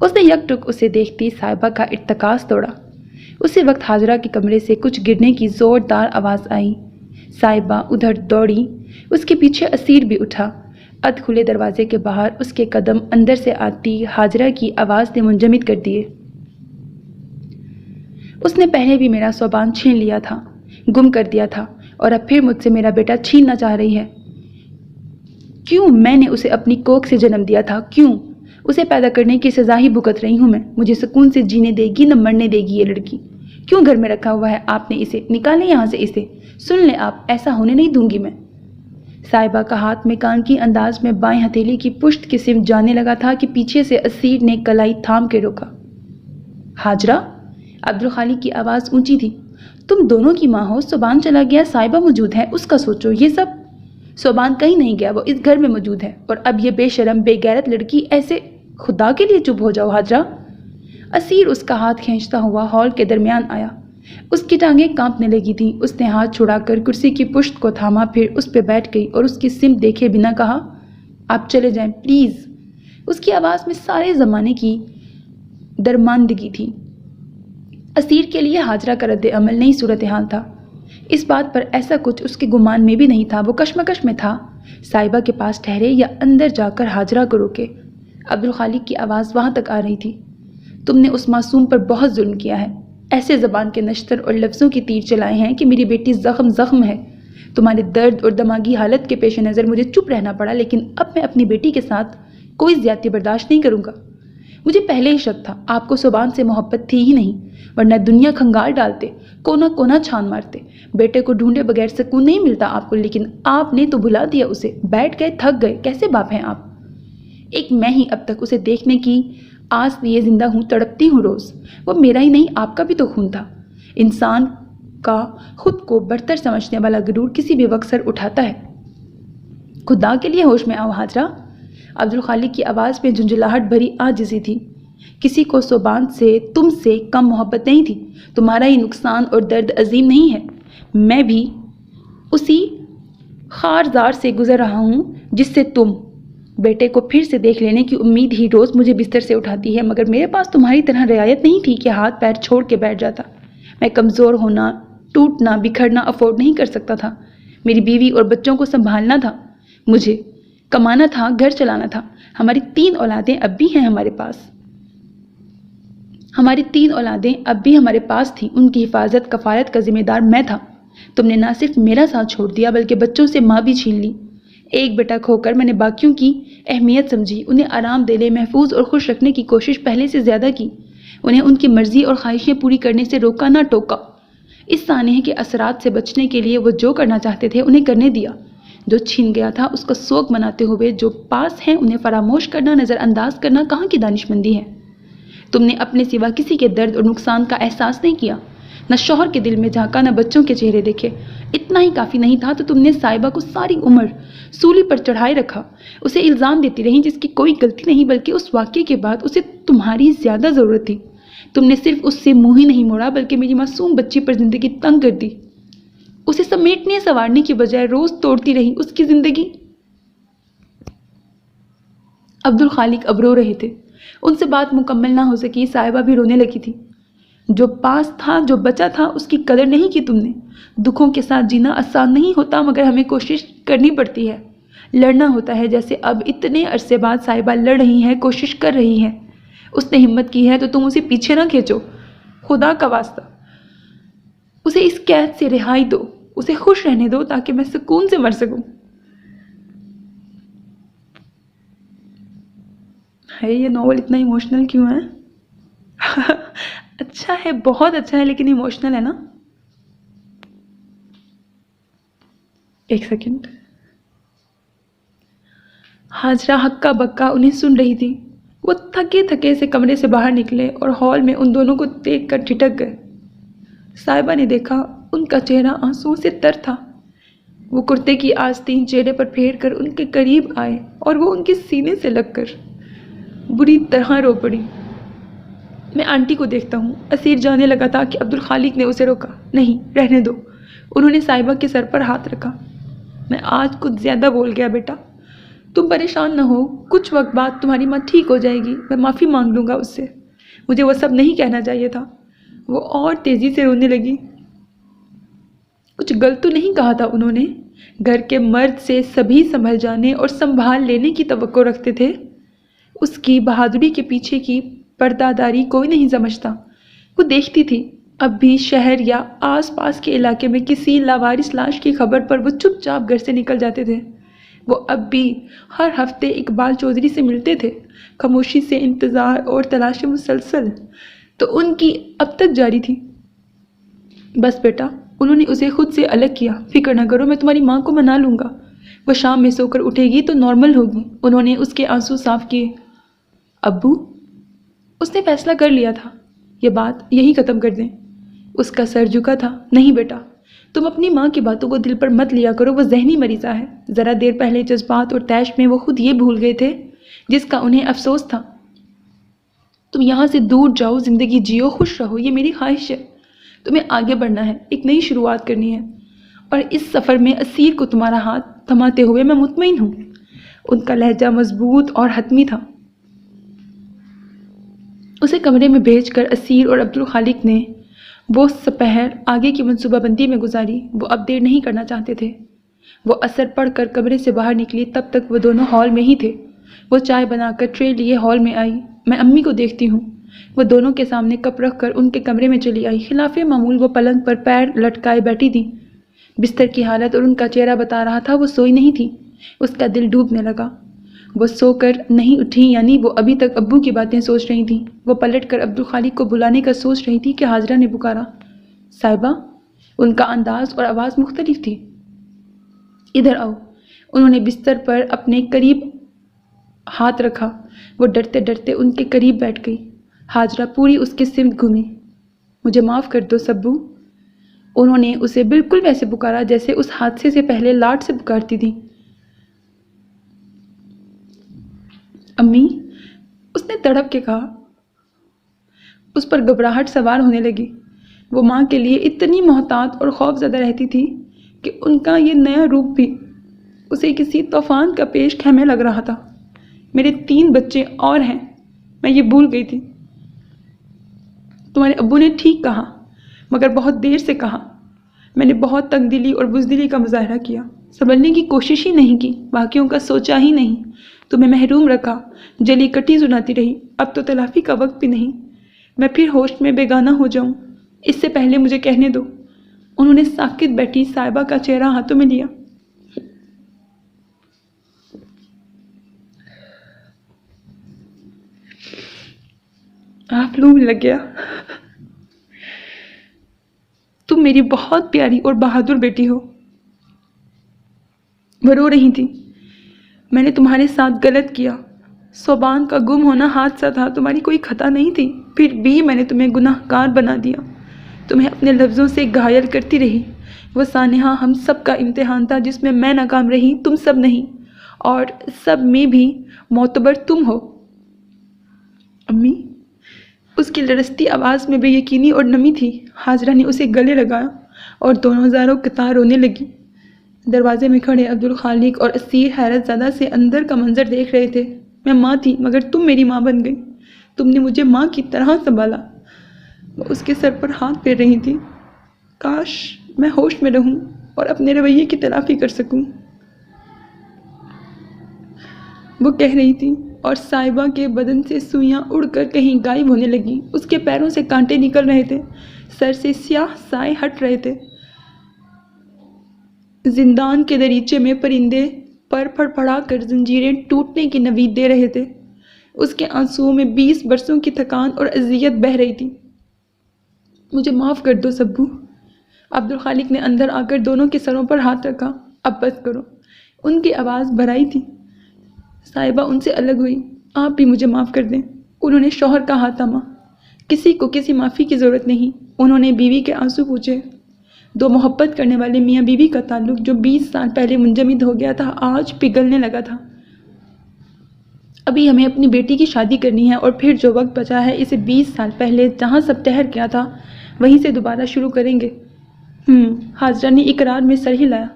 اس نے یک ٹک اسے دیکھتی صاحبہ کا ارتکاز توڑا۔ اسی وقت حاجرہ کے کمرے سے کچھ گرنے کی زوردار آواز آئی۔ صاحبہ ادھر دوڑی، اس کے پیچھے اسیر بھی اٹھا۔ ادھ کھلے دروازے کے باہر اس کے قدم اندر سے آتی حاجرہ کی آواز نے منجمد کر دیے۔ اس نے پہلے بھی میرا صوبان چھین لیا تھا، گم کر دیا تھا، اور اب پھر مجھ سے میرا بیٹا چھیننا چاہ رہی ہے۔ کیوں؟ میں نے اسے اپنی کوکھ سے جنم دیا تھا، کیوں؟ اسے پیدا کرنے کی سزا ہی بھگت رہی ہوں میں۔ مجھے سکون سے جینے دے گی نہ مرنے دے گی یہ لڑکی؟ کیوں گھر میں رکھا ہوا ہے آپ نے اسے؟ نکالیں یہاں سے اسے۔ سن لیں آپ، ایسا ہونے نہیں دوں گی میں۔ صاحبہ کا ہاتھ میں کان کی انداز میں بائیں ہتھیلی کی پشت کی سمت جانے لگا تھا کہ پیچھے سے اسیر نے کلائی تھام کے روکا۔ حاجرہ؟ عبدالخالق کی آواز اونچی تھی۔ تم دونوں کی ماں ہو، صوبان چلا گیا، صاحبہ موجود ہے، اس کا سوچو۔ یہ سب صوبان کہیں نہیں گیا، وہ اس گھر میں موجود ہے، اور اب یہ بے شرم بے غیرت لڑکی ایسے؟ خدا کے لیے چپ ہو جاؤ حاجرہ۔ اسیر اس کا ہاتھ کھینچتا ہوا ہال کے درمیان آیا۔ اس کی ٹانگیں کانپنے لگی تھیں۔ اس نے ہاتھ چھڑا کر کرسی کی پشت کو تھاما، پھر اس پہ بیٹھ گئی اور اس کی سمت دیکھے بنا کہا، آپ چلے جائیں پلیز۔ اس کی آواز میں سارے زمانے کی درماندگی تھی۔ اسیر کے لیے حاجرہ کا رد عمل نئی صورتحال تھا۔ اس بات پر ایسا کچھ اس کے گمان میں بھی نہیں تھا۔ وہ کشمکش میں تھا، صاحبہ کے پاس ٹھہرے یا اندر جا کر حاجرہ کو روکے۔ عبدالخالق کی آواز وہاں تک آ رہی تھی۔ تم نے اس معصوم پر بہت ظلم کیا ہے، ایسے زبان کے نشتر اور لفظوں کی تیر چلائے ہیں کہ میری بیٹی زخم ہے۔ تمہارے درد اور دماغی حالت کے پیش نظر مجھے چپ رہنا پڑا، لیکن اب میں اپنی بیٹی کے ساتھ کوئی زیادتی برداشت نہیں کروں گا۔ مجھے پہلے ہی شک تھا، آپ کو صوبان سے محبت تھی ہی نہیں، ورنہ دنیا کھنگال ڈالتے، کونا کونا چھان مارتے۔ بیٹے کو ڈھونڈے بغیر سکون نہیں ملتا آپ کو، لیکن آپ نے تو بھلا دیا اسے۔ بیٹھ گئے، تھک گئے، کیسے باپ ہیں آپ؟ ایک میں ہی اب تک اسے دیکھنے کی آس لیے زندہ ہوں، تڑپتی ہوں روز۔ وہ میرا ہی نہیں، آپ کا بھی تو خون تھا۔ انسان کا خود کو برتر سمجھنے والا غرور کسی بھی وقت سر اٹھاتا ہے۔ خدا کے لیے ہوش میں آؤ حاجرہ۔ عبدالخالق کی آواز میں جھنجھلاہٹ بھری عاجزی تھی۔ کسی کو صوبان سے تم سے کم محبت نہیں تھی۔ تمہارا ہی نقصان اور درد عظیم نہیں ہے۔ میں بھی اسی خارزار سے گزر رہا ہوں جس سے تم۔ بیٹے کو پھر سے دیکھ لینے کی امید ہی روز مجھے بستر سے اٹھاتی ہے، مگر میرے پاس تمہاری طرح رعایت نہیں تھی کہ ہاتھ پیر چھوڑ کے بیٹھ جاتا۔ میں کمزور ہونا، ٹوٹنا، بکھرنا افورڈ نہیں کر سکتا تھا۔ میری بیوی اور بچوں کو سنبھالنا تھا، مجھے کمانا تھا، گھر چلانا تھا۔ ہماری 3 اولادیں اب بھی ہیں ہمارے پاس تھیں۔ ان کی حفاظت کفالت کا ذمہ دار میں تھا۔ تم نے نہ صرف میرا ساتھ چھوڑ دیا بلکہ بچوں سے ماں بھی چھین لی۔ ایک بیٹا کھو کر میں نے باقیوں کی اہمیت سمجھی، انہیں آرام دلے، محفوظ اور خوش رکھنے کی کوشش پہلے سے زیادہ کی، انہیں ان کی مرضی اور خواہشیں پوری کرنے سے روکا نہ ٹوکا۔ اس سانحے کے اثرات سے بچنے کے لیے وہ جو کرنا چاہتے تھے انہیں کرنے دیا۔ جو چھین گیا تھا اس کا سوگ مناتے ہوئے جو پاس ہیں انہیں فراموش کرنا، نظر انداز کرنا کہاں کی دانشمندی ہے؟ تم نے اپنے سوا کسی کے درد اور نقصان کا احساس نہیں کیا، نہ شوہر کے دل میں جھانکا، نہ بچوں کے چہرے دیکھے۔ اتنا ہی کافی نہیں تھا تو تم نے صاحبہ کو ساری عمر سولی پر چڑھائے رکھا، اسے الزام دیتی رہی جس کی کوئی غلطی نہیں، بلکہ اس واقعے کے بعد اسے تمہاری زیادہ ضرورت تھی۔ تم نے صرف اس سے منہ ہی نہیں موڑا بلکہ میری معصوم بچی پر زندگی تنگ کر دی۔ اسے سمیٹنے سنوارنے کی بجائے روز توڑتی رہی اس کی زندگی۔ عبدالخالق اب رو رہے تھے۔ ان سے بات مکمل نہ ہو سکی، صاحبہ بھی رونے لگی تھی۔ جو پاس تھا، جو بچا تھا، اس کی قدر نہیں کی تم نے۔ دکھوں کے ساتھ جینا آسان نہیں ہوتا، مگر ہمیں کوشش کرنی پڑتی ہے، لڑنا ہوتا ہے، جیسے اب اتنے عرصے بعد صاحبہ لڑ رہی ہیں، کوشش کر رہی ہیں۔ اس نے ہمت کی ہے تو تم اسے پیچھے نہ کھینچو، خدا کا واسطہ۔ اسے اس قید سے رہائی دو، اسے خوش رہنے دو تاکہ میں سکون سے مر سکوں۔ ہے یہ ناول اتنا ایموشنل کیوں ہے؟ اچھا ہے، بہت اچھا ہے، لیکن ایموشنل ہے نا۔ ایک سیکنڈ۔ حاجرہ ہکا بکا انہیں سن رہی تھی۔ وہ تھکے تھکے سے کمرے سے باہر نکلے اور ہال میں ان دونوں کو دیکھ کر ٹھٹک گئے۔ صاحبہ نے دیکھا ان کا چہرہ آنسوؤں سے تر تھا۔ وہ کرتے کی آستین چہرے پر پھیر کر ان کے قریب آئے اور وہ ان کے سینے سے لگ کر بری طرح رو پڑی۔ میں آنٹی کو دیکھتا ہوں۔ اسیر جانے لگا تھا کہ عبدالخالق نے اسے روکا۔ نہیں، رہنے دو۔ انہوں نے صاحبہ کے سر پر ہاتھ رکھا۔ میں آج کچھ زیادہ بول گیا بیٹا، تم پریشان نہ ہو، کچھ وقت بعد تمہاری ماں ٹھیک ہو جائے گی، میں معافی مانگ لوں گا اس سے، مجھے وہ سب نہیں کہنا چاہیے تھا۔ وہ اور تیزی سے رونے لگی۔ کچھ غلط تو نہیں کہا تھا انہوں نے؟ گھر کے مرد سے سبھی سنبھل جانے اور سنبھال لینے کی توقع رکھتے تھے۔ اس کی بہادری کے پیچھے کی پردہ داری کوئی نہیں سمجھتا۔ وہ دیکھتی تھی اب بھی شہر یا آس پاس کے علاقے میں کسی لاوارث لاش کی خبر پر وہ چپ چاپ گھر سے نکل جاتے تھے۔ وہ اب بھی ہر ہفتے اقبال چودھری سے ملتے تھے۔ خاموشی سے انتظار اور تلاش مسلسل تو ان کی اب تک جاری تھی۔ بس بیٹا، انہوں نے اسے خود سے الگ کیا، فکر نہ کرو، میں تمہاری ماں کو منا لوں گا، وہ شام میں سو کر اٹھے گی تو نارمل ہوگی۔ انہوں نے اس کے آنسو صاف کیے۔ ابو؟ اس نے فیصلہ کر لیا تھا، یہ بات یہی ختم کر دیں۔ اس کا سر جھکا تھا۔ نہیں بیٹا، تم اپنی ماں کی باتوں کو دل پر مت لیا کرو، وہ ذہنی مریضہ ہے۔ ذرا دیر پہلے جذبات اور طیش میں وہ خود یہ بھول گئے تھے جس کا انہیں افسوس تھا۔ تم یہاں سے دور جاؤ، زندگی جیو، خوش رہو، یہ میری خواہش ہے۔ تمہیں آگے بڑھنا ہے، ایک نئی شروعات کرنی ہے، اور اس سفر میں اسیر کو تمہارا ہاتھ تھماتے ہوئے میں مطمئن ہوں۔ ان کا لہجہ مضبوط اور حتمی تھا۔ اسے کمرے میں بھیج کر اسیر اور عبدالخالق نے وہ سپہر آگے کی منصوبہ بندی میں گزاری۔ وہ اب دیر نہیں کرنا چاہتے تھے۔ وہ اثر پڑھ کر کمرے سے باہر نکلی، تب تک وہ دونوں ہال میں ہی تھے۔ وہ چائے بنا کر ٹرے لیے ہال میں آئی۔ میں امی کو دیکھتی ہوں۔ وہ دونوں کے سامنے کپ رکھ کر ان کے کمرے میں چلی آئی۔ خلاف معمول وہ پلنگ پر پیر لٹکائے بیٹھی تھی۔ بستر کی حالت اور ان کا چہرہ بتا رہا تھا وہ سوئی نہیں تھی۔ اس کا دل ڈوبنے لگا۔ وہ سو کر نہیں اٹھی، یعنی وہ ابھی تک ابو کی باتیں سوچ رہی تھیں۔ وہ پلٹ کر عبدالخالق کو بلانے کا سوچ رہی تھی کہ حاجرہ نے پکارا، صاحبہ۔ ان کا انداز اور آواز مختلف تھی۔ ادھر آؤ۔ انہوں نے بستر پر اپنے قریب ہاتھ رکھا۔ وہ ڈرتے ڈرتے ان کے قریب بیٹھ گئی۔ حاجرہ پوری اس کے سمت گھومی۔ مجھے معاف کر دو سبو۔ انہوں نے اسے بالکل ویسے پکارا جیسے اس حادثے سے پہلے لاڈ سے پکارتی تھی۔ امی، اس نے تڑپ کے کہا۔ اس پر گھبراہٹ سوار ہونے لگی۔ وہ ماں کے لیے اتنی محتاط اور خوف زدہ رہتی تھی کہ ان کا یہ نیا روپ بھی اسے کسی طوفان کا پیش خیمہ لگ رہا تھا۔ میرے 3 بچے اور ہیں، میں یہ بھول گئی تھی۔ تمہارے ابو نے ٹھیک کہا، مگر بہت دیر سے کہا۔ میں نے بہت تنگ دلی اور بزدلی کا مظاہرہ کیا، سنبھلنے کی کوشش ہی نہیں کی، باقیوں کا سوچا ہی نہیں، تمہیں محروم رکھا، جلی کٹی سناتی رہی۔ اب تو تلافی کا وقت بھی نہیں، میں پھر ہوش میں بیگانہ ہو جاؤں، اس سے پہلے مجھے کہنے دو۔ انہوں نے ساکت بیٹھی صاحبہ کا چہرہ ہاتھوں میں لیا۔ آپ لوگ لگ گیا۔ تم میری بہت پیاری اور بہادر بیٹی ہو۔ وہ رو رہی تھی۔ میں نے تمہارے ساتھ غلط کیا، صوبان کا گم ہونا حادثہ تھا، تمہاری کوئی خطا نہیں تھی، پھر بھی میں نے تمہیں گناہ گار بنا دیا، تمہیں اپنے لفظوں سے گھائل کرتی رہی۔ وہ سانحہ ہم سب کا امتحان تھا جس میں میں ناکام رہی، تم سب نہیں، اور سب میں بھی معتبر تم ہو۔ امی، اس کی لرزتی آواز میں بے یقینی اور نمی تھی۔ حاجرہ نے اسے گلے لگایا اور دونوں زاروں قطار رونے لگی۔ دروازے میں کھڑے عبدالخالق اور اسیر حیرت زدہ سے اندر کا منظر دیکھ رہے تھے۔ میں ماں تھی مگر تم میری ماں بن گئی، تم نے مجھے ماں کی طرح سنبھالا۔ وہ اس کے سر پر ہاتھ پھیر رہی تھی۔ کاش میں ہوش میں رہوں اور اپنے رویے کی تلافی کر سکوں، وہ کہہ رہی تھی، اور صاحبہ کے بدن سے سوئیاں اڑ کر کہیں غائب ہونے لگیں۔ اس کے پیروں سے کانٹے نکل رہے تھے، سر سے سیاہ سائے ہٹ رہے تھے۔ زندان کے دریچے میں پرندے پر پھڑپھڑا کر زنجیریں ٹوٹنے کی نوید دے رہے تھے۔ اس کے آنسوؤں میں 20 برسوں کی تھکان اور اذیت بہہ رہی تھی۔ مجھے معاف کر دو سبو۔ عبدالخالق نے اندر آ کر دونوں کے سروں پر ہاتھ رکھا۔ اب بس کرو۔ ان کی آواز بھرائی تھی۔ صاحبہ ان سے الگ ہوئی۔ آپ بھی مجھے معاف کر دیں۔ انہوں نے شوہر کا ہاتھ تھاما۔ کسی کو کسی معافی کی ضرورت نہیں۔ انہوں نے بیوی کے آنسو پوچھے۔ دو محبت کرنے والے میاں بیوی کا تعلق جو 20 سال پہلے منجمد ہو گیا تھا آج پگھلنے لگا تھا۔ ابھی ہمیں اپنی بیٹی کی شادی کرنی ہے اور پھر جو وقت بچا ہے اسے 20 سال پہلے جہاں سب ٹھہر گیا تھا وہیں سے دوبارہ شروع کریں گے۔ حاجرہ نے اقرار میں سر ہلایا۔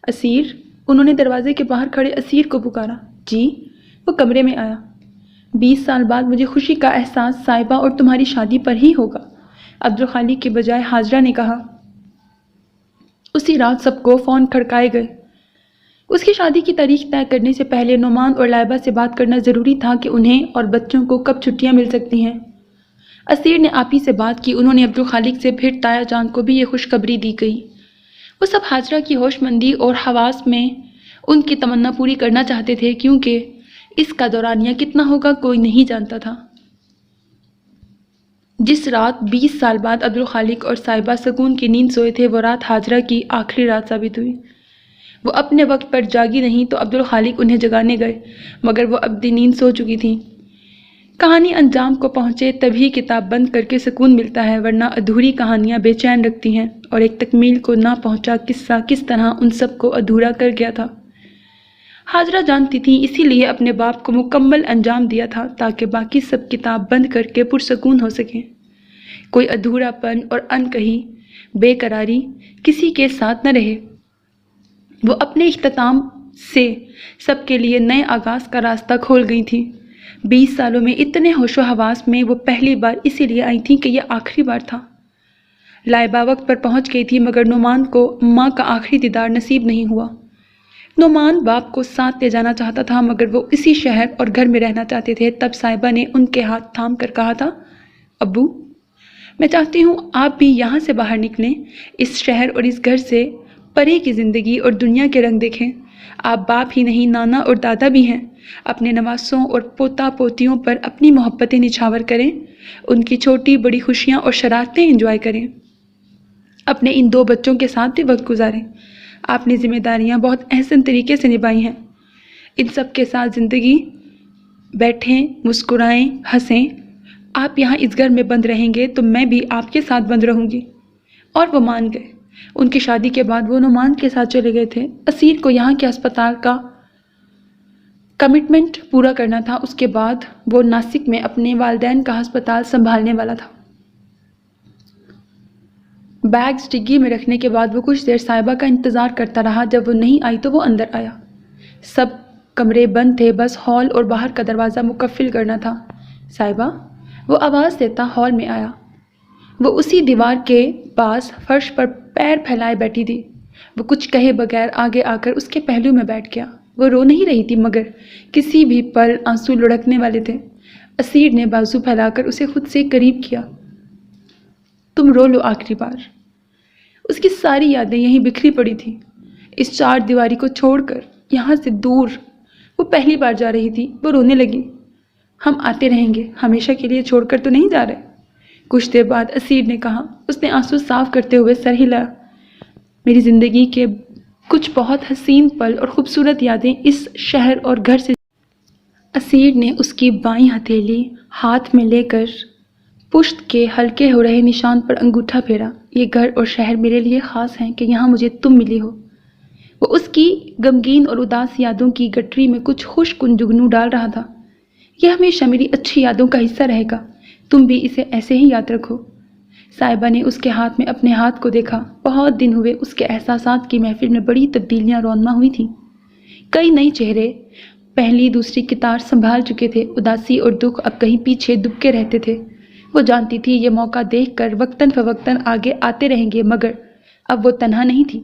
اسیر، انہوں نے دروازے کے باہر کھڑے اسیر کو پکارا۔ جی؟ وہ کمرے میں آیا۔ 20 سال بعد مجھے خوشی کا احساس صاحبہ اور تمہاری شادی پر ہی ہوگا، عبدالخالق کے بجائے حاجرہ نے کہا۔ اسی رات سب کو فون کھڑکائے گئے۔ اس کی شادی کی تاریخ طے کرنے سے پہلے نعمان اور لائبہ سے بات کرنا ضروری تھا کہ انہیں اور بچوں کو کب چھٹیاں مل سکتی ہیں۔ اسیر نے آپی سے بات کی۔ انہوں نے عبدالخالق سے پھر تایا جان کو بھی یہ خوشخبری دی گئی۔ وہ سب حاجرہ کی ہوش مندی اور حواس میں ان کی تمنا پوری کرنا چاہتے تھے کیونکہ اس کا دورانیہ کتنا ہوگا کوئی نہیں جانتا تھا۔ جس رات 20 سال بعد عبدالخالق اور صاحبہ سکون کی نیند سوئے تھے وہ رات حاجرہ کی آخری رات ثابت ہوئی۔ وہ اپنے وقت پر جاگی نہیں تو عبدالخالق انہیں جگانے گئے مگر وہ ابدی نیند سو چکی تھیں۔ کہانی انجام کو پہنچے تبھی کتاب بند کر کے سکون ملتا ہے ورنہ ادھوری کہانیاں بے چین رکھتی ہیں اور ایک تکمیل کو نہ پہنچا قصہ کس طرح ان سب کو ادھورا کر گیا تھا۔ حاجرہ جانتی تھی اسی لیے اپنے باپ کو مکمل انجام دیا تھا تاکہ باقی سب کتاب بند کر کے پرسکون ہو سکیں۔ کوئی ادھورا پن اور انکہی بے قراری کسی کے ساتھ نہ رہے۔ وہ اپنے اختتام سے سب کے لیے نئے آغاز کا راستہ کھول گئی تھی۔ 20 سالوں میں اتنے ہوش و حواس میں وہ پہلی بار اسی لیے آئی تھیں کہ یہ آخری بار تھا۔ لائبہ وقت پر پہنچ گئی تھی مگر نعمان کو ماں کا آخری دیدار نصیب نہیں ہوا۔ نعمان باپ کو ساتھ لے جانا چاہتا تھا مگر وہ اسی شہر اور گھر میں رہنا چاہتے تھے۔ تب صاحبہ نے ان کے ہاتھ تھام کر کہا تھا، ابو میں چاہتی ہوں آپ بھی یہاں سے باہر نکلیں، اس شہر اور اس گھر سے پرے کی زندگی اور دنیا کے رنگ دیکھیں۔ آپ باپ ہی نہیں نانا اور دادا بھی ہیں۔ اپنے نواسوں اور پوتا پوتیوں پر اپنی محبتیں نچھاور کریں، ان کی چھوٹی بڑی خوشیاں اور شرارتیں انجوائے کریں۔ اپنے ان 2 بچوں کے ساتھ بھی وقت گزاریں۔ آپ نے ذمہ داریاں بہت احسن طریقے سے نبھائی ہیں۔ ان سب کے ساتھ زندگی بیٹھیں، مسکرائیں، ہنسیں۔ آپ یہاں اس گھر میں بند رہیں گے تو میں بھی آپ کے ساتھ بند رہوں گی۔ اور وہ مان گئے۔ ان کی شادی کے بعد وہ نعمان کے ساتھ چلے گئے تھے۔ اسیر کو یہاں کے ہسپتال کا کمٹمنٹ پورا کرنا تھا، اس کے بعد وہ ناسک میں اپنے والدین کا ہسپتال سنبھالنے والا تھا۔ بیگز ڈگی میں رکھنے کے بعد وہ کچھ دیر صاحبہ کا انتظار کرتا رہا۔ جب وہ نہیں آئی تو وہ اندر آیا۔ سب کمرے بند تھے، بس ہال اور باہر کا دروازہ مقفل کرنا تھا۔ صاحبہ، وہ آواز دیتا ہال میں آیا۔ وہ اسی دیوار کے پاس فرش پر پیر پھیلائے بیٹھی تھی۔ وہ کچھ کہے بغیر آگے آ کر اس کے پہلو میں بیٹھ گیا۔ وہ رو نہیں رہی تھی مگر کسی بھی پل آنسو لڑکنے والے تھے۔ اسیر نے بازو پھیلا کر اسے خود سے قریب کیا۔ تم رو لو آخری بار۔ اس کی ساری یادیں یہیں بکھری پڑی تھیں، اس 4 دیواری کو چھوڑ کر، یہاں سے دور۔ وہ پہلی بار جا رہی تھی۔ وہ رونے لگی۔ ہم آتے رہیں گے، ہمیشہ کے لیے چھوڑ کر تو نہیں جا رہے۔ کچھ دیر بعد اسیر نے کہا۔ اس نے آنسو صاف کرتے ہوئے سر ہلایا۔ میری زندگی کے کچھ بہت حسین پل اور خوبصورت یادیں اس شہر اور گھر سے۔ اسیر نے اس کی بائیں ہتھیلی ہاتھ میں لے کر پشت کے ہلکے ہو رہے نشان پر انگوٹھا پھیرا۔ یہ گھر اور شہر میرے لیے خاص ہیں کہ یہاں مجھے تم ملی ہو۔ وہ اس کی غمگین اور اداس یادوں کی گٹری میں کچھ خوش کن جگنو ڈال رہا تھا۔ یہ ہمیشہ میری اچھی یادوں کا حصہ رہے گا۔ تم بھی اسے ایسے ہی یاد رکھو۔ صاحبہ نے اس کے ہاتھ میں اپنے ہاتھ کو دیکھا۔ بہت دن ہوئے اس کے احساسات کی محفل میں بڑی تبدیلیاں رونما ہوئی تھیں۔ کئی نئی چہرے پہلی دوسری کتار سنبھال چکے تھے۔ اداسی اور دکھ اب کہیں پیچھے دبکے رہتے تھے۔ وہ جانتی تھی یہ موقع دیکھ کر وقتاً فوقتاً آگے آتے رہیں گے، مگر اب وہ تنہا نہیں تھی۔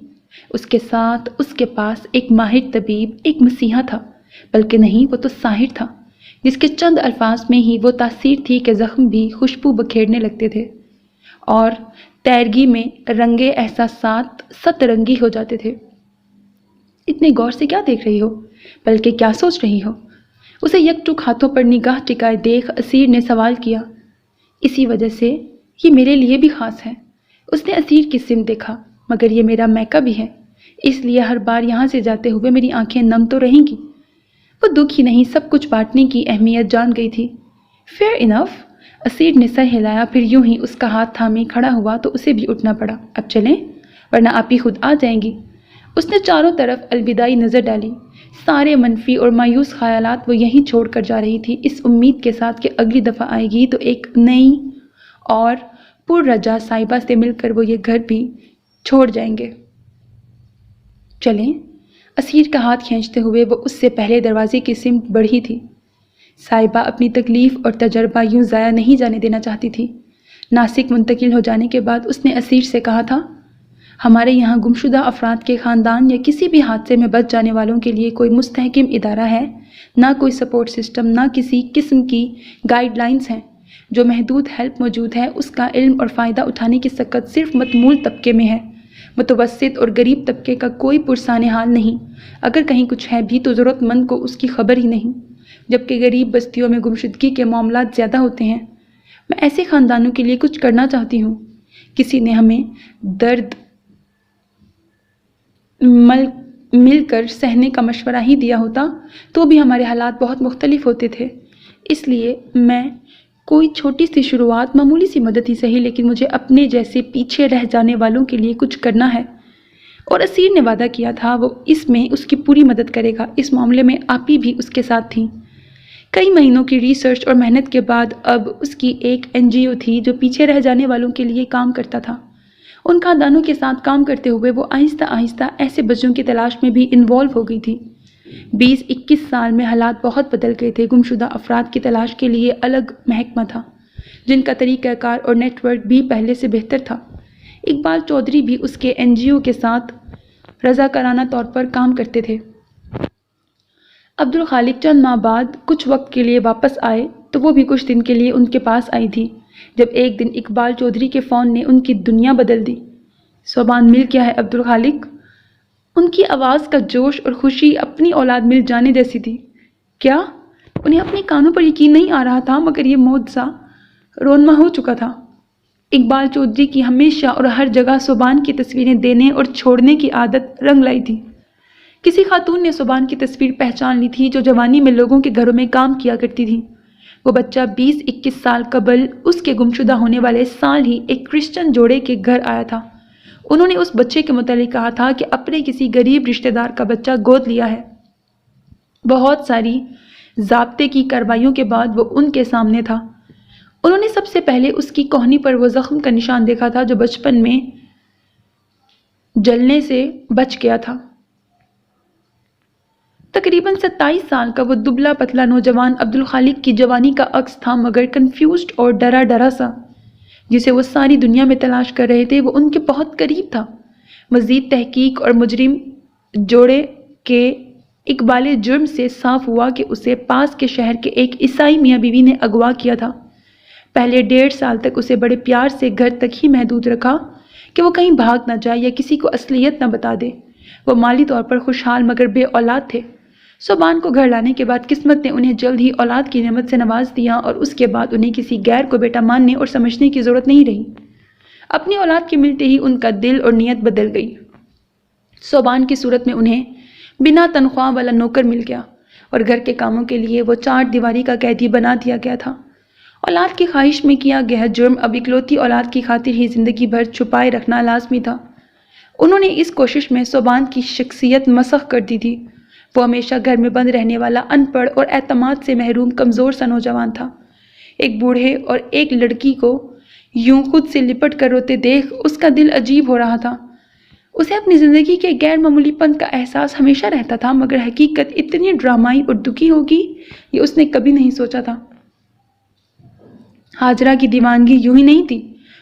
اس کے ساتھ اس کے پاس ایک ماہر طبیب، ایک مسیحا تھا، بلکہ نہیں، وہ تو ساحر تھا، جس کے چند الفاظ میں ہی وہ تاثیر تھی کہ زخم بھی خوشبو بکھیرنے لگتے تھے اور تیرگی میں رنگے احساسات ست رنگی ہو جاتے تھے۔ اتنے غور سے کیا دیکھ رہی ہو، بلکہ کیا سوچ رہی ہو؟ اسے یک ٹک ہاتھوں پر نگاہ ٹکائے دیکھ اسیر نے سوال کیا۔ اسی وجہ سے یہ میرے لیے بھی خاص ہے۔ اس نے اسیر کی سمت دیکھا۔ مگر یہ میرا میکہ بھی ہے، اس لیے ہر بار یہاں سے جاتے ہوئے میری آنکھیں نم تو رہیں گی۔ وہ دکھ ہی نہیں، سب کچھ بانٹنے کی اہمیت جان گئی تھی۔ فیئر انف، اسیر نے سر ہلایا، پھر یوں ہی اس کا ہاتھ تھامے کھڑا ہوا تو اسے بھی اٹھنا پڑا۔ اب چلیں، ورنہ آپ ہی خود آ جائیں گی۔ اس نے چاروں طرف الوداعی نظر ڈالی۔ سارے منفی اور مایوس خیالات وہ یہیں چھوڑ کر جا رہی تھی، اس امید کے ساتھ کہ اگلی دفعہ آئے گی تو ایک نئی اور پر رجا صاحبہ سے مل کر وہ یہ گھر بھی چھوڑ جائیں گے۔ چلیں، اسیر کا ہاتھ کھینچتے ہوئے وہ اس سے پہلے دروازے کی سمت بڑھی تھی۔ صاحبہ اپنی تکلیف اور تجربہ یوں ضائع نہیں جانے دینا چاہتی تھی۔ ناسک منتقل ہو جانے کے بعد اس نے اسیر سے کہا تھا، ہمارے یہاں گمشدہ افراد کے خاندان یا کسی بھی حادثے میں بچ جانے والوں کے لیے کوئی مستحکم ادارہ ہے، نہ کوئی سپورٹ سسٹم، نہ کسی قسم کی گائیڈ لائنز ہیں۔ جو محدود ہیلپ موجود ہے اس کا علم اور فائدہ اٹھانے کی سکت صرف متمول طبقے میں ہے۔ متوسط اور غریب طبقے کا کوئی پرسان حال نہیں، اگر کہیں کچھ ہے بھی تو ضرورت مند کو اس کی خبر ہی نہیں، جبکہ غریب بستیوں میں گمشدگی کے معاملات زیادہ ہوتے ہیں۔ میں ایسے خاندانوں کے لیے کچھ کرنا چاہتی ہوں۔ کسی نے ہمیں درد مل کر سہنے کا مشورہ ہی دیا ہوتا تو بھی ہمارے حالات بہت مختلف ہوتے تھے۔ اس لیے میں کوئی چھوٹی سی شروعات، معمولی سی مدد ہی صحیح، لیکن مجھے اپنے جیسے پیچھے رہ جانے والوں کے لیے کچھ کرنا ہے۔ اور اسیر نے وعدہ کیا تھا وہ اس میں اس کی پوری مدد کرے گا۔ اس معاملے میں آپی بھی اس کے ساتھ تھیں۔ کئی مہینوں کی ریسرچ اور محنت کے بعد اب اس کی ایک NGO تھی جو پیچھے رہ جانے والوں کے لیے کام کرتا تھا۔ ان خاندانوں کے ساتھ کام کرتے ہوئے وہ آہستہ آہستہ ایسے بچوں کی تلاش میں بھی انوالو ہو گئی تھی۔ 20-21 سال میں حالات بہت بدل گئے تھے۔ گمشدہ افراد کی تلاش کے لیے الگ محکمہ تھا، جن کا طریقہ کار اور نیٹ ورک بھی پہلے سے بہتر تھا۔ اقبال چودھری بھی اس کے NGO کے ساتھ رضاکارانہ طور پر کام کرتے تھے۔ عبدالخالق چند ماہ بعد کچھ وقت کے لیے واپس آئے تو وہ بھی کچھ دن کے لیے ان کے پاس آئی تھی، جب ایک دن اقبال چودھری کے فون نے ان کی دنیا بدل دی۔ صوبان مل کیا ہے عبدالخالق؟ ان کی آواز کا جوش اور خوشی اپنی اولاد مل جانے جیسی تھی۔ کیا؟ انہیں اپنے کانوں پر یقین نہیں آ رہا تھا، مگر یہ معجزہ رونما ہو چکا تھا۔ اقبال چودھری کی ہمیشہ اور ہر جگہ صوبان کی تصویریں دینے اور چھوڑنے کی عادت رنگ لائی تھی۔ کسی خاتون نے صوبان کی تصویر پہچان لی تھی جو جوانی میں لوگوں کے گھروں میں کام کیا کرتی تھی۔ وہ بچہ 20-21 سال قبل اس کے گمشدہ ہونے والے سال ہی ایک کرسچن جوڑے کے گھر آیا تھا۔ انہوں نے اس بچے کے متعلق کہا تھا کہ اپنے کسی غریب رشتہ دار کا بچہ گود لیا ہے۔ بہت ساری ضابطے کی کارروائیوں کے بعد وہ ان کے سامنے تھا۔ انہوں نے سب سے پہلے اس کی کوہنی پر وہ زخم کا نشان دیکھا تھا جو بچپن میں جلنے سے بچ گیا تھا۔ تقریباً 27 سال کا وہ دبلا پتلا نوجوان عبدالخالق کی جوانی کا عکس تھا، مگر کنفیوزڈ اور ڈرا ڈرا سا، جسے وہ ساری دنیا میں تلاش کر رہے تھے۔ وہ ان کے بہت قریب تھا۔ مزید تحقیق اور مجرم جوڑے کے اقبال جرم سے صاف ہوا کہ اسے پاس کے شہر کے ایک عیسائی میاں بیوی نے اغوا کیا تھا۔ پہلے 1.5 سال تک اسے بڑے پیار سے گھر تک ہی محدود رکھا کہ وہ کہیں بھاگ نہ جائے یا کسی کو اصلیت نہ بتا دے۔ وہ مالی طور پر خوشحال مگر بے اولاد تھے۔ صوبان کو گھر لانے کے بعد قسمت نے انہیں جلد ہی اولاد کی نعمت سے نواز دیا اور اس کے بعد انہیں کسی غیر کو بیٹا ماننے اور سمجھنے کی ضرورت نہیں رہی۔ اپنی اولاد کے ملتے ہی ان کا دل اور نیت بدل گئی۔ صوبان کی صورت میں انہیں بنا تنخواہ والا نوکر مل گیا اور گھر کے کاموں کے لیے وہ 4 دیواری کا قیدی بنا دیا گیا تھا۔ اولاد کی خواہش میں کیا گیا جرم اب اکلوتی اولاد کی خاطر ہی زندگی بھر چھپائے رکھنا لازمی تھا۔ انہوں نے اس کوشش میں صوبان کی شخصیت مسخ کر دی تھی۔ وہ ہمیشہ گھر میں بند رہنے والا، ان پڑھ اور اعتماد سے محروم، کمزور سا نوجوان تھا۔ ایک بوڑھے اور ایک لڑکی کو یوں خود سے لپٹ کر روتے دیکھ اس کا دل عجیب ہو رہا تھا۔ اسے اپنی زندگی کے غیر معمولی پن کا احساس ہمیشہ رہتا تھا، مگر حقیقت اتنی ڈرامائی اور دکھی ہوگی یہ اس نے کبھی نہیں سوچا تھا۔ ہاجرہ کی دیوانگی یوں ہی نہیں تھی۔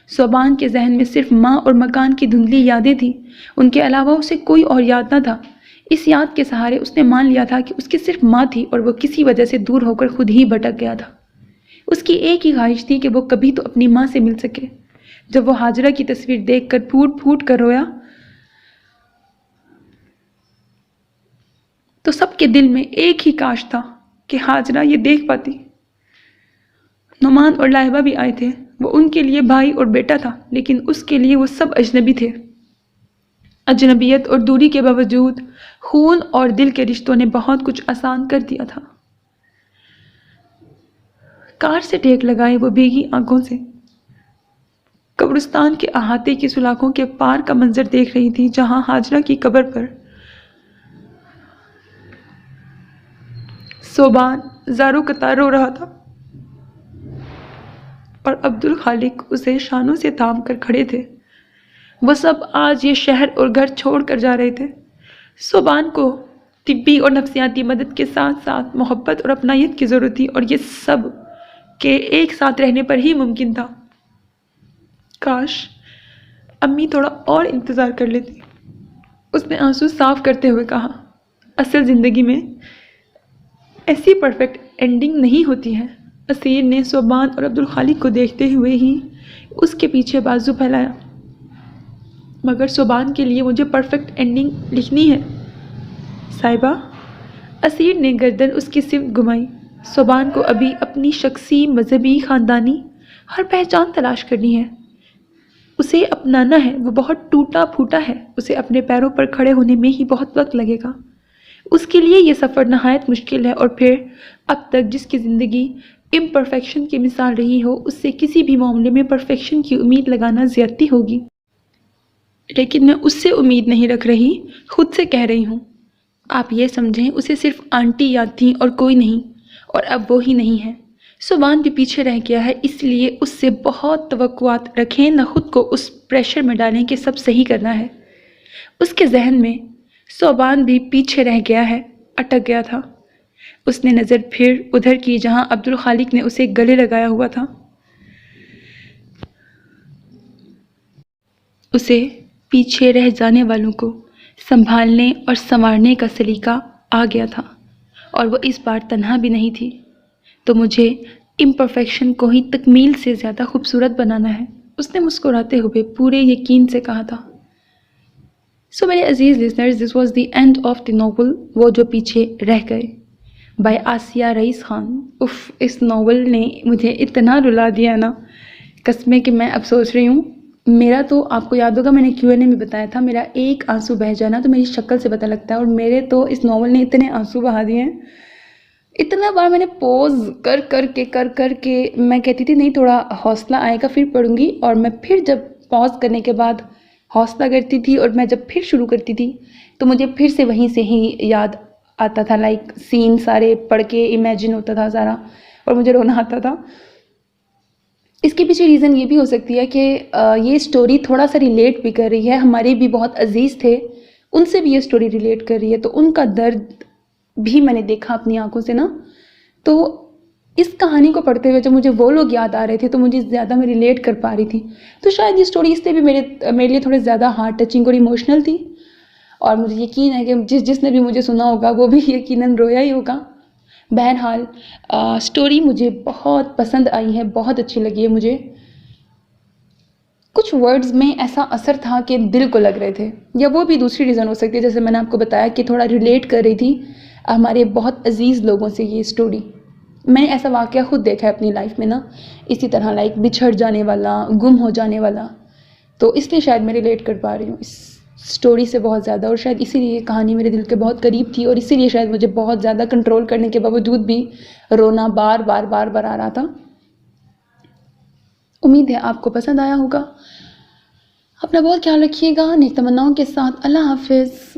صوبان کے ذہن میں صرف ماں اور مکان کی دھندلی یادیں تھیں، ان کے علاوہ اسے کوئی اور یاد نہ تھا۔ اس یاد کے سہارے اس نے مان لیا تھا کہ اس کی صرف ماں تھی اور وہ کسی وجہ سے دور ہو کر خود ہی بھٹک گیا تھا۔ اس کی ایک ہی خواہش تھی کہ وہ کبھی تو اپنی ماں سے مل سکے۔ جب وہ ہاجرہ کی تصویر دیکھ کر پھوٹ پھوٹ کر رویا تو سب کے دل میں ایک ہی کاش تھا کہ ہاجرہ یہ دیکھ پاتی۔ نعمان اور لائبہ بھی آئے تھے۔ وہ ان کے لیے بھائی اور بیٹا تھا، لیکن اس کے لیے وہ سب اجنبی تھے۔ اجنبیت اور دوری کے باوجود خون اور دل کے رشتوں نے بہت کچھ آسان کر دیا تھا۔ کار سے ٹیک لگائے وہ بھیگی آنکھوں سے قبرستان کے احاطے کی سلاخوں کے پار کا منظر دیکھ رہی تھی، جہاں ہاجرہ کی قبر پر صوبان زاروں قطار رو رہا تھا اور عبدالخالق اسے شانوں سے تھام کر کھڑے تھے۔ وہ سب آج یہ شہر اور گھر چھوڑ کر جا رہے تھے۔ صوبان کو طبی اور نفسیاتی مدد کے ساتھ ساتھ محبت اور اپنائیت کی ضرورت تھی، اور یہ سب کے ایک ساتھ رہنے پر ہی ممکن تھا۔ کاش امی تھوڑا اور انتظار کر لیتی، اس نے آنسو صاف کرتے ہوئے کہا۔ اصل زندگی میں ایسی پرفیکٹ اینڈنگ نہیں ہوتی ہے۔ اسیر نے صوبان اور عبدالخالق کو دیکھتے ہوئے ہی اس کے پیچھے بازو پھیلایا۔ مگر صوبان کے لیے مجھے پرفیکٹ اینڈنگ لکھنی ہے صاحبہ۔ اسیر نے گردن اس کی سمت گھمائی۔ صوبان کو ابھی اپنی شخصی، مذہبی، خاندانی ہر پہچان تلاش کرنی ہے۔ اسے اپنانا ہے۔ وہ بہت ٹوٹا پھوٹا ہے، اسے اپنے پیروں پر کھڑے ہونے میں ہی بہت وقت لگے گا۔ اس کے لیے یہ سفر نہایت مشکل ہے، اور پھر اب تک جس کی زندگی امپرفیکشن کی مثال رہی ہو، اس سے کسی بھی معاملے میں پرفیکشن کی امید لگانا زیادتی ہوگی۔ لیکن میں اس سے امید نہیں رکھ رہی، خود سے کہہ رہی ہوں۔ آپ یہ سمجھیں اسے صرف آنٹی یاد تھی اور کوئی نہیں، اور اب وہ ہی نہیں ہے۔ صوبان بھی پیچھے رہ گیا ہے، اس لیے اس سے بہت توقعات رکھیں نہ خود کو اس پریشر میں ڈالیں کہ سب صحیح کرنا ہے۔ اس کے ذہن میں صوبان بھی پیچھے رہ گیا ہے، اٹک گیا تھا۔ اس نے نظر پھر ادھر کی جہاں عبدالخالق نے اسے گلے لگایا ہوا تھا۔ اسے پیچھے رہ جانے والوں کو سنبھالنے اور سنوارنے کا سلیقہ آ گیا تھا، اور وہ اس بار تنہا بھی نہیں تھی۔ تو مجھے امپرفیکشن کو ہی تکمیل سے زیادہ خوبصورت بنانا ہے، اس نے مسکراتے ہوئے پورے یقین سے کہا تھا۔ سو میرے عزیز listeners, this was the end of the novel, وہ جو پیچھے رہ گئے، بائی آسیہ رئیس خان۔ اس ناول نے مجھے اتنا رلا دیا نا، قسمیں کہ میں اب سوچ رہی ہوں، میرا تو آپ کو یاد ہوگا میں نے کیو این اے میں بتایا تھا، میرا ایک آنسو بہہ جانا تو میری شکل سے پتہ لگتا ہے، اور میرے تو اس ناول نے اتنے آنسو بہا دیے ہیں۔ اتنا بار میں نے پوز کر کر کے میں کہتی تھی نہیں تھوڑا حوصلہ آئے گا پھر پڑھوں گی، اور میں پھر جب پوز کرنے کے بعد حوصلہ کرتی تھی اور میں جب پھر شروع کرتی تھی تو مجھے پھر سے وہیں سے ہی یاد آتا تھا، لائک سین سارے پڑھ کے امیجن ہوتا تھا سارا، اور مجھے رونا آتا تھا۔ اس کے پیچھے ریزن یہ بھی ہو سکتی ہے کہ یہ سٹوری تھوڑا سا ریلیٹ بھی کر رہی ہے، ہمارے بھی بہت عزیز تھے ان سے بھی یہ سٹوری ریلیٹ کر رہی ہے، تو ان کا درد بھی میں نے دیکھا اپنی آنکھوں سے نا۔ تو اس کہانی کو پڑھتے ہوئے جب مجھے وہ لوگ یاد آ رہے تھے تو مجھے زیادہ میں ریلیٹ کر پا رہی تھی، تو شاید یہ سٹوری اس لیے بھی میرے لیے تھوڑے زیادہ ہارٹ ٹچنگ اور ایموشنل تھی، اور مجھے یقین ہے کہ جس نے بھی مجھے سنا ہوگا وہ بھی یقیناً رویا ہی ہوگا۔ بہرحال سٹوری مجھے بہت پسند آئی ہے، بہت اچھی لگی ہے مجھے۔ کچھ ورڈز میں ایسا اثر تھا کہ دل کو لگ رہے تھے، یا وہ بھی دوسری ریزن ہو سکتی ہے، جیسے میں نے آپ کو بتایا کہ تھوڑا ریلیٹ کر رہی تھی ہمارے بہت عزیز لوگوں سے یہ سٹوری۔ میں نے ایسا واقعہ خود دیکھا ہے اپنی لائف میں نا، اسی طرح لائک بچھڑ جانے والا، گم ہو جانے والا، تو اس لیے شاید میں ریلیٹ کر پا رہی ہوں اس سٹوری سے بہت زیادہ، اور شاید اسی لیے یہ کہانی میرے دل کے بہت قریب تھی، اور اسی لیے شاید مجھے بہت زیادہ کنٹرول کرنے کے باوجود بھی رونا بار بار آ رہا تھا۔ امید ہے آپ کو پسند آیا ہوگا۔ اپنا بہت خیال رکھیے گا، نیک تمناؤں کے ساتھ، اللہ حافظ۔